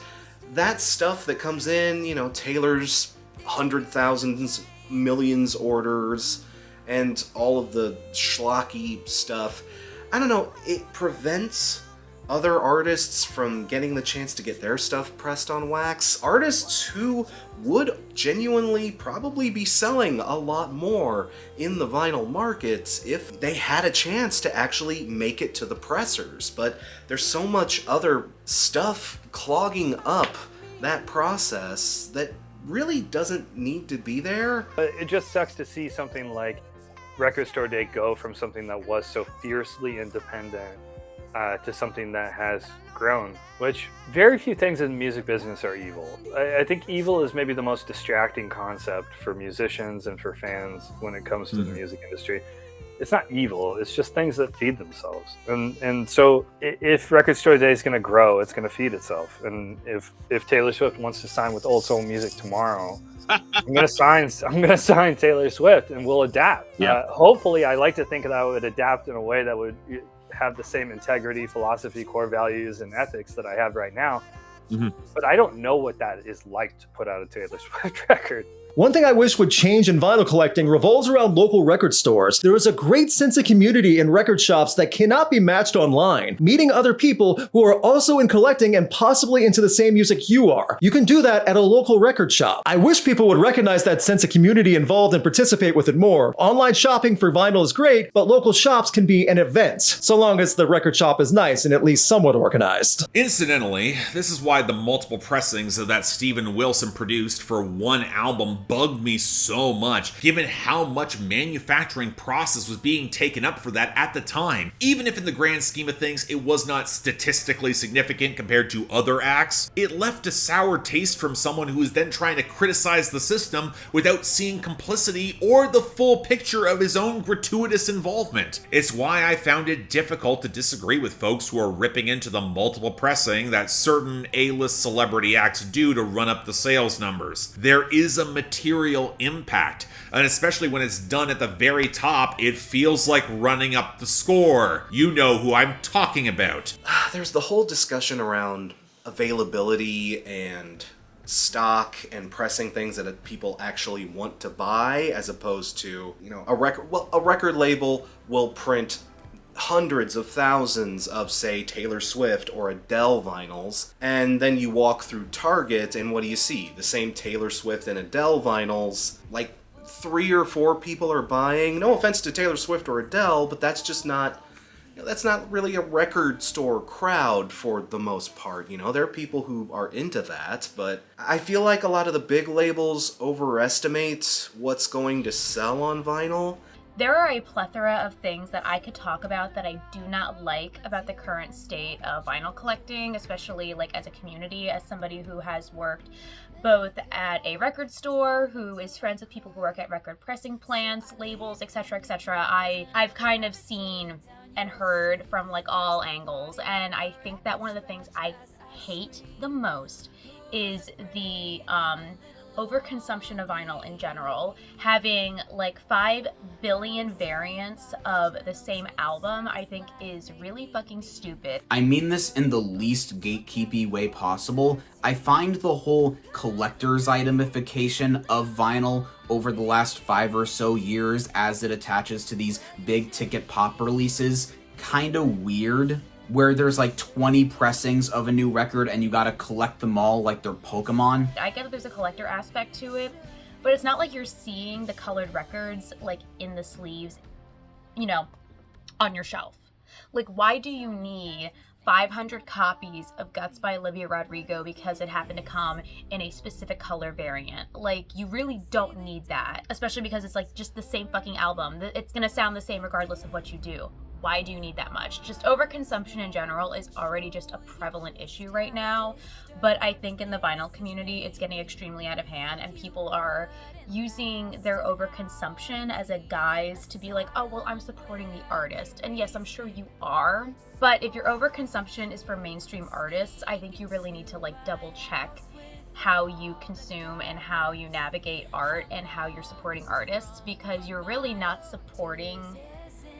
that stuff that comes in, Taylor's 100,000s, millions orders, and all of the schlocky stuff, I don't know, it prevents other artists from getting the chance to get their stuff pressed on wax. Artists who would genuinely probably be selling a lot more in the vinyl market if they had a chance to actually make it to the pressers. But there's so much other stuff clogging up that process that really doesn't need to be there. It just sucks to see something like Record Store Day go from something that was so fiercely independent to something that has grown, which very few things in the music business are evil. I think evil is maybe the most distracting concept for musicians and for fans when it comes to the music industry. It's not evil, it's just things that feed themselves. And so if Record Store Day is going to grow, it's going to feed itself. And if Taylor Swift wants to sign with Old Soul Music tomorrow, I'm gonna sign Taylor Swift, and we'll adapt. Yeah. Hopefully, I like to think that I would adapt in a way that would have the same integrity, philosophy, core values, and ethics that I have right now. But I don't know what that is like to put out a Taylor Swift record. One thing I wish would change in vinyl collecting revolves around local record stores. There is a great sense of community in record shops that cannot be matched online. Meeting other people who are also in collecting and possibly into the same music you are. You can do that at a local record shop. I wish people would recognize that sense of community involved and participate with it more. Online shopping for vinyl is great, but local shops can be an event, so long as the record shop is nice and at least somewhat organized. Incidentally, this is why the multiple pressings that Steven Wilson produced for one album bugged me so much, given how much manufacturing process was being taken up for that at the time. Even if in the grand scheme of things it was not statistically significant compared to other acts, it left a sour taste from someone who was then trying to criticize the system without seeing complicity or the full picture of his own gratuitous involvement. It's why I found it difficult to disagree with folks who are ripping into the multiple pressing that certain A-list celebrity acts do to run up the sales numbers. There is a material impact, and especially when it's done at the very top, it feels like running up the score. You know who I'm talking about. There's the whole discussion around availability and stock and pressing things that people actually want to buy, as opposed to, a record label will print hundreds of thousands of, say, Taylor Swift or Adele vinyls, and then you walk through Target and what do you see? The same Taylor Swift and Adele vinyls, like 3 or 4 people are buying. No offense to Taylor Swift or Adele, but that's just not, that's not really a record store crowd for the most part. There are people who are into that, but I feel like a lot of the big labels overestimate what's going to sell on vinyl. There are a plethora of things that I could talk about that I do not like about the current state of vinyl collecting, especially as a community, as somebody who has worked both at a record store, who is friends with people who work at record pressing plants, labels, etc., etc. I've kind of seen and heard from all angles, and I think that one of the things I hate the most is the overconsumption of vinyl in general, having like 5 billion variants of the same album, I think is really fucking stupid. I mean this in the least gatekeepy way possible. I find the whole collector's itemification of vinyl over the last 5 or so years as it attaches to these big ticket pop releases kind of weird, where there's like 20 pressings of a new record and you gotta collect them all like they're Pokemon. I get that there's a collector aspect to it, but it's not like you're seeing the colored records like in the sleeves, you know, on your shelf. Like, why do you need 500 copies of Guts by Olivia Rodrigo because it happened to come in a specific color variant? Like, you really don't need that, especially because it's like just the same fucking album. It's gonna sound the same regardless of what you do. Why do you need that much? Just overconsumption in general is already just a prevalent issue right now, but I think in the vinyl community it's getting extremely out of hand, and people are using their overconsumption as a guise to be like, oh, well, I'm supporting the artist. And yes, I'm sure you are, but if your overconsumption is for mainstream artists, I think you really need to like double check how you consume and how you navigate art and how you're supporting artists, because you're really not supporting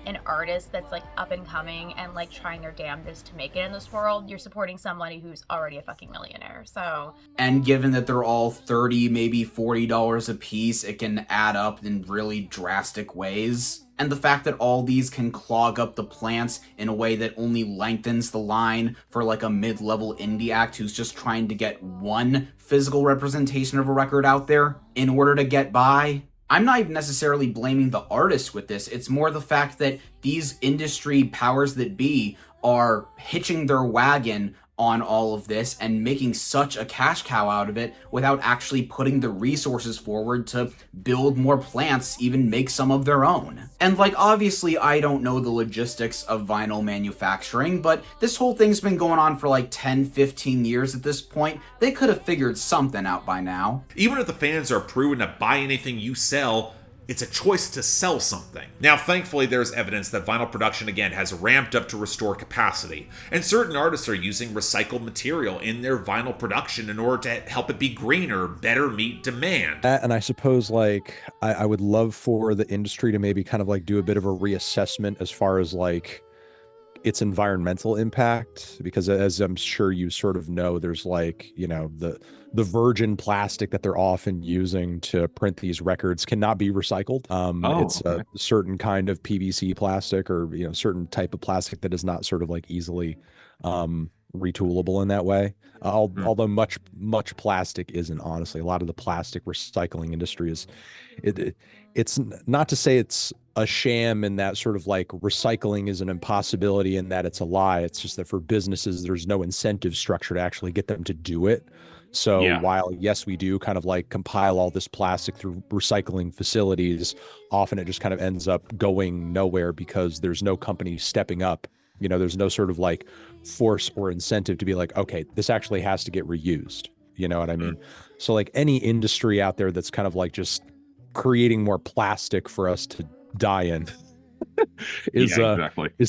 an artist that's like up and coming and like trying their damnedest to make it in this world. You're supporting somebody who's already a fucking millionaire. So, and given that they're all $30, maybe $40 a piece, it can add up in really drastic ways. And the fact that all these can clog up the plants in a way that only lengthens the line for like a mid-level indie act who's just trying to get one physical representation of a record out there in order to get by. I'm not even necessarily blaming the artist with this. It's more the fact that these industry powers that be are hitching their wagon on all of this and making such a cash cow out of it without actually putting the resources forward to build more plants, even make some of their own. And like, obviously I don't know the logistics of vinyl manufacturing, but this whole thing's been going on for like 10, 15 years at this point. They could have figured something out by now. Even if the fans are proven to buy anything you sell, it's a choice to sell something. Now, thankfully, there's evidence that vinyl production again has ramped up to restore capacity, and certain artists are using recycled material in their vinyl production in order to help it be greener, better meet demand. And I suppose, like, I would love for the industry to maybe kind of like do a bit of a reassessment as far as like its environmental impact, because as I'm sure you sort of know, there's like, you know, the virgin plastic that they're often using to print these records cannot be recycled. It's a certain kind of PVC plastic, or, you know, certain type of plastic that is not sort of like easily retoolable in that way. Although much plastic isn't, honestly. A lot of the plastic recycling industry is, it's not to say it's a sham in that sort of like recycling is an impossibility and that it's a lie. It's just that for businesses, there's no incentive structure to actually get them to do it. So while, yes, we do kind of like compile all this plastic through recycling facilities, often it just kind of ends up going nowhere because there's no company stepping up. You know, there's no sort of like force or incentive to be like, okay, this actually has to get reused. You know what I mean? So like any industry out there that's kind of like just creating more plastic for us to die in is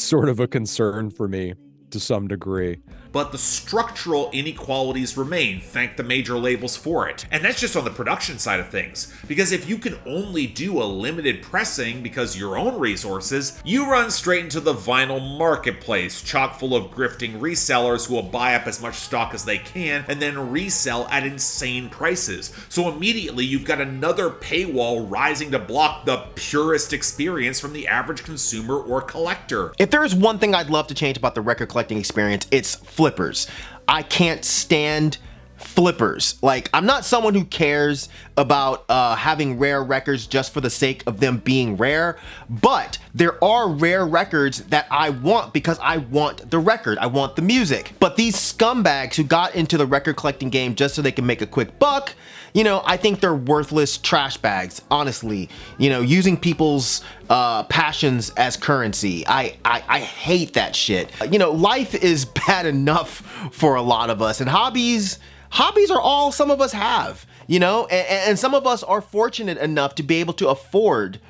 sort of a concern for me to some degree. But the structural inequalities remain, thank the major labels for it. And that's just on the production side of things. Because if you can only do a limited pressing because your own resources, you run straight into the vinyl marketplace, chock full of grifting resellers who will buy up as much stock as they can and then resell at insane prices. So immediately you've got another paywall rising to block the purest experience from the average consumer or collector. If there's one thing I'd love to change about the record collecting experience, it's flippers. I can't stand flippers. Like, I'm not someone who cares about having rare records just for the sake of them being rare, but there are rare records that I want because I want the record, I want the music. But these scumbags who got into the record collecting game just so they can make a quick buck, you know, I think they're worthless trash bags, honestly. You know, using people's passions as currency. I hate that shit. You know, life is bad enough for a lot of us, and hobbies are all some of us have, you know, and some of us are fortunate enough to be able to afford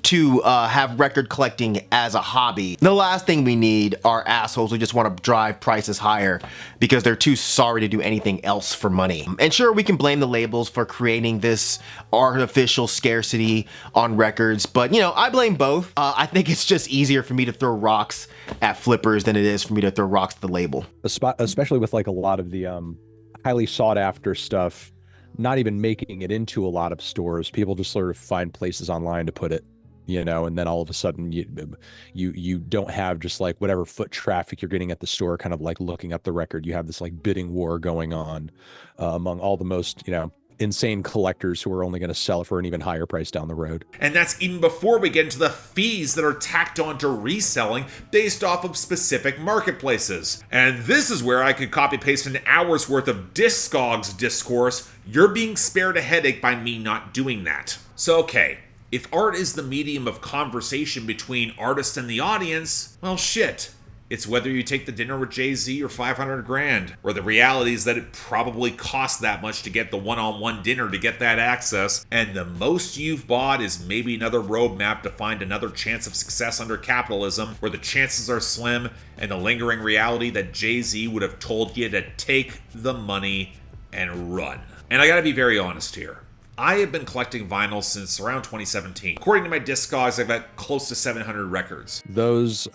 to have record collecting as a hobby. The last thing we need are assholes who just want to drive prices higher because they're too sorry to do anything else for money. And sure, we can blame the labels for creating this artificial scarcity on records, but you know, I blame both. I think it's just easier for me to throw rocks at flippers than it is for me to throw rocks at the label. Especially with like a lot of the highly sought after stuff not even making it into a lot of stores. People just sort of find places online to put it, you know, and then all of a sudden you don't have just like whatever foot traffic you're getting at the store kind of like looking up the record. You have this like bidding war going on among all the most, you know, insane collectors who are only going to sell it for an even higher price down the road. And that's even before we get into the fees that are tacked on to reselling based off of specific marketplaces. And this is where I could copy paste an hour's worth of Discogs discourse. You're being spared a headache by me not doing that. So okay, if art is the medium of conversation between artists and the audience, well shit. It's whether you take the dinner with Jay-Z or 500 grand, or the reality is that it probably costs that much to get the one-on-one dinner to get that access, and the most you've bought is maybe another roadmap to find another chance of success under capitalism, where the chances are slim, and the lingering reality that Jay-Z would have told you to take the money and run. And I gotta be very honest here. I have been collecting vinyl since around 2017. According to my Discogs, I've got close to 700 records. Those,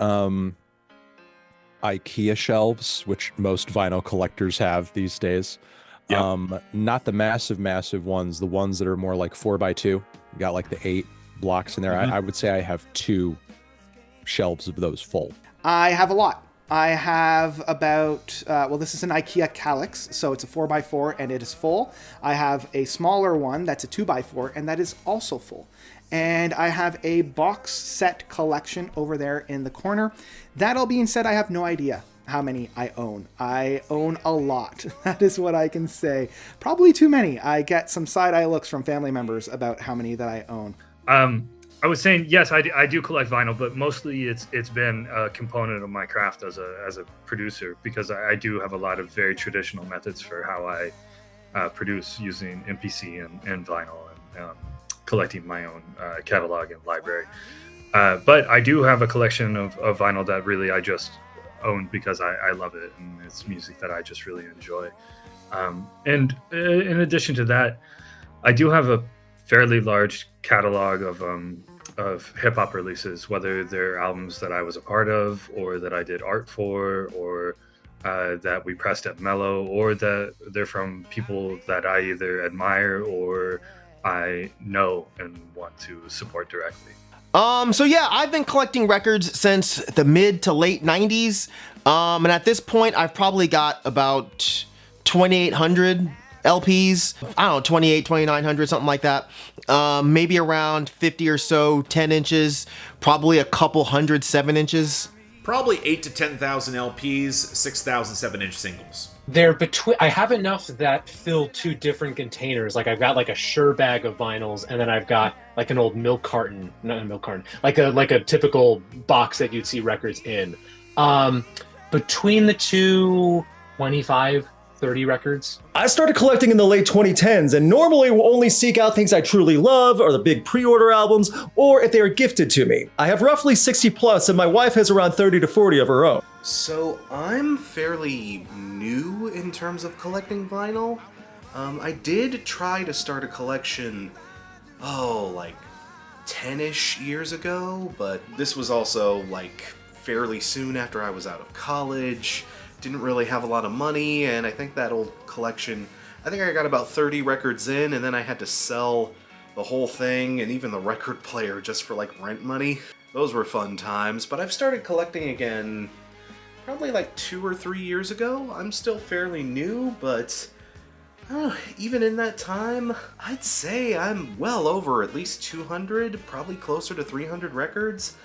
IKEA shelves, which most vinyl collectors have these days. Yep. Not the massive ones, the ones that are more like 4x2. You got like the 8 blocks in there. I would say I have 2 shelves of those full. I have a lot. I have about, well, this is an IKEA Calyx, so it's a 4x4 and it is full. I have a smaller one that's a 2x4 and that is also full. And I have a box set collection over there in the corner. That all being said, I have no idea how many I own. I own a lot. That is what I can say. Probably too many. I get some side-eye looks from family members about how many that I own. I was saying, yes, I do collect vinyl, but mostly it's been a component of my craft as a producer, because I do have a lot of very traditional methods for how I produce using MPC and vinyl and collecting my own catalog and library. But I do have a collection of vinyl that really I just own because I love it, and it's music that I just really enjoy. And in addition to that, I do have a fairly large catalog of hip hop releases, whether they're albums that I was a part of, or that I did art for, or that we pressed at Mellow, or that they're from people that I either admire or I know and want to support directly. So yeah, I've been collecting records since the mid to late 90s. And at this point, I've probably got about 2,800 LPs. I don't know, 2,900, something like that. Maybe around 50 or so 10 inches, probably a couple hundred 7 inches. Probably 8 to 10,000 LPs, 6,000 7-inch singles. They're between. I have enough that fill 2 different containers. Like I've got like a Shure bag of vinyls, and then I've got like an old milk carton, not a milk carton, like a typical box that you'd see records in. Between the two, 25, 30 records. I started collecting in the late 2010s and normally will only seek out things I truly love, or the big pre-order albums, or if they are gifted to me. I have roughly 60 plus and my wife has around 30 to 40 of her own. So I'm fairly new in terms of collecting vinyl. I did try to start a collection, like 10-ish years ago, but this was also like fairly soon after I was out of college. Didn't really have a lot of money, and I think that old collection, I think I got about 30 records in, and then I had to sell the whole thing and even the record player just for like rent money. Those were fun times, but I've started collecting again probably like 2 or 3 years ago. I'm still fairly new, but even in that time, I'd say I'm well over at least 200, probably closer to 300 records.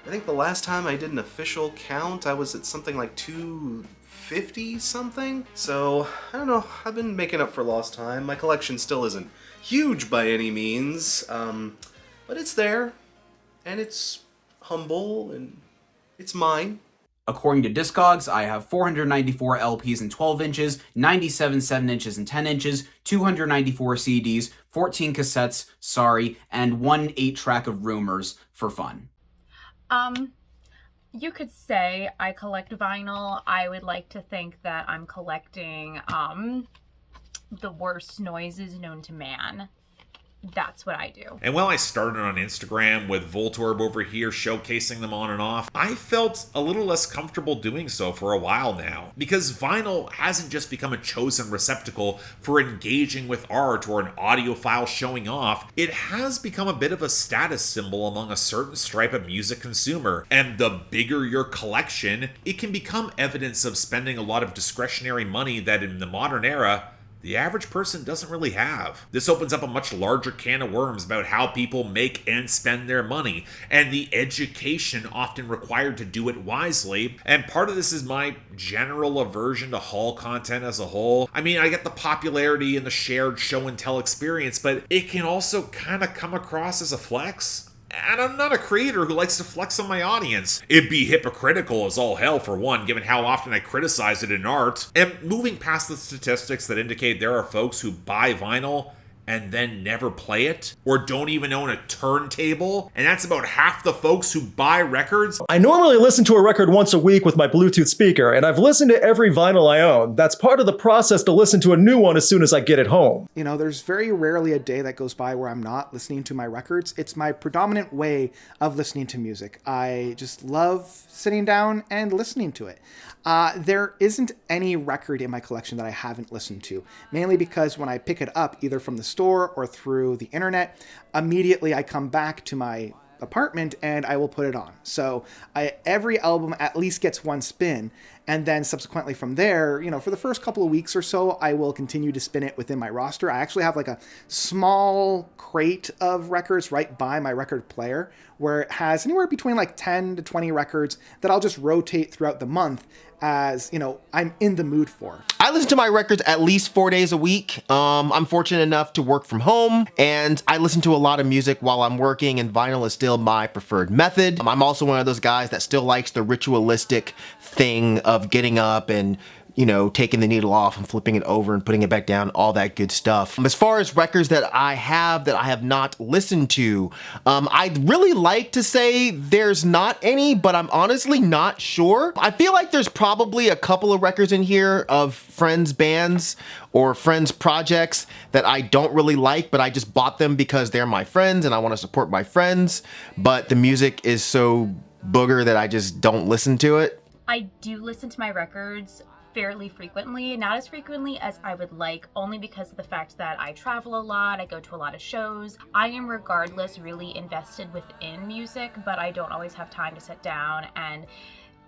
I think the last time I did an official count, I was at something like 250 something. So, I don't know, I've been making up for lost time. My collection still isn't huge by any means, but it's there, and it's humble, and it's mine. According to Discogs, I have 494 LPs in 12 inches, 97 7 inches and 10 inches, 294 CDs, 14 cassettes, and 1 8-track of Rumors for fun. You could say I collect vinyl. I would like to think that I'm collecting the worst noises known to man. That's what I do. And while I started on Instagram with Voltorb over here showcasing them on and off, I felt a little less comfortable doing so for a while now. Because vinyl hasn't just become a chosen receptacle for engaging with art or an audiophile showing off, it has become a bit of a status symbol among a certain stripe of music consumer. And the bigger your collection, it can become evidence of spending a lot of discretionary money that in the modern era, the average person doesn't really have. This opens up a much larger can of worms about how people make and spend their money, and the education often required to do it wisely. And part of this is my general aversion to haul content as a whole. I mean, I get the popularity and the shared show and tell experience, but it can also kind of come across as a flex. And I'm not a creator who likes to flex on my audience. It'd be hypocritical as all hell, for one, given how often I criticize it in art. And moving past the statistics that indicate there are folks who buy vinyl and then never play it, or don't even own a turntable, and that's about half the folks who buy records. I normally listen to a record once a week with my Bluetooth speaker, and I've listened to every vinyl I own. That's part of the process to listen to a new one as soon as I get it home. You know, there's very rarely a day that goes by where I'm not listening to my records. It's my predominant way of listening to music. I just love sitting down and listening to it. There isn't any record in my collection that I haven't listened to, mainly because when I pick it up, either from the store or through the internet, immediately I come back to my apartment and I will put it on. So every album at least gets one spin, and then subsequently from there, you know, for the first couple of weeks or so, I will continue to spin it within my roster. I actually have like a small crate of records right by my record player where it has anywhere between like 10 to 20 records that I'll just rotate throughout the month as, you know, I'm in the mood for. I listen to my records at least 4 days a week. I'm fortunate enough to work from home, and I listen to a lot of music while I'm working, and vinyl is still my preferred method. I'm also one of those guys that still likes the ritualistic thing of getting up and, you know, taking the needle off and flipping it over and putting it back down, all that good stuff. As far as records that I have not listened to, I'd really like to say there's not any, but I'm honestly not sure. I feel like there's probably a couple of records in here of friends' bands or friends' projects that I don't really like, but I just bought them because they're my friends and I want to support my friends, but the music is so booger that I just don't listen to it. I do listen to my records fairly frequently, not as frequently as I would like, only because of the fact that I travel a lot, I go to a lot of shows. I am regardless really invested within music, but I don't always have time to sit down and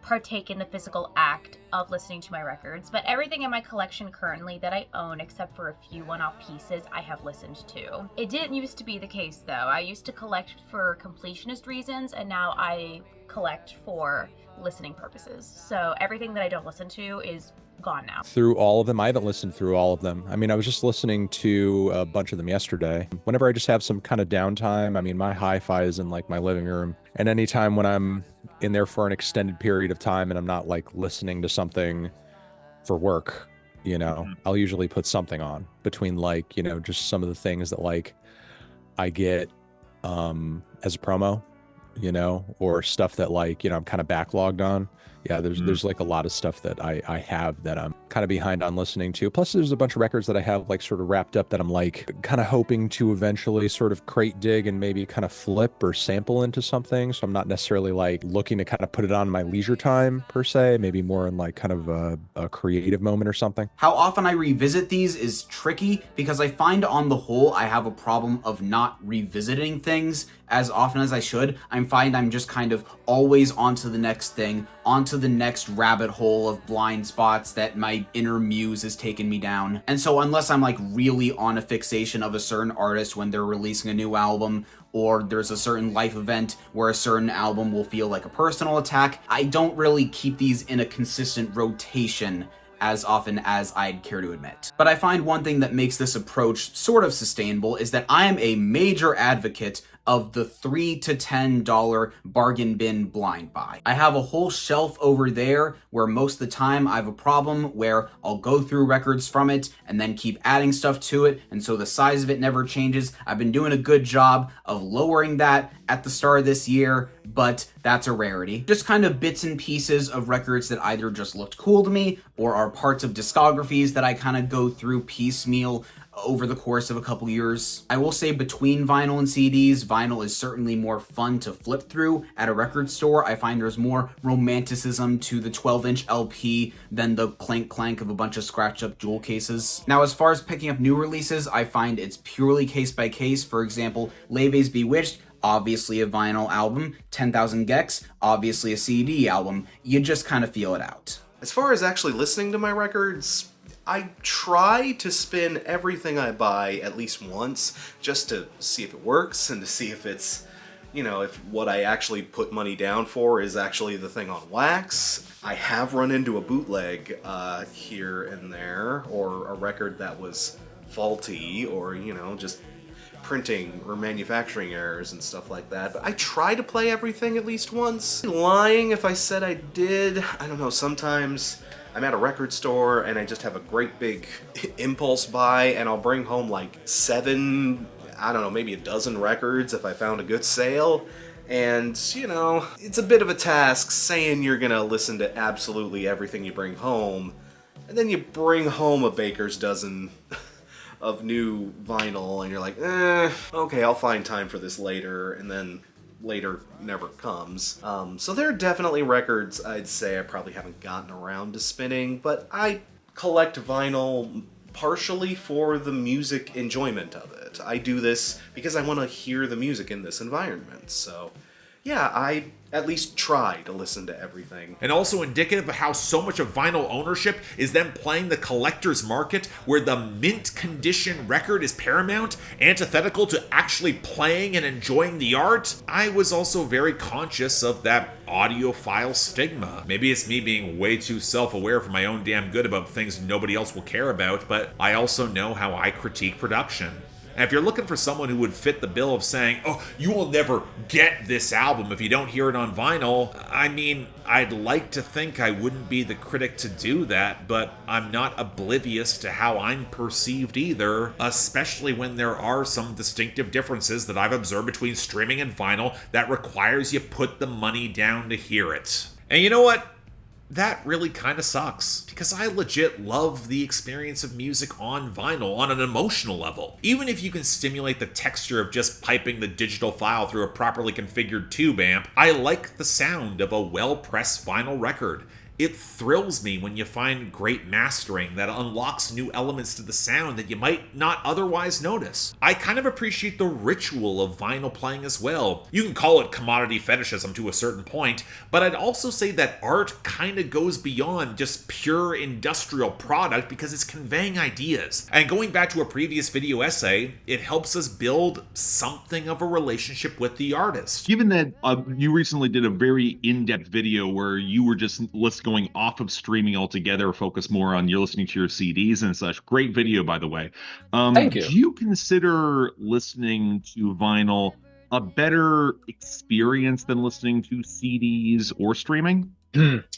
partake in the physical act of listening to my records. But everything in my collection currently that I own, except for a few one-off pieces, I have listened to. It didn't used to be the case though. I used to collect for completionist reasons, and now I collect for listening purposes. So everything that I don't listen to is gone now. Through all of them, I haven't listened through all of them. I mean, I was just listening to a bunch of them yesterday. Whenever I just have some kind of downtime, I mean, my hi-fi is in like my living room, and anytime when I'm in there for an extended period of time and I'm not like listening to something for work, you know, I'll usually put something on between like, you know, just some of the things that like I get as a promo, you know, or stuff that like, you know, I'm kind of backlogged on. Yeah, there's like a lot of stuff that I have that I'm kind of behind on listening to. Plus there's a bunch of records that I have like sort of wrapped up that I'm like kind of hoping to eventually sort of crate dig and maybe kind of flip or sample into something. So I'm not necessarily like looking to kind of put it on my leisure time per se, maybe more in like kind of a creative moment or something. How often I revisit these is tricky because I find on the whole I have a problem of not revisiting things as often as I should. I find I'm just kind of always onto the next thing, onto the next rabbit hole of blind spots that my inner muse has taken me down. And so unless I'm like really on a fixation of a certain artist when they're releasing a new album, or there's a certain life event where a certain album will feel like a personal attack, I don't really keep these in a consistent rotation as often as I'd care to admit. But I find one thing that makes this approach sort of sustainable is that I am a major advocate of the $3 to $10 bargain bin blind buy. I have a whole shelf over there where most of the time I have a problem where I'll go through records from it and then keep adding stuff to it, and so the size of it never changes. I've been doing a good job of lowering that at the start of this year, but that's a rarity. Just kind of bits and pieces of records that either just looked cool to me or are parts of discographies that I kind of go through piecemeal over the course of a couple years. I will say between vinyl and CDs, vinyl is certainly more fun to flip through at a record store. I find there's more romanticism to the 12-inch LP than the clank of a bunch of scratched up jewel cases. Now, as far as picking up new releases, I find it's purely case by case. For example, Leve's Bewitched, obviously a vinyl album. 10,000 Gex, obviously a CD album. You just kind of feel it out. As far as actually listening to my records, I try to spin everything I buy at least once, just to see if it works and to see if it's, if what I actually put money down for is actually the thing on wax. I have run into a bootleg here and there, or a record that was faulty, or, just printing or manufacturing errors and stuff like that. But I try to play everything at least once. Lying if I said I did. I don't know, sometimes I'm at a record store and I just have a great big impulse buy, and I'll bring home like 7, I don't know, maybe a dozen records if I found a good sale. And, it's a bit of a task saying you're gonna listen to absolutely everything you bring home, and then you bring home a baker's dozen of new vinyl, and you're like, okay, I'll find time for this later, and then later never comes. So there are definitely records I'd say I probably haven't gotten around to spinning, but I collect vinyl partially for the music enjoyment of it. I do this because I want to hear the music in this environment, so yeah, I at least try to listen to everything. And also indicative of how so much of vinyl ownership is them playing the collector's market, where the mint condition record is paramount, antithetical to actually playing and enjoying the art. I was also very conscious of that audiophile stigma. Maybe it's me being way too self-aware for my own damn good about things nobody else will care about, but I also know how I critique production. And if you're looking for someone who would fit the bill of saying, oh, you will never get this album if you don't hear it on vinyl, I mean, I'd like to think I wouldn't be the critic to do that, but I'm not oblivious to how I'm perceived either, especially when there are some distinctive differences that I've observed between streaming and vinyl that requires you put the money down to hear it. And you know what? That really kind of sucks, because I legit love the experience of music on vinyl on an emotional level. Even if you can stimulate the texture of just piping the digital file through a properly configured tube amp, I like the sound of a well-pressed vinyl record. It thrills me when you find great mastering that unlocks new elements to the sound that you might not otherwise notice. I kind of appreciate the ritual of vinyl playing as well. You can call it commodity fetishism to a certain point, but I'd also say that art kind of goes beyond just pure industrial product because it's conveying ideas. And going back to a previous video essay, it helps us build something of a relationship with the artist. Given that you recently did a very in-depth video where you were just going off of streaming altogether, focus more on you're listening to your CDs and such. Great video, by the way. Thank you. Do you consider listening to vinyl a better experience than listening to CDs or streaming?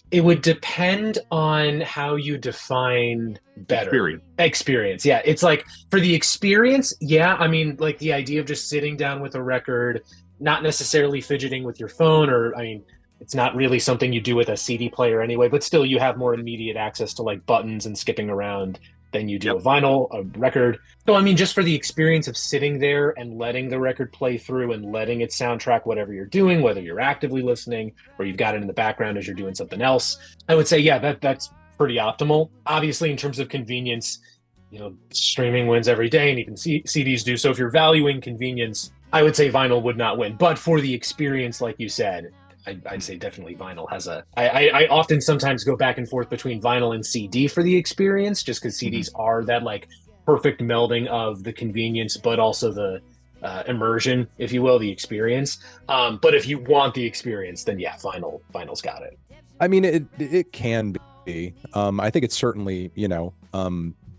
It would depend on how you define better. Experience. Yeah. It's like for the experience, yeah. I mean, like the idea of just sitting down with a record, not necessarily fidgeting with your phone, or, I mean, it's not really something you do with a CD player anyway, but still you have more immediate access to like buttons and skipping around than you do a vinyl, a record. So, I mean, just for the experience of sitting there and letting the record play through and letting it soundtrack whatever you're doing, whether you're actively listening or you've got it in the background as you're doing something else, I would say, yeah, that's pretty optimal. Obviously, in terms of convenience, streaming wins every day, and even CDs do. So if you're valuing convenience, I would say vinyl would not win. But for the experience, like you said, I'd say definitely vinyl has a... I often sometimes go back and forth between vinyl and CD for the experience, just because CDs are that like perfect melding of the convenience, but also the immersion, if you will, the experience. But if you want the experience, then yeah, vinyl's got it. I mean, it can be. I think it's certainly,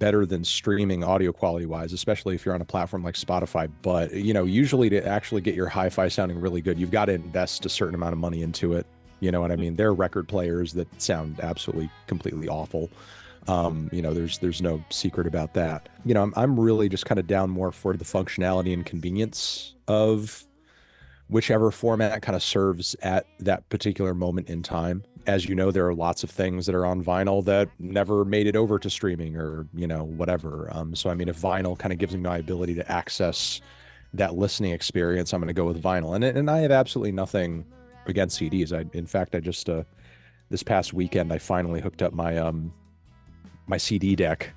better than streaming audio quality wise, especially if you're on a platform like Spotify. But, usually to actually get your hi-fi sounding really good, you've got to invest a certain amount of money into it. You know what I mean? There are record players that sound absolutely completely awful. There's no secret about that. I'm really just kind of down more for the functionality and convenience of whichever format kind of serves at that particular moment in time. As you know, there are lots of things that are on vinyl that never made it over to streaming or, whatever. So, I mean, if vinyl kind of gives me my ability to access that listening experience, I'm going to go with vinyl. And I have absolutely nothing against CDs. In fact, I just, this past weekend, I finally hooked up my, my CD deck,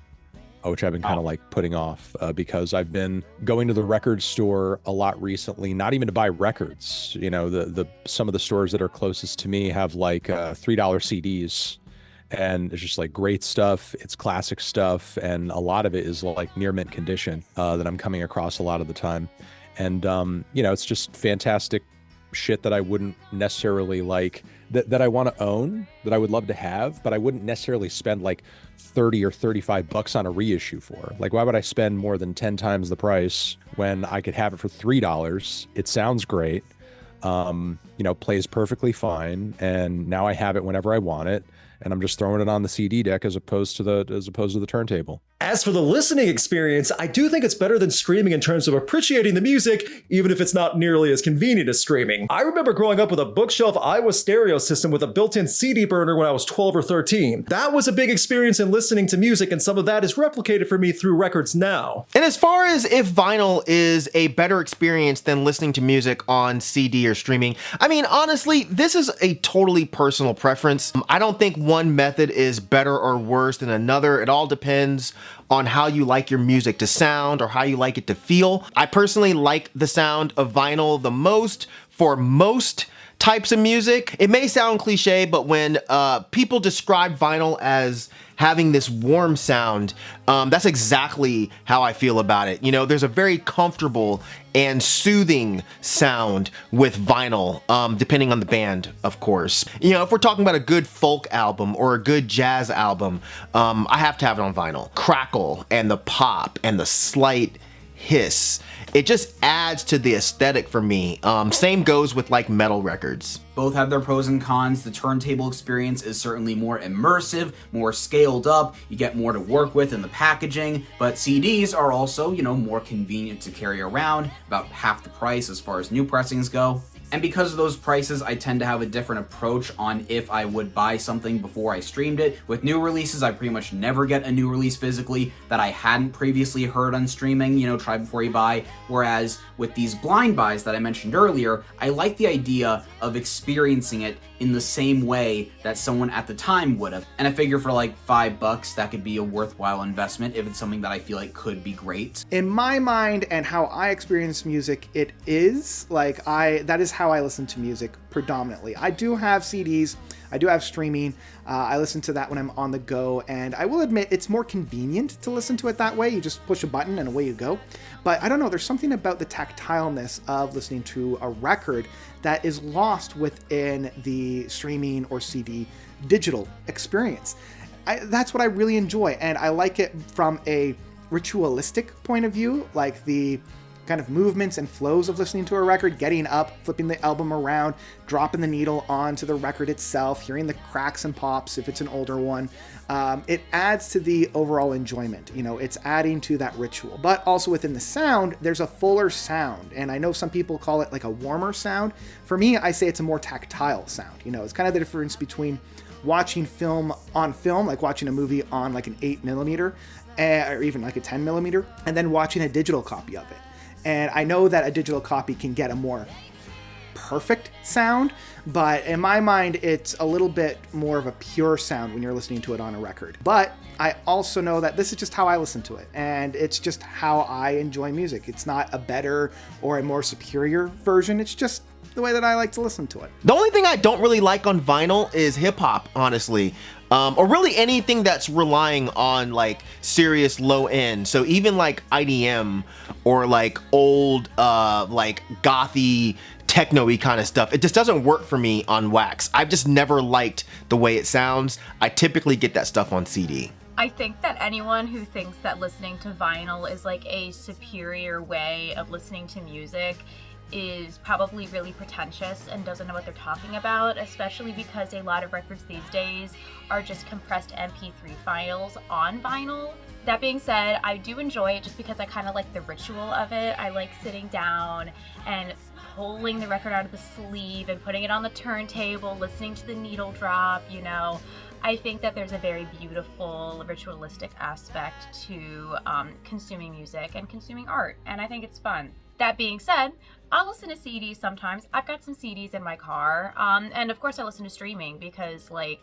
which I've been kind of like putting off because I've been going to the record store a lot recently, not even to buy records. Some of the stores that are closest to me have like $3 CDs, and it's just like great stuff. It's classic stuff, and a lot of it is like near mint condition that I'm coming across a lot of the time. And it's just fantastic shit that I wouldn't necessarily like, that I want to own, that I would love to have, but I wouldn't necessarily spend like 30 or 35 bucks on a reissue for. Like, why would I spend more than 10 times the price when I could have it for $3? It sounds great, plays perfectly fine, and now I have it whenever I want it, and I'm just throwing it on the CD deck as opposed to the turntable. As for the listening experience, I do think it's better than streaming in terms of appreciating the music, even if it's not nearly as convenient as streaming. I remember growing up with a bookshelf Iowa stereo system with a built-in CD burner when I was 12 or 13. That was a big experience in listening to music, and some of that is replicated for me through records now. And as far as if vinyl is a better experience than listening to music on CD or streaming, I mean, honestly, this is a totally personal preference. I don't think one method is better or worse than another. It all depends on how you like your music to sound or how you like it to feel. I personally like the sound of vinyl the most for most types of music. It may sound cliche, but when people describe vinyl as having this warm sound, that's exactly how I feel about it. There's a very comfortable and soothing sound with vinyl, depending on the band, of course. If we're talking about a good folk album or a good jazz album, I have to have it on vinyl. Crackle and the pop and the slight hiss, it just adds to the aesthetic for me. Same goes with like metal records. Both have their pros and cons. The turntable experience is certainly more immersive, more scaled up, you get more to work with in the packaging, but CDs are also, more convenient to carry around, about half the price as far as new pressings go. And because of those prices, I tend to have a different approach on if I would buy something before I streamed it. With new releases, I pretty much never get a new release physically that I hadn't previously heard on streaming, try before you buy. Whereas with these blind buys that I mentioned earlier, I like the idea of experiencing it in the same way that someone at the time would have. And I figure for like $5, that could be a worthwhile investment if it's something that I feel like could be great. In my mind and how I experience music, it is like that is how I listen to music predominantly. I do have CDs, I do have streaming, I listen to that when I'm on the go, and I will admit it's more convenient to listen to it that way. You just push a button and away you go. But I don't know, there's something about the tactileness of listening to a record that is lost within the streaming or CD digital experience. That's what I really enjoy, and I like it from a ritualistic point of view, like the kind of movements and flows of listening to a record, getting up, flipping the album around, dropping the needle onto the record itself, hearing the cracks and pops if it's an older one. It adds to the overall enjoyment. It's adding to that ritual. But also within the sound, there's a fuller sound. And I know some people call it like a warmer sound. For me, I say it's a more tactile sound. It's kind of the difference between watching film on film, like watching a movie on like an 8mm, or even like a 10mm, and then watching a digital copy of it. And I know that a digital copy can get a more perfect sound, but in my mind, it's a little bit more of a pure sound when you're listening to it on a record. But I also know that this is just how I listen to it, and it's just how I enjoy music. It's not a better or a more superior version. It's just the way that I like to listen to it. The only thing I don't really like on vinyl is hip-hop, honestly. Or really anything that's relying on like serious low end. So even like IDM or like old like gothy techno-y kind of stuff, it just doesn't work for me on wax. I've just never liked the way it sounds. I typically get that stuff on CD. I think that anyone who thinks that listening to vinyl is like a superior way of listening to music is probably really pretentious and doesn't know what they're talking about, especially because a lot of records these days are just compressed MP3 files on vinyl. That being said, I do enjoy it just because I kind of like the ritual of it. I like sitting down and pulling the record out of the sleeve and putting it on the turntable, listening to the needle drop, you know. I think that there's a very beautiful ritualistic aspect to consuming music and consuming art, and I think it's fun. That being said, I'll listen to CDs sometimes. I've got some CDs in my car, and of course I listen to streaming because, like,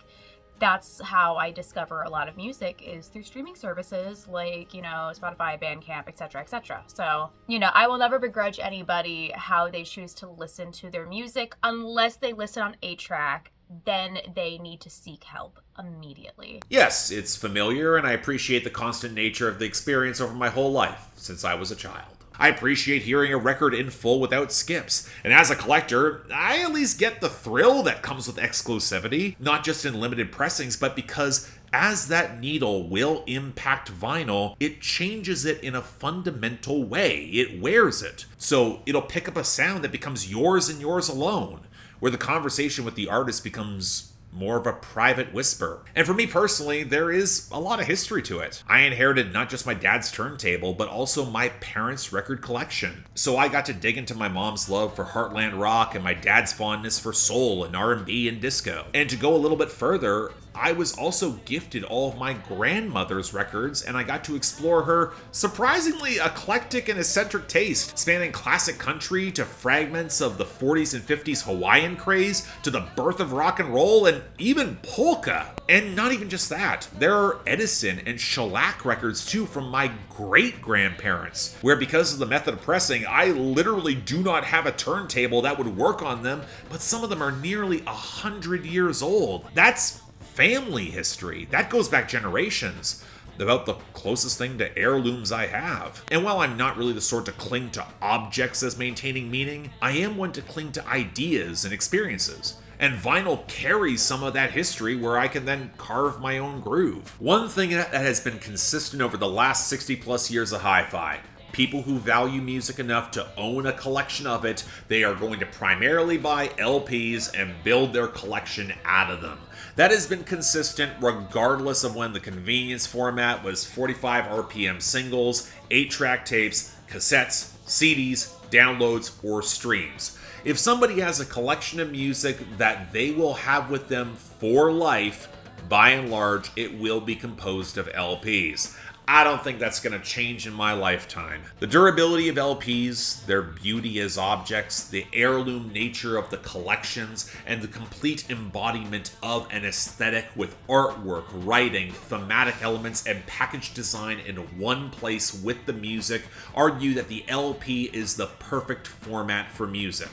that's how I discover a lot of music is through streaming services like, you know, Spotify, Bandcamp, etc., etc. So, you know, I will never begrudge anybody how they choose to listen to their music unless they listen on 8-track. Then they need to seek help immediately. Yes, it's familiar, and I appreciate the constant nature of the experience over my whole life since I was a child. I appreciate hearing a record in full without skips, and as a collector, I at least get the thrill that comes with exclusivity, not just in limited pressings, but because as that needle will impact vinyl, it changes it in a fundamental way. It wears it. So it'll pick up a sound that becomes yours and yours alone, where the conversation with the artist becomes more of a private whisper. And for me personally, there is a lot of history to it. I inherited not just my dad's turntable, but also my parents' record collection. So I got to dig into my mom's love for heartland rock and my dad's fondness for soul and R&B and disco. And to go a little bit further, I was also gifted all of my grandmother's records, and I got to explore her surprisingly eclectic and eccentric taste, spanning classic country to fragments of the 40s and 50s Hawaiian craze, to the birth of rock and roll, and even polka. And not even just that, there are Edison and shellac records too from my great-grandparents, where because of the method of pressing, I literally do not have a turntable that would work on them, but some of them are nearly 100 years old. That's family history. That goes back generations. About the closest thing to heirlooms I have. And while I'm not really the sort to cling to objects as maintaining meaning, I am one to cling to ideas and experiences. And vinyl carries some of that history where I can then carve my own groove. One thing that has been consistent over the last 60 plus years of hi-fi: people who value music enough to own a collection of it, they are going to primarily buy LPs and build their collection out of them. That has been consistent regardless of when the convenience format was 45 RPM singles, 8-track tapes, cassettes, CDs, downloads, or streams. If somebody has a collection of music that they will have with them for life, by and large, it will be composed of LPs. I don't think that's going to change in my lifetime. The durability of LPs, their beauty as objects, the heirloom nature of the collections, and the complete embodiment of an aesthetic with artwork, writing, thematic elements, and package design in one place with the music argue that the LP is the perfect format for music.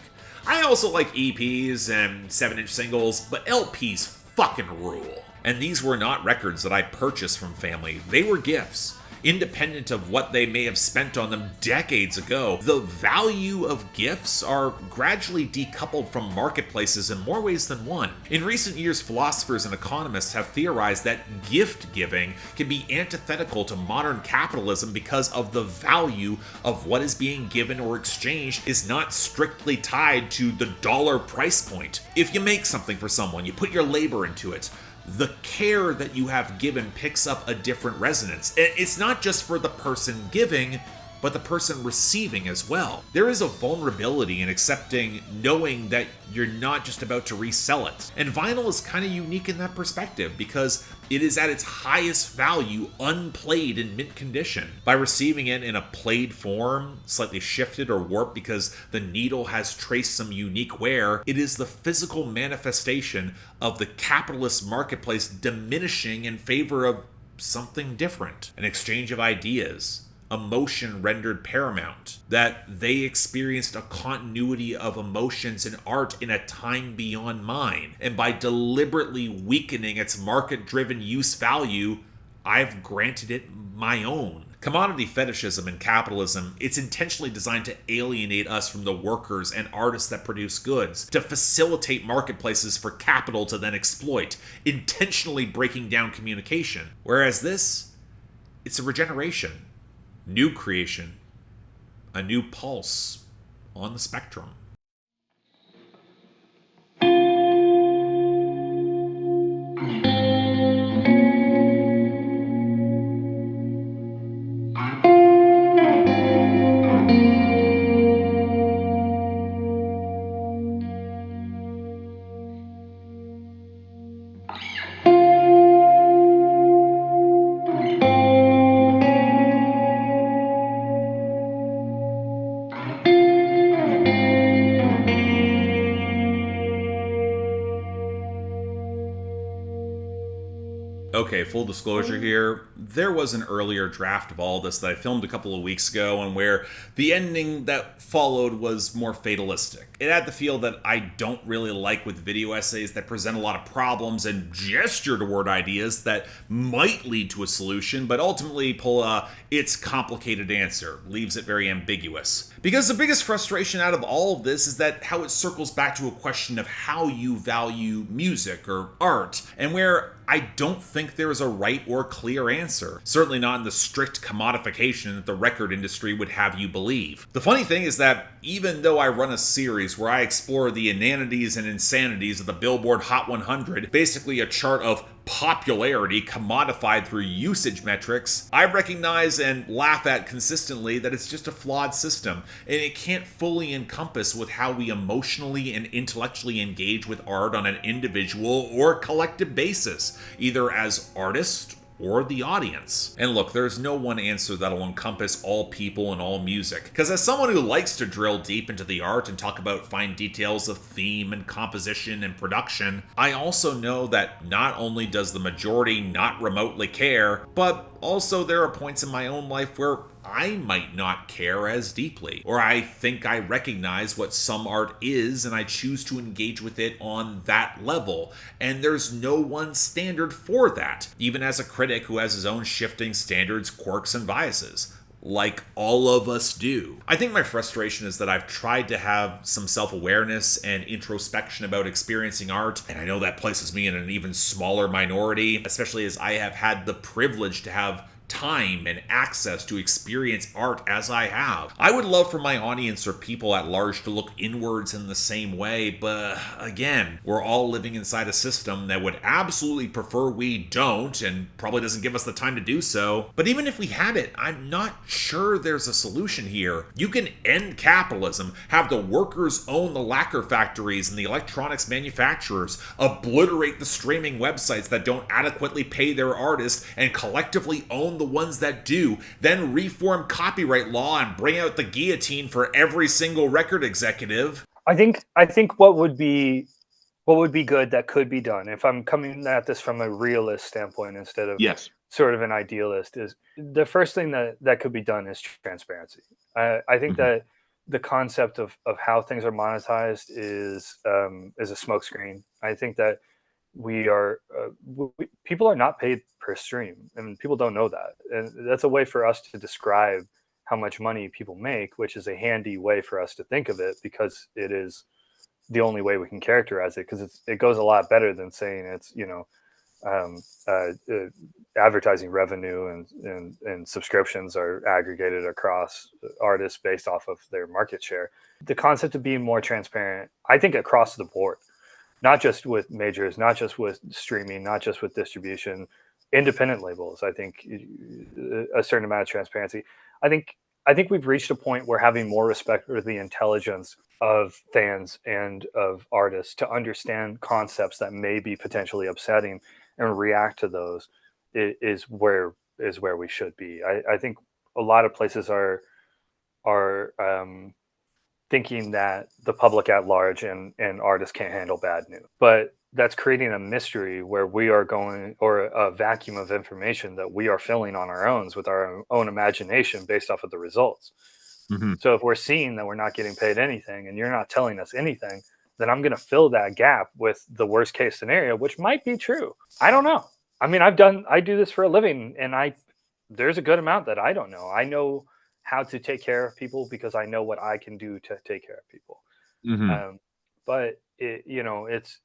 I also like EPs and 7-inch singles, but LPs fucking rule. And these were not records that I purchased from family. They were gifts. Independent of what they may have spent on them decades ago, the value of gifts are gradually decoupled from marketplaces in more ways than one. In recent years, philosophers and economists have theorized that gift giving can be antithetical to modern capitalism because of the value of what is being given or exchanged is not strictly tied to the dollar price point. If you make something for someone, you put your labor into it, the care that you have given picks up a different resonance. It's not just for the person giving, but the person receiving as well. There is a vulnerability in accepting knowing that you're not just about to resell it. And vinyl is kind of unique in that perspective because it is at its highest value unplayed in mint condition. By receiving it in a played form, slightly shifted or warped because the needle has traced some unique wear, it is the physical manifestation of the capitalist marketplace diminishing in favor of something different, an exchange of ideas, emotion rendered paramount, that they experienced a continuity of emotions and art in a time beyond mine. And by deliberately weakening its market-driven use value, I've granted it my own. Commodity fetishism and capitalism, it's intentionally designed to alienate us from the workers and artists that produce goods, to facilitate marketplaces for capital to then exploit, intentionally breaking down communication. Whereas this, it's a regeneration, new creation, a new pulse on the spectrum. Okay, full disclosure here, there was an earlier draft of all this that I filmed a couple of weeks ago, and where the ending that followed was more fatalistic. It had the feel that I don't really like with video essays that present a lot of problems and gesture toward ideas that might lead to a solution, but ultimately pull a "it's complicated" answer, leaves it very ambiguous. Because the biggest frustration out of all of this is that how it circles back to a question of how you value music or art, and where I don't think there is a right or clear answer. Certainly not in the strict commodification that the record industry would have you believe. The funny thing is that even though I run a series where I explore the inanities and insanities of the Billboard Hot 100, basically a chart of popularity commodified through usage metrics, I recognize and laugh at consistently that it's just a flawed system, and it can't fully encompass with how we emotionally and intellectually engage with art on an individual or collective basis, either as artists or the audience. And look, there's no one answer that'll encompass all people and all music, because as someone who likes to drill deep into the art and talk about fine details of theme and composition and production, I also know that not only does the majority not remotely care, but also there are points in my own life where I might not care as deeply, or I think I recognize what some art is and I choose to engage with it on that level, and there's no one standard for that, even as a critic who has his own shifting standards, quirks, and biases, like all of us do. I think my frustration is that I've tried to have some self-awareness and introspection about experiencing art, and I know that places me in an even smaller minority, especially as I have had the privilege to have time and access to experience art as I have. I would love for my audience or people at large to look inwards in the same way, but again, we're all living inside a system that would absolutely prefer we don't, and probably doesn't give us the time to do so. But even if we had it, I'm not sure there's a solution here. You can end capitalism, have the workers own the lacquer factories and the electronics manufacturers, obliterate the streaming websites that don't adequately pay their artists, and collectively own the ones that do, then reform copyright law and bring out the guillotine for every single record executive. I think what would be good that could be done, if I'm coming at this from a realist standpoint instead of sort of an idealist, is the first thing that could be done is transparency. I think that the concept of how things are monetized is a smokescreen. I think that people are not paid per stream, and people don't know that, and that's a way for us to describe how much money people make, which is a handy way for us to think of it, because it is the only way we can characterize it, because it goes a lot better than saying it's advertising revenue and subscriptions are aggregated across artists based off of their market share. The concept of being more transparent, I think, across the board, not just with majors, not just with streaming, not just with distribution, independent labels. I think a certain amount of transparency. I think we've reached a point where having more respect for the intelligence of fans and of artists to understand concepts that may be potentially upsetting and react to those is where we should be. I think a lot of places are thinking that the public at large and artists can't handle bad news, but that's creating a mystery where we are going, or a vacuum of information that we are filling on our own with our own imagination based off of the results. So if we're seeing that we're not getting paid anything and you're not telling us anything, then I'm going to fill that gap with the worst case scenario, which might be true. I don't know. I mean, I do this for a living, and there's a good amount that I don't know. I know how to take care of people because I know what I can do to take care of people. But it's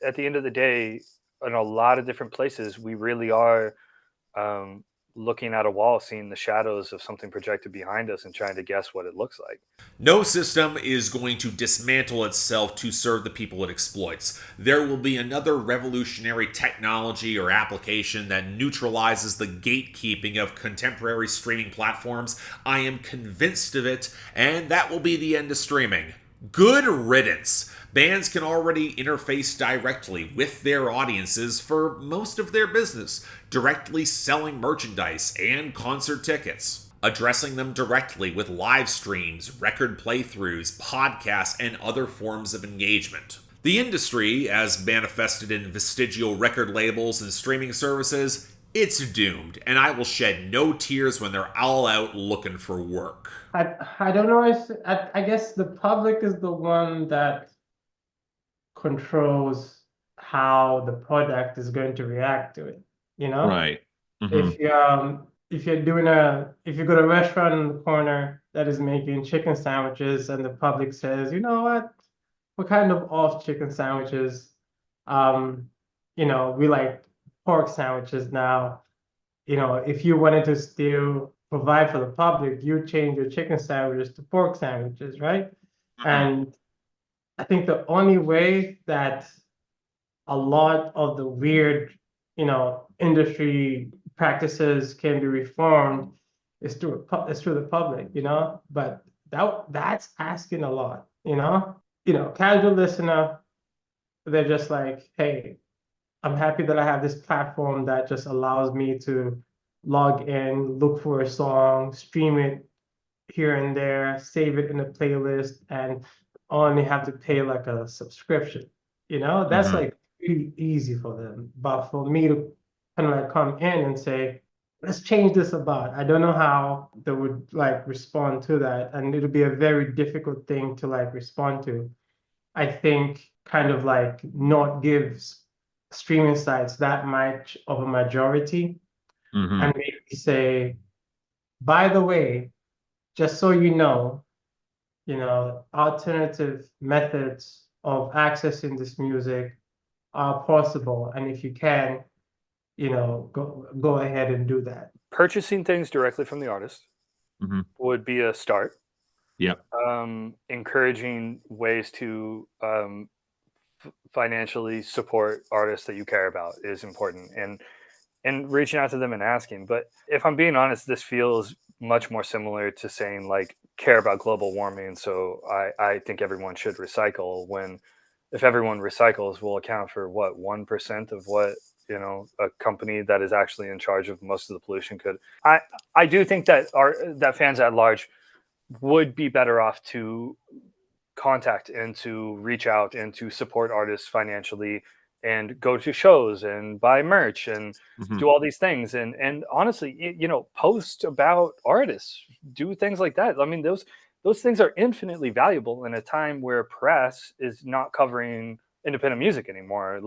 at the end of the day, in a lot of different places, we really are looking at a wall, seeing the shadows of something projected behind us and trying to guess what it looks like. No system is going to dismantle itself to serve the people it exploits. There will be another revolutionary technology or application that neutralizes the gatekeeping of contemporary streaming platforms. I am convinced of it, and that will be the end of streaming. Good riddance. Bands can already interface directly with their audiences for most of their business, directly selling merchandise and concert tickets, addressing them directly with live streams, record playthroughs, podcasts, and other forms of engagement. The industry, as manifested in vestigial record labels and streaming services, it's doomed, and I will shed no tears when they're all out looking for work. I don't know if I guess the public is the one that controls how the product is going to react to it, you know? Right. If you if you got a restaurant in the corner that is making chicken sandwiches and the public says, you know what, we're kind of off chicken sandwiches. We like pork sandwiches now. If you wanted to still provide for the public, you change your chicken sandwiches to pork sandwiches, right? And I think the only way that a lot of the weird, industry practices can be reformed is through the public, But that's asking a lot, Casual listener, they're just like, hey, I'm happy that I have this platform that just allows me to log in, look for a song, stream it here and there, save it in a playlist, and only have to pay like a subscription. That's like really easy for them. But for me to kind of like come in and say, let's change this about, I don't know how they would like respond to that. And it'll be a very difficult thing to like respond to. I think kind of like not gives streaming sites that much of a majority and maybe say, by the way, just so you know, alternative methods of accessing this music are possible, and if you can, go ahead and do that. Purchasing things directly from the artist would be a start. Yep. Encouraging ways to financially support artists that you care about is important, and reaching out to them and asking. But if I'm being honest, this feels much more similar to saying like care about global warming, so I think everyone should recycle, when if everyone recycles, we'll account for what, 1% of what a company that is actually in charge of most of the pollution could. I do think that that fans at large would be better off to contact and to reach out and to support artists financially and go to shows and buy merch and do all these things. And honestly, post about artists, do things like that. I mean, those things are infinitely valuable in a time where press is not covering independent music anymore.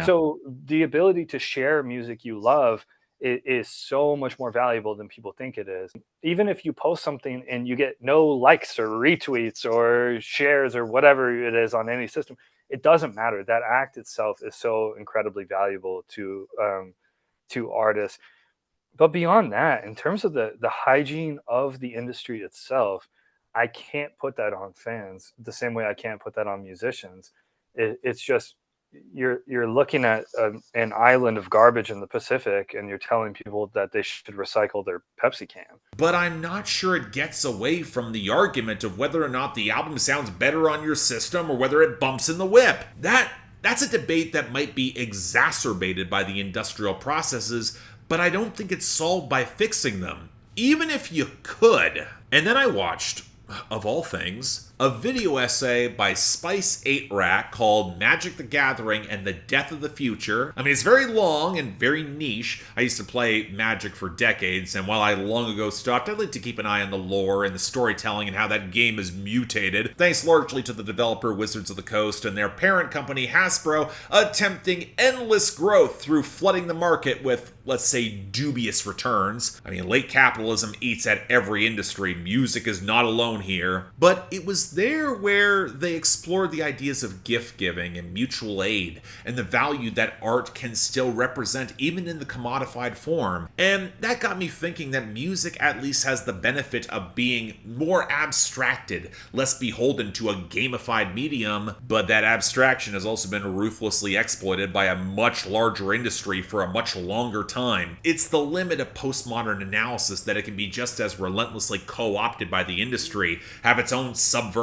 So the ability to share music you love is so much more valuable than people think it is. Even if you post something and you get no likes or retweets or shares or whatever it is on any system, it doesn't matter. That act itself is so incredibly valuable to artists. But beyond that, in terms of the hygiene of the industry itself, I can't put that on fans the same way I can't put that on musicians. It's just, you're looking at an island of garbage in the Pacific, and you're telling people that they should recycle their Pepsi can. But I'm not sure it gets away from the argument of whether or not the album sounds better on your system or whether it bumps in the whip. That's a debate that might be exacerbated by the industrial processes, but I don't think it's solved by fixing them, even if you could. And then I watched, of all things, a video essay by Spice 8 Rack called Magic the Gathering and the Death of the Future. I mean, it's very long and very niche. I used to play Magic for decades, and while I long ago stopped, I'd like to keep an eye on the lore and the storytelling and how that game is mutated, thanks largely to the developer Wizards of the Coast and their parent company Hasbro attempting endless growth through flooding the market with, let's say, dubious returns. I mean, late capitalism eats at every industry. Music is not alone here. But it was there where they explored the ideas of gift giving and mutual aid and the value that art can still represent even in the commodified form. And that got me thinking that music at least has the benefit of being more abstracted, less beholden to a gamified medium, but that abstraction has also been ruthlessly exploited by a much larger industry for a much longer time. It's the limit of postmodern analysis that it can be just as relentlessly co-opted by the industry, have its own subversion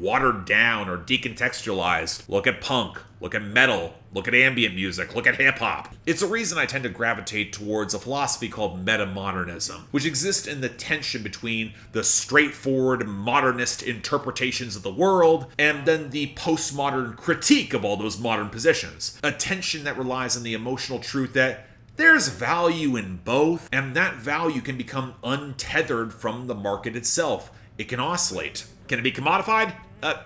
watered down or decontextualized. Look at punk, look at metal, look at ambient music, look at hip-hop. It's a reason I tend to gravitate towards a philosophy called metamodernism, which exists in the tension between the straightforward modernist interpretations of the world and then the postmodern critique of all those modern positions. A tension that relies on the emotional truth that there's value in both, and that value can become untethered from the market itself. It can oscillate. Can it be commodified?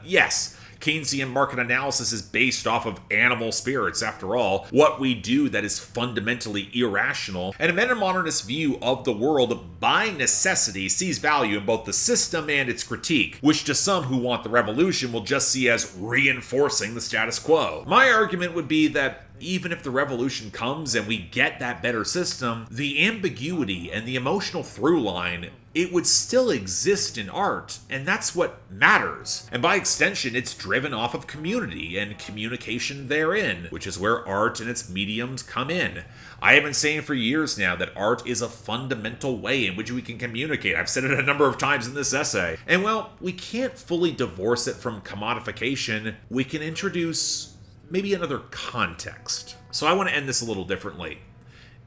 Yes. Keynesian market analysis is based off of animal spirits, after all, what we do that is fundamentally irrational, and a metamodernist view of the world by necessity sees value in both the system and its critique, which to some who want the revolution will just see as reinforcing the status quo. My argument would be that even if the revolution comes and we get that better system, the ambiguity and the emotional through line, it would still exist in art, and that's what matters. And by extension, it's driven off of community and communication therein, which is where art and its mediums come in. I have been saying for years now that art is a fundamental way in which we can communicate. I've said it a number of times in this essay. And while we can't fully divorce it from commodification, we can introduce maybe another context. So I want to end this a little differently.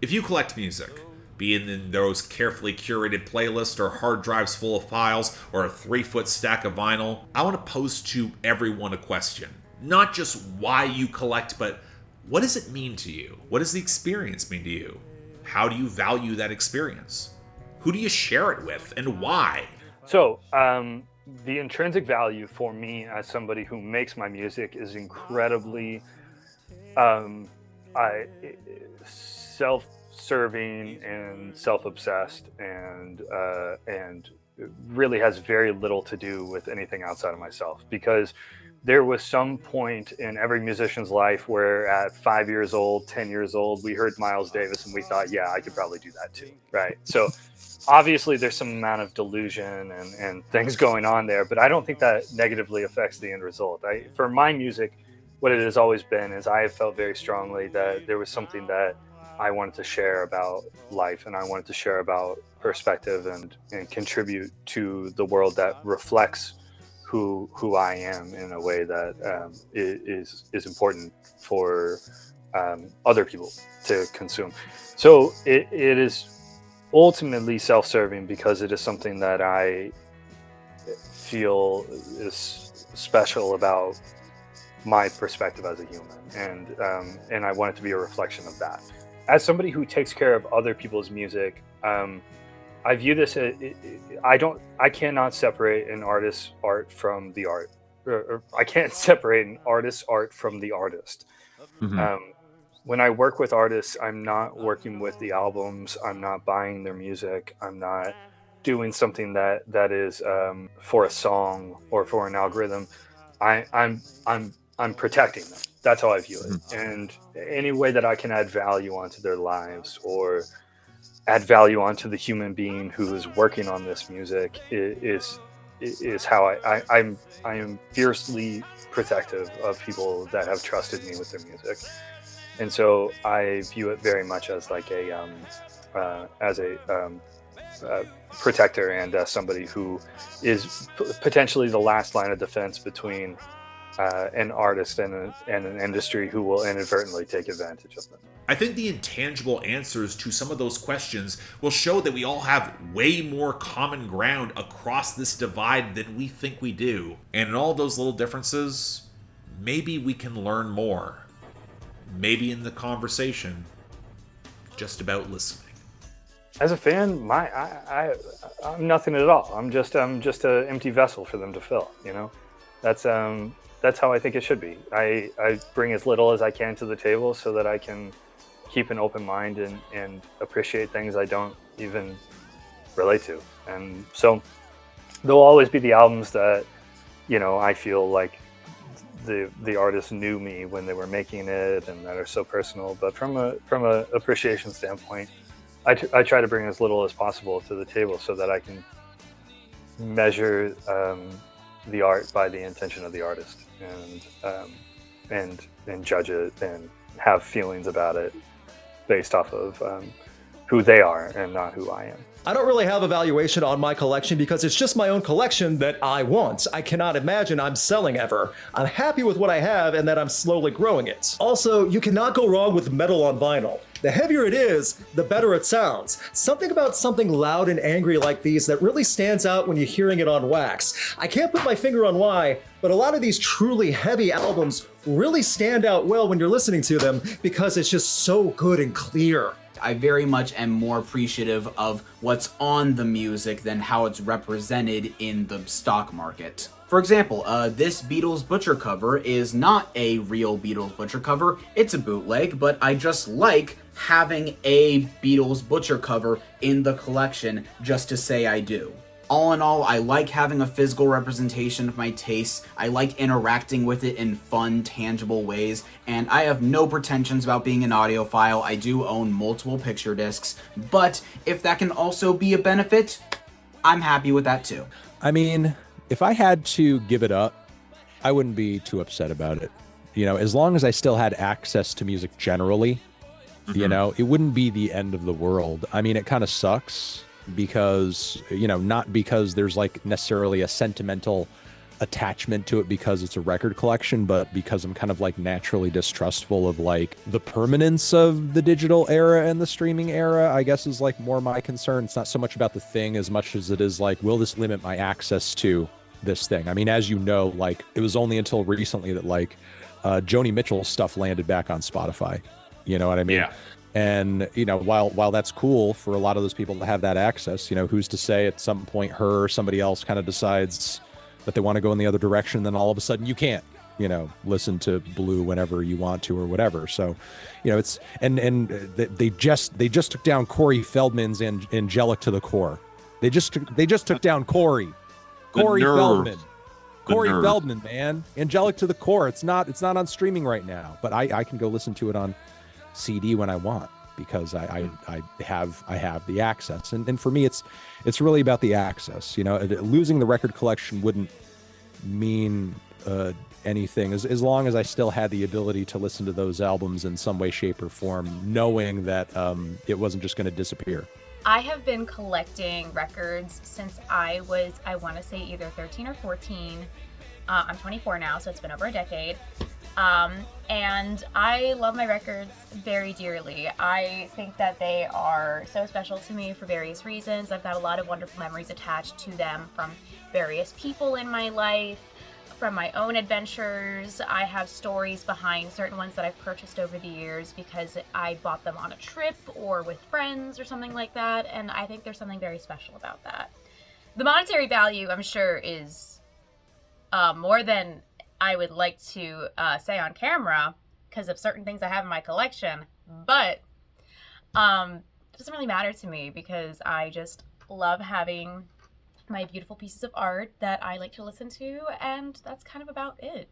If you collect music, be it in those carefully curated playlists or hard drives full of files or a 3-foot stack of vinyl, I want to pose to everyone a question. Not just why you collect, but what does it mean to you? What does the experience mean to you? How do you value that experience? Who do you share it with and why? So, the intrinsic value for me as somebody who makes my music is incredibly self-serving and self-obsessed, and really has very little to do with anything outside of myself, because there was some point in every musician's life where at 5 years old, 10 years old, we heard Miles Davis and we thought, yeah, I could probably do that too, right? So obviously there's some amount of delusion and things going on there, but I don't think that negatively affects the end result. For my music, what it has always been is I have felt very strongly that there was something that I wanted to share about life, and I wanted to share about perspective and contribute to the world that reflects who I am in a way that is important for other people to consume. So it is ultimately self-serving because it is something that I feel is special about my perspective as a human, and I want it to be a reflection of that. As somebody who takes care of other people's music, I view this as, I cannot separate an artist's art from the art, or I can't separate an artist's art from the artist. Mm-hmm. When I work with artists, I'm not working with the albums, I'm not buying their music, I'm not doing something that is for a song or for an algorithm. I'm protecting them. That's how I view it. Mm-hmm. And any way that I can add value onto their lives or add value onto the human being who is working on this music is how I am fiercely protective of people that have trusted me with their music. And so I view it very much as like a protector and somebody who is potentially the last line of defense between an artist and an industry who will inadvertently take advantage of them. I think the intangible answers to some of those questions will show that we all have way more common ground across this divide than we think we do. And in all those little differences, maybe we can learn more. Maybe in the conversation, just about listening. As a fan, I'm nothing at all. I'm just an empty vessel for them to fill. You know, that's how I think it should be. I bring as little as I can to the table so that I can keep an open mind and appreciate things I don't even relate to. And so there'll always be the albums that, you know, I feel like the artist knew me when they were making it and that are so personal. But from a appreciation standpoint, I try to bring as little as possible to the table so that I can measure the art by the intention of the artist and judge it and have feelings about it based off of who they are and not who I am. I don't really have a valuation on my collection because it's just my own collection that I want. I cannot imagine I'm selling ever. I'm happy with what I have and that I'm slowly growing it. Also, you cannot go wrong with metal on vinyl. The heavier it is, the better it sounds. Something about something loud and angry like these that really stands out when you're hearing it on wax. I can't put my finger on why, but a lot of these truly heavy albums really stand out well when you're listening to them because it's just so good and clear. I very much am more appreciative of what's on the music than how it's represented in the stock market. For example, this Beatles Butcher cover is not a real Beatles Butcher cover, it's a bootleg, but I just like having a Beatles Butcher cover in the collection just to say I do. All in all, I like having a physical representation of my tastes, I like interacting with it in fun, tangible ways, and I have no pretensions about being an audiophile. I do own multiple picture discs, but if that can also be a benefit, I'm happy with that too. I mean, if I had to give it up, I wouldn't be too upset about it. You know, as long as I still had access to music generally, you know, it wouldn't be the end of the world. I mean, it kind of sucks because, you know, not because there's like necessarily a sentimental attachment to it because it's a record collection, but because I'm kind of like naturally distrustful of like the permanence of the digital era and the streaming era, I guess is like more my concern. It's not so much about the thing as much as it is like, will this limit my access to this thing? I mean, as you know, like it was only until recently that like Joni Mitchell's stuff landed back on Spotify. You know what I mean? Yeah. And, you know, while that's cool for a lot of those people to have that access, you know, who's to say at some point her or somebody else kind of decides that they want to go in the other direction, then all of a sudden you can't, you know, listen to Blue whenever you want to or whatever. So, you know, it's and they just took down Corey Feldman's Angelic to the Core. They just took down Corey Feldman. Corey Feldman, man. Angelic to the Core. It's not on streaming right now, but I can go listen to it on CD when I want because I have the access. And for me, it's really about the access. You know, losing the record collection wouldn't mean anything as long as I still had the ability to listen to those albums in some way, shape, or form, knowing that it wasn't just going to disappear. I have been collecting records since I was, I want to say either 13 or 14. I'm 24 now, so it's been over a decade. And I love my records very dearly. I think that they are so special to me for various reasons. I've got a lot of wonderful memories attached to them from various people in my life, from my own adventures. I have stories behind certain ones that I've purchased over the years because I bought them on a trip or with friends or something like that, and I think there's something very special about that. The monetary value, I'm sure, is more than I would like to say on camera because of certain things I have in my collection, but it doesn't really matter to me because I just love having my beautiful pieces of art that I like to listen to, and that's kind of about it.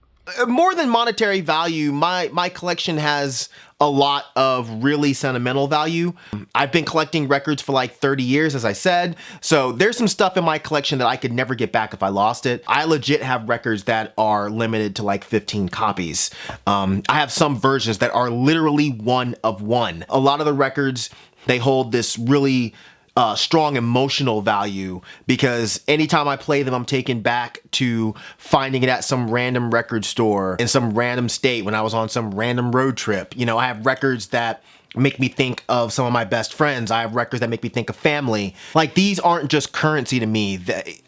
More than monetary value, my collection has a lot of really sentimental value. I've been collecting records for like 30 years, as I said. So there's some stuff in my collection that I could never get back if I lost it. I legit have records that are limited to like 15 copies. I have some versions that are literally one of one. A lot of the records, they hold this really strong emotional value because anytime I play them, I'm taken back to finding it at some random record store in some random state when I was on some random road trip. You know, I have records that make me think of some of my best friends. I have records that make me think of family. Like, these aren't just currency to me.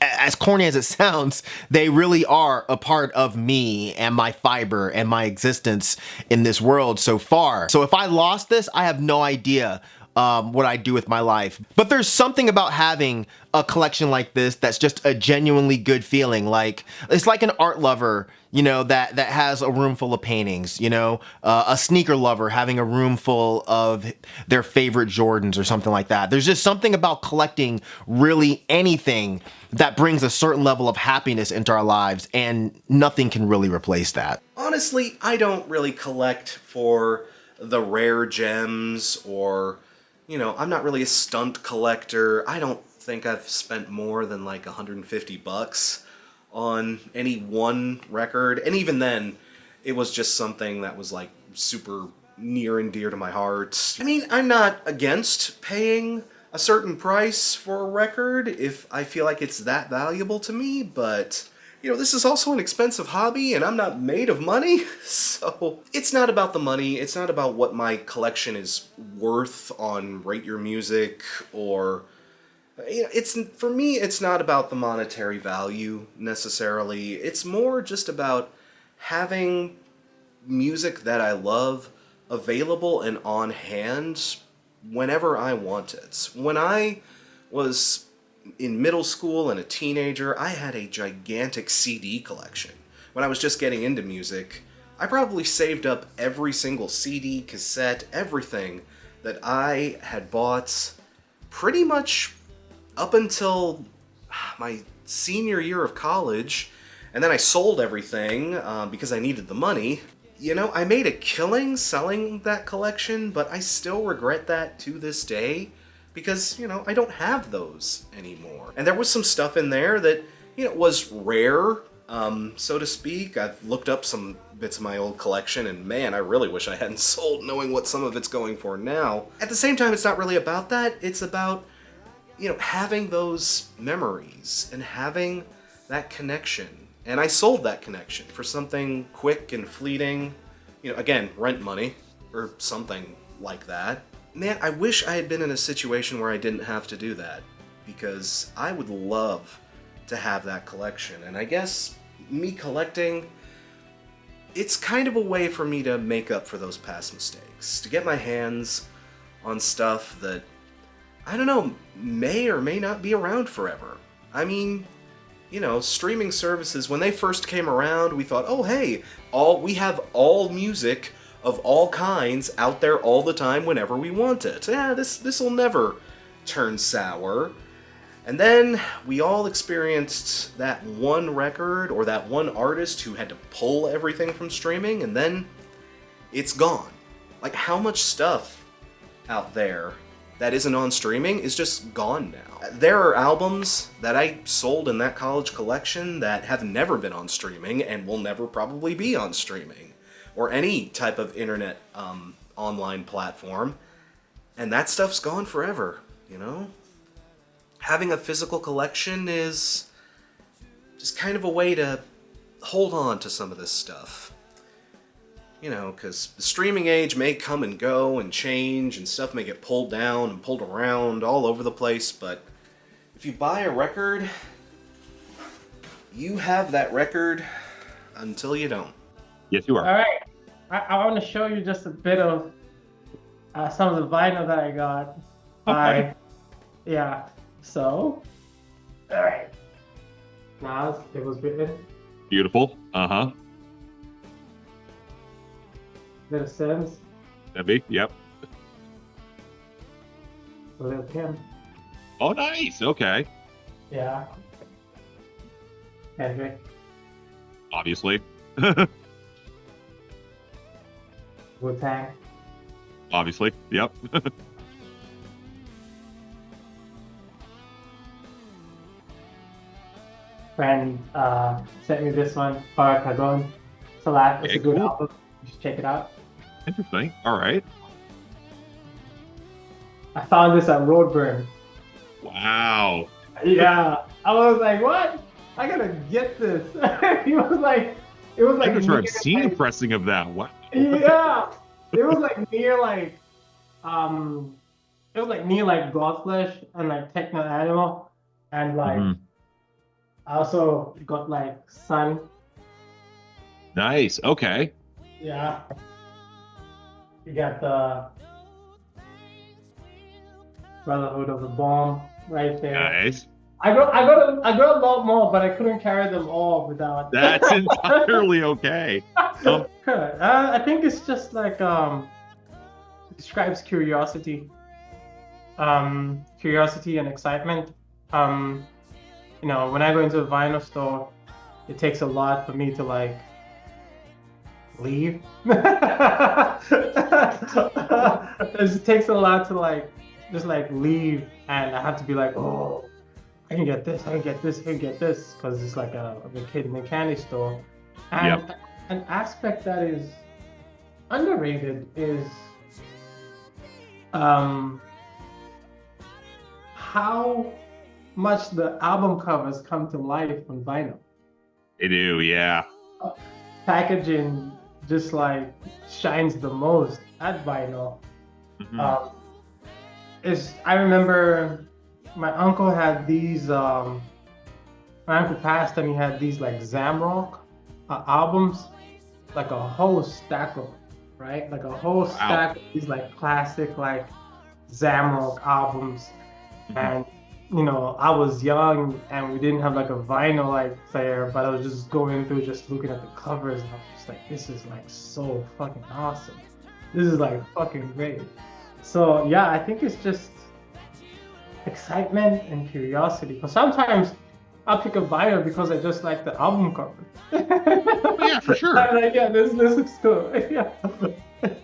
As corny as it sounds, they really are a part of me and my fiber and my existence in this world so far. So if I lost this, I have no idea what I do with my life. But there's something about having a collection like this that's just a genuinely good feeling. Like, it's like an art lover, you know, that has a room full of paintings, you know, a sneaker lover having a room full of their favorite Jordans or something like that. There's just something about collecting really anything that brings a certain level of happiness into our lives, and nothing can really replace that. Honestly, I don't really collect for the rare gems, or, you know, I'm not really a stunt collector. I don't think I've spent more than like $150 on any one record, and even then, it was just something that was like super near and dear to my heart. I mean, I'm not against paying a certain price for a record if I feel like it's that valuable to me, but, you know, this is also an expensive hobby, and I'm not made of money, so it's not about the money. It's not about what my collection is worth on Rate Your Music, or, you know, for me, it's not about the monetary value necessarily. It's more just about having music that I love available and on hand whenever I want it. When I was in middle school and a teenager, I had a gigantic CD collection. When I was just getting into music, I probably saved up every single CD, cassette, everything that I had bought pretty much up until my senior year of college, and then I sold everything because I needed the money. You know, I made a killing selling that collection, but I still regret that to this day, because, you know, I don't have those anymore. And there was some stuff in there that, you know, was rare, so to speak. I've looked up some bits of my old collection, and man, I really wish I hadn't sold, knowing what some of it's going for now. At the same time, it's not really about that. It's about, you know, having those memories and having that connection. And I sold that connection for something quick and fleeting, you know, again, rent money or something like that. Man, I wish I had been in a situation where I didn't have to do that, because I would love to have that collection. And I guess me collecting, it's kind of a way for me to make up for those past mistakes, to get my hands on stuff that, I don't know, may or may not be around forever. I mean, you know, streaming services, when they first came around, we thought, oh hey, we have all music of all kinds out there all the time whenever we want it. Yeah, this will never turn sour. And then we all experienced that one record or that one artist who had to pull everything from streaming, and then it's gone. Like, how much stuff out there that isn't on streaming is just gone now. There are albums that I sold in that college collection that have never been on streaming and will never probably be on streaming or any type of internet online platform, and that stuff's gone forever, you know? Having a physical collection is just kind of a way to hold on to some of this stuff. You know, because the streaming age may come and go and change, and stuff may get pulled down and pulled around all over the place, but if you buy a record, you have that record until you don't. Yes, you are. All right. I want to show you just a bit of some of the vinyl that I got. Okay. Yeah. So, all right. Now it was written. Beautiful. Uh-huh. Little Sims. Heavy. Yep. Little Kim. Oh, nice. Okay. Yeah. Henry. Obviously. Wu-Tang. Obviously. Yep. Friend sent me this one, Jargon. It's a good album. Just check it out. Interesting. All right. I found this at Roadburn. Wow. Yeah. I was like, what? I gotta get this. It was like I'm sure I've seen a pressing of that. What? Yeah. It was like near like it was like near like Godflesh and like Techno Animal, and like I also got like Sun. Nice. Okay. Yeah. You got the Brotherhood of the Bomb right there. Nice. I got a lot more, but I couldn't carry them all without. That's entirely okay. I think it's just like describes curiosity, curiosity and excitement. You know, when I go into a vinyl store, it takes a lot for me to like leave. It takes a lot to like just like leave, and I have to be like, oh, I can get this, I can get this, I can get this, because it's like a kid in a candy store. And an aspect that is underrated is how much the album covers come to life on vinyl. They do, yeah. Packaging just like shines the most at vinyl. I remember my uncle had these, my uncle passed and he had these like Zamrock albums, like a whole stack of them, right? Like a whole stack of these like classic like Zamrock albums. And you know, I was young and we didn't have like a vinyl like player, but I was just going through just looking at the covers and I was just like, this is like so fucking awesome. This is like fucking great. So yeah, I think it's just excitement and curiosity. Because sometimes I'll pick a vinyl because I just like the album cover. Yeah, for sure. I'm like, yeah, this looks cool. Yeah.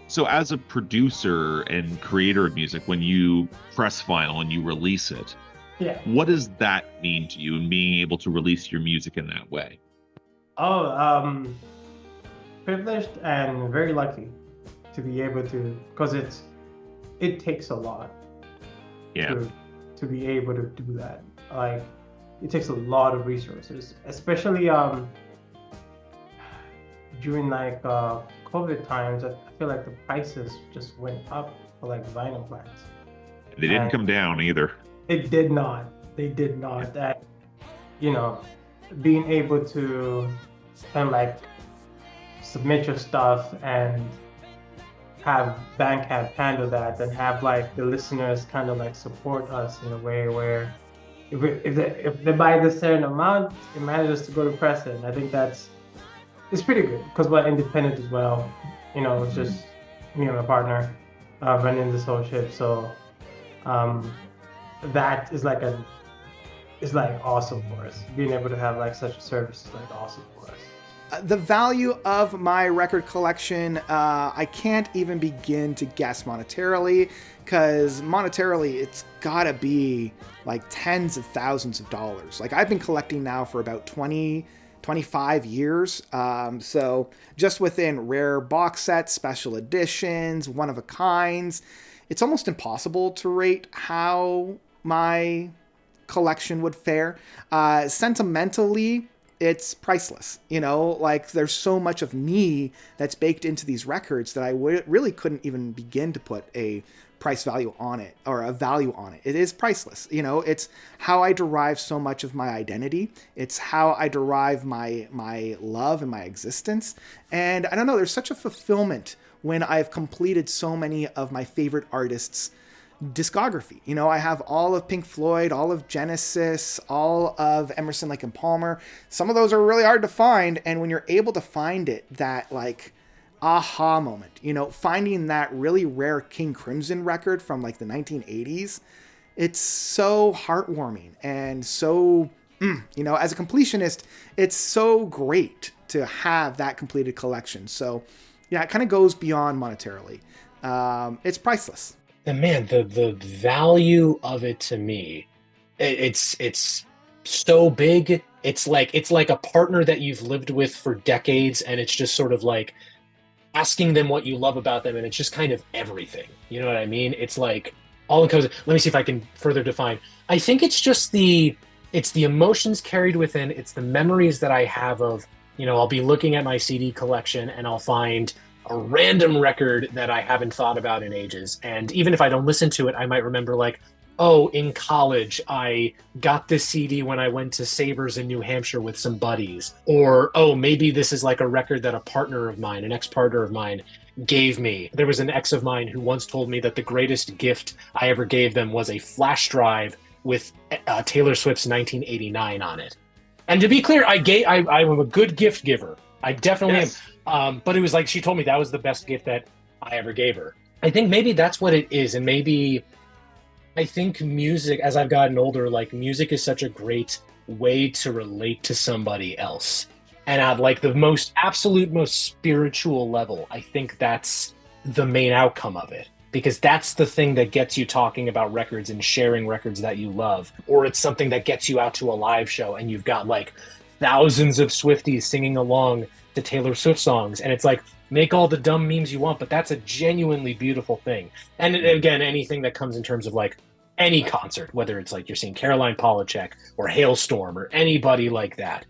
So as a producer and creator of music, when you press vinyl and you release it, yeah, what does that mean to you in being able to release your music in that way? Oh, privileged and very lucky to be able to, because it takes a lot to be able to do that. Like, it takes a lot of resources, especially during like COVID times. I feel like the prices just went up for like vinyl plants. They didn't come down either. It did not. They did not. And, you know, being able to kind of like submit your stuff and have Bandcamp handle that, and have like the listeners kind of like support us in a way where if they buy this certain amount, it manages to go to press it. And I think it's pretty good because we're independent as well. You know, it's just me and my partner running this whole ship. So that is like awesome for us. Being able to have like such a service is like awesome for us. The value of my record collection, I can't even begin to guess monetarily, because monetarily it's gotta be like tens of thousands of dollars. Like, I've been collecting now for about 25 years. So just within rare box sets, special editions, one of a kinds, it's almost impossible to rate how my collection would fare. Sentimentally, it's priceless. You know, like, there's so much of me that's baked into these records that I really couldn't even begin to put a price value on it, or a value on it. It is priceless. You know, it's how I derive so much of my identity. It's how I derive my love and my existence. And I don't know, there's such a fulfillment when I've completed so many of my favorite artists' discography. You know, I have all of Pink Floyd, all of Genesis, all of Emerson, Lake and Palmer. Some of those are really hard to find, and when you're able to find it, that like aha moment, you know, finding that really rare King Crimson record from like the 1980s, it's so heartwarming and so, you know, as a completionist, it's so great to have that completed collection. So yeah, it kind of goes beyond monetarily. It's priceless. And man, the value of it to me, it's so big. It's like a partner that you've lived with for decades, and it's just sort of like asking them what you love about them, and it's just kind of everything. You know what I mean? It's like all encompassing. Let me see if I can further define. I think it's just the emotions carried within. It's the memories that I have of, you know, I'll be looking at my CD collection and I'll find a random record that I haven't thought about in ages. And even if I don't listen to it, I might remember like, oh, in college, I got this CD when I went to Sabres in New Hampshire with some buddies. Or, oh, maybe this is like a record that a partner of mine, an ex-partner of mine, gave me. There was an ex of mine who once told me that the greatest gift I ever gave them was a flash drive with Taylor Swift's 1989 on it. And to be clear, I'm a good gift giver. I definitely am. But it was like she told me that was the best gift that I ever gave her. I think maybe that's what it is. And maybe I think music, as I've gotten older, like music is such a great way to relate to somebody else. And at like the most spiritual level, I think that's the main outcome of it. Because that's the thing that gets you talking about records and sharing records that you love. Or it's something that gets you out to a live show and you've got like thousands of Swifties singing along to Taylor Swift songs. And it's like, make all the dumb memes you want, but that's a genuinely beautiful thing. And again, anything that comes in terms of like any concert, whether it's like you're seeing Caroline Polachek or Hailstorm or anybody like that,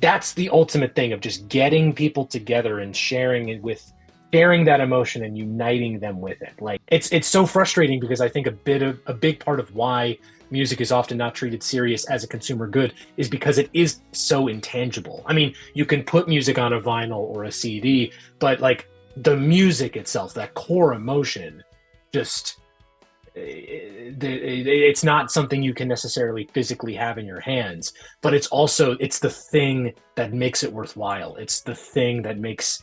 that's the ultimate thing of just getting people together and sharing that emotion and uniting them with it. Like it's so frustrating because I think a big part of why music is often not treated serious as a consumer good is because it is so intangible. I mean, you can put music on a vinyl or a CD, but like the music itself, that core emotion, just it's not something you can necessarily physically have in your hands, but it's the thing that makes it worthwhile. It's the thing that makes,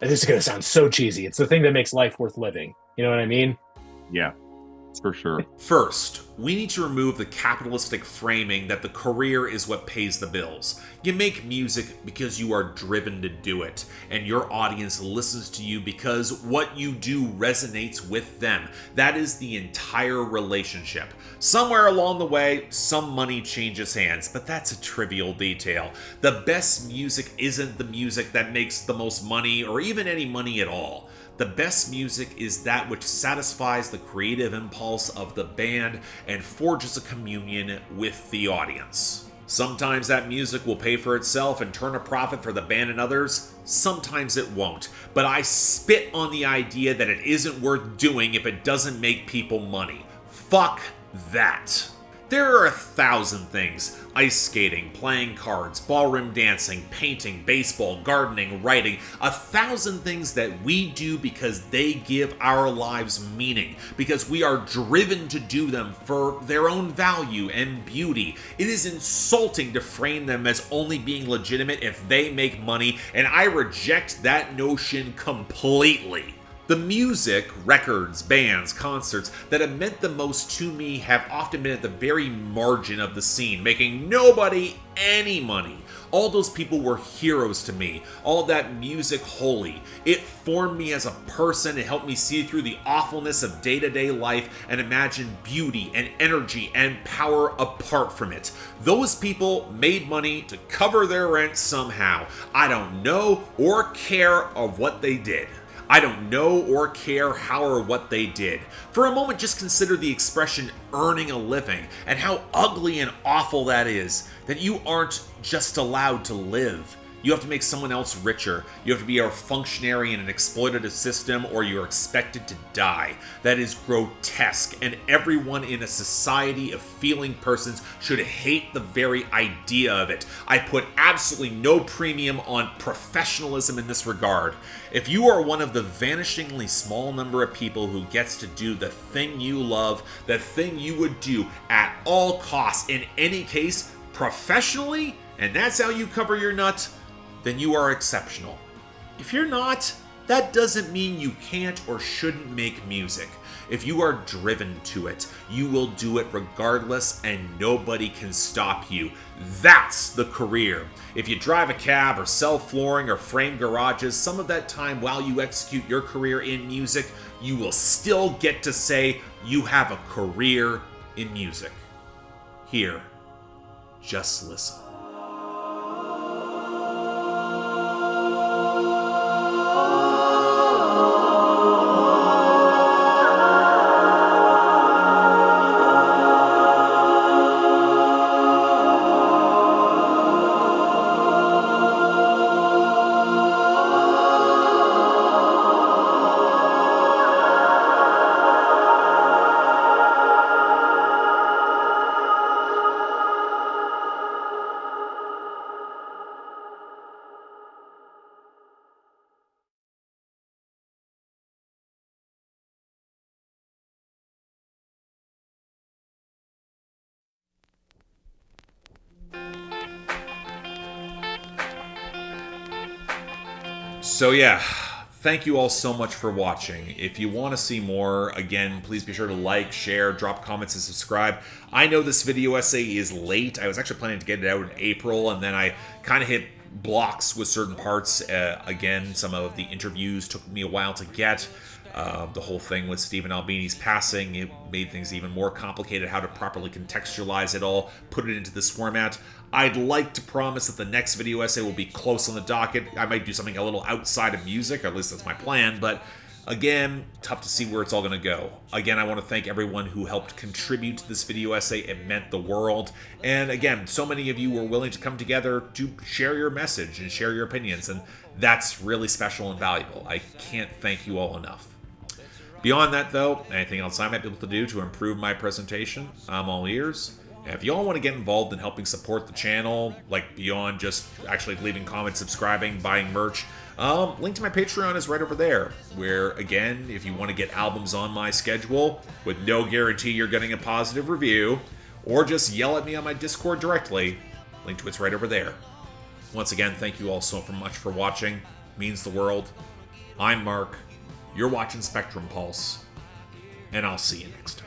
this is going to sound so cheesy, it's the thing that makes life worth living. You know what I mean? Yeah, for sure. First, we need to remove the capitalistic framing that the career is what pays the bills. You make music because you are driven to do it, and your audience listens to you because what you do resonates with them. That is the entire relationship. Somewhere along the way, some money changes hands, but that's a trivial detail. The best music isn't the music that makes the most money or even any money at all. The best music is that which satisfies the creative impulse of the band and forges a communion with the audience. Sometimes that music will pay for itself and turn a profit for the band and others. Sometimes it won't. But I spit on the idea that it isn't worth doing if it doesn't make people money. Fuck that. There are 1,000 things: ice skating, playing cards, ballroom dancing, painting, baseball, gardening, writing. 1,000 things that we do because they give our lives meaning, because we are driven to do them for their own value and beauty. It is insulting to frame them as only being legitimate if they make money, and I reject that notion completely. The music, records, bands, concerts that have meant the most to me have often been at the very margin of the scene, making nobody any money. All those people were heroes to me. All that music holy. It formed me as a person. It helped me see through the awfulness of day-to-day life and imagine beauty and energy and power apart from it. Those people made money to cover their rent somehow. I don't know or care of what they did. I don't know or care how or what they did. For a moment, just consider the expression earning a living and how ugly and awful that is, that you aren't just allowed to live. You have to make someone else richer. You have to be a functionary in an exploitative system, or you're expected to die. That is grotesque, and everyone in a society of feeling persons should hate the very idea of it. I put absolutely no premium on professionalism in this regard. If you are one of the vanishingly small number of people who gets to do the thing you love, the thing you would do at all costs, in any case, professionally, and that's how you cover your nut, then you are exceptional. If you're not, that doesn't mean you can't or shouldn't make music. If you are driven to it, you will do it regardless, and nobody can stop you. That's the career. If you drive a cab or sell flooring or frame garages, some of that time while you execute your career in music, you will still get to say you have a career in music. Here, just listen. So yeah, thank you all so much for watching. If you want to see more, again, please be sure to like, share, drop comments, and subscribe. I know this video essay is late. I was actually planning to get it out in April, and then I kind of hit blocks with certain parts. Again, some of the interviews took me a while to get. The whole thing with Stephen Albini's passing, it made things even more complicated how to properly contextualize it all, put it into this format. I'd like to promise that the next video essay will be close on the docket. I might do something a little outside of music, or at least that's my plan, but again, tough to see where it's all going to go. Again, I want to thank everyone who helped contribute to this video essay. It meant the world. And again, so many of you were willing to come together to share your message and share your opinions, and that's really special and valuable. I can't thank you all enough. Beyond that, though, anything else I might be able to do to improve my presentation, I'm all ears. And if you all want to get involved in helping support the channel, like beyond just actually leaving comments, subscribing, buying merch, link to my Patreon is right over there, where, again, if you want to get albums on my schedule, with no guarantee you're getting a positive review, or just yell at me on my Discord directly, link to it's right over there. Once again, thank you all so much for watching. It means the world. I'm Mark. You're watching Spectrum Pulse, and I'll see you next time.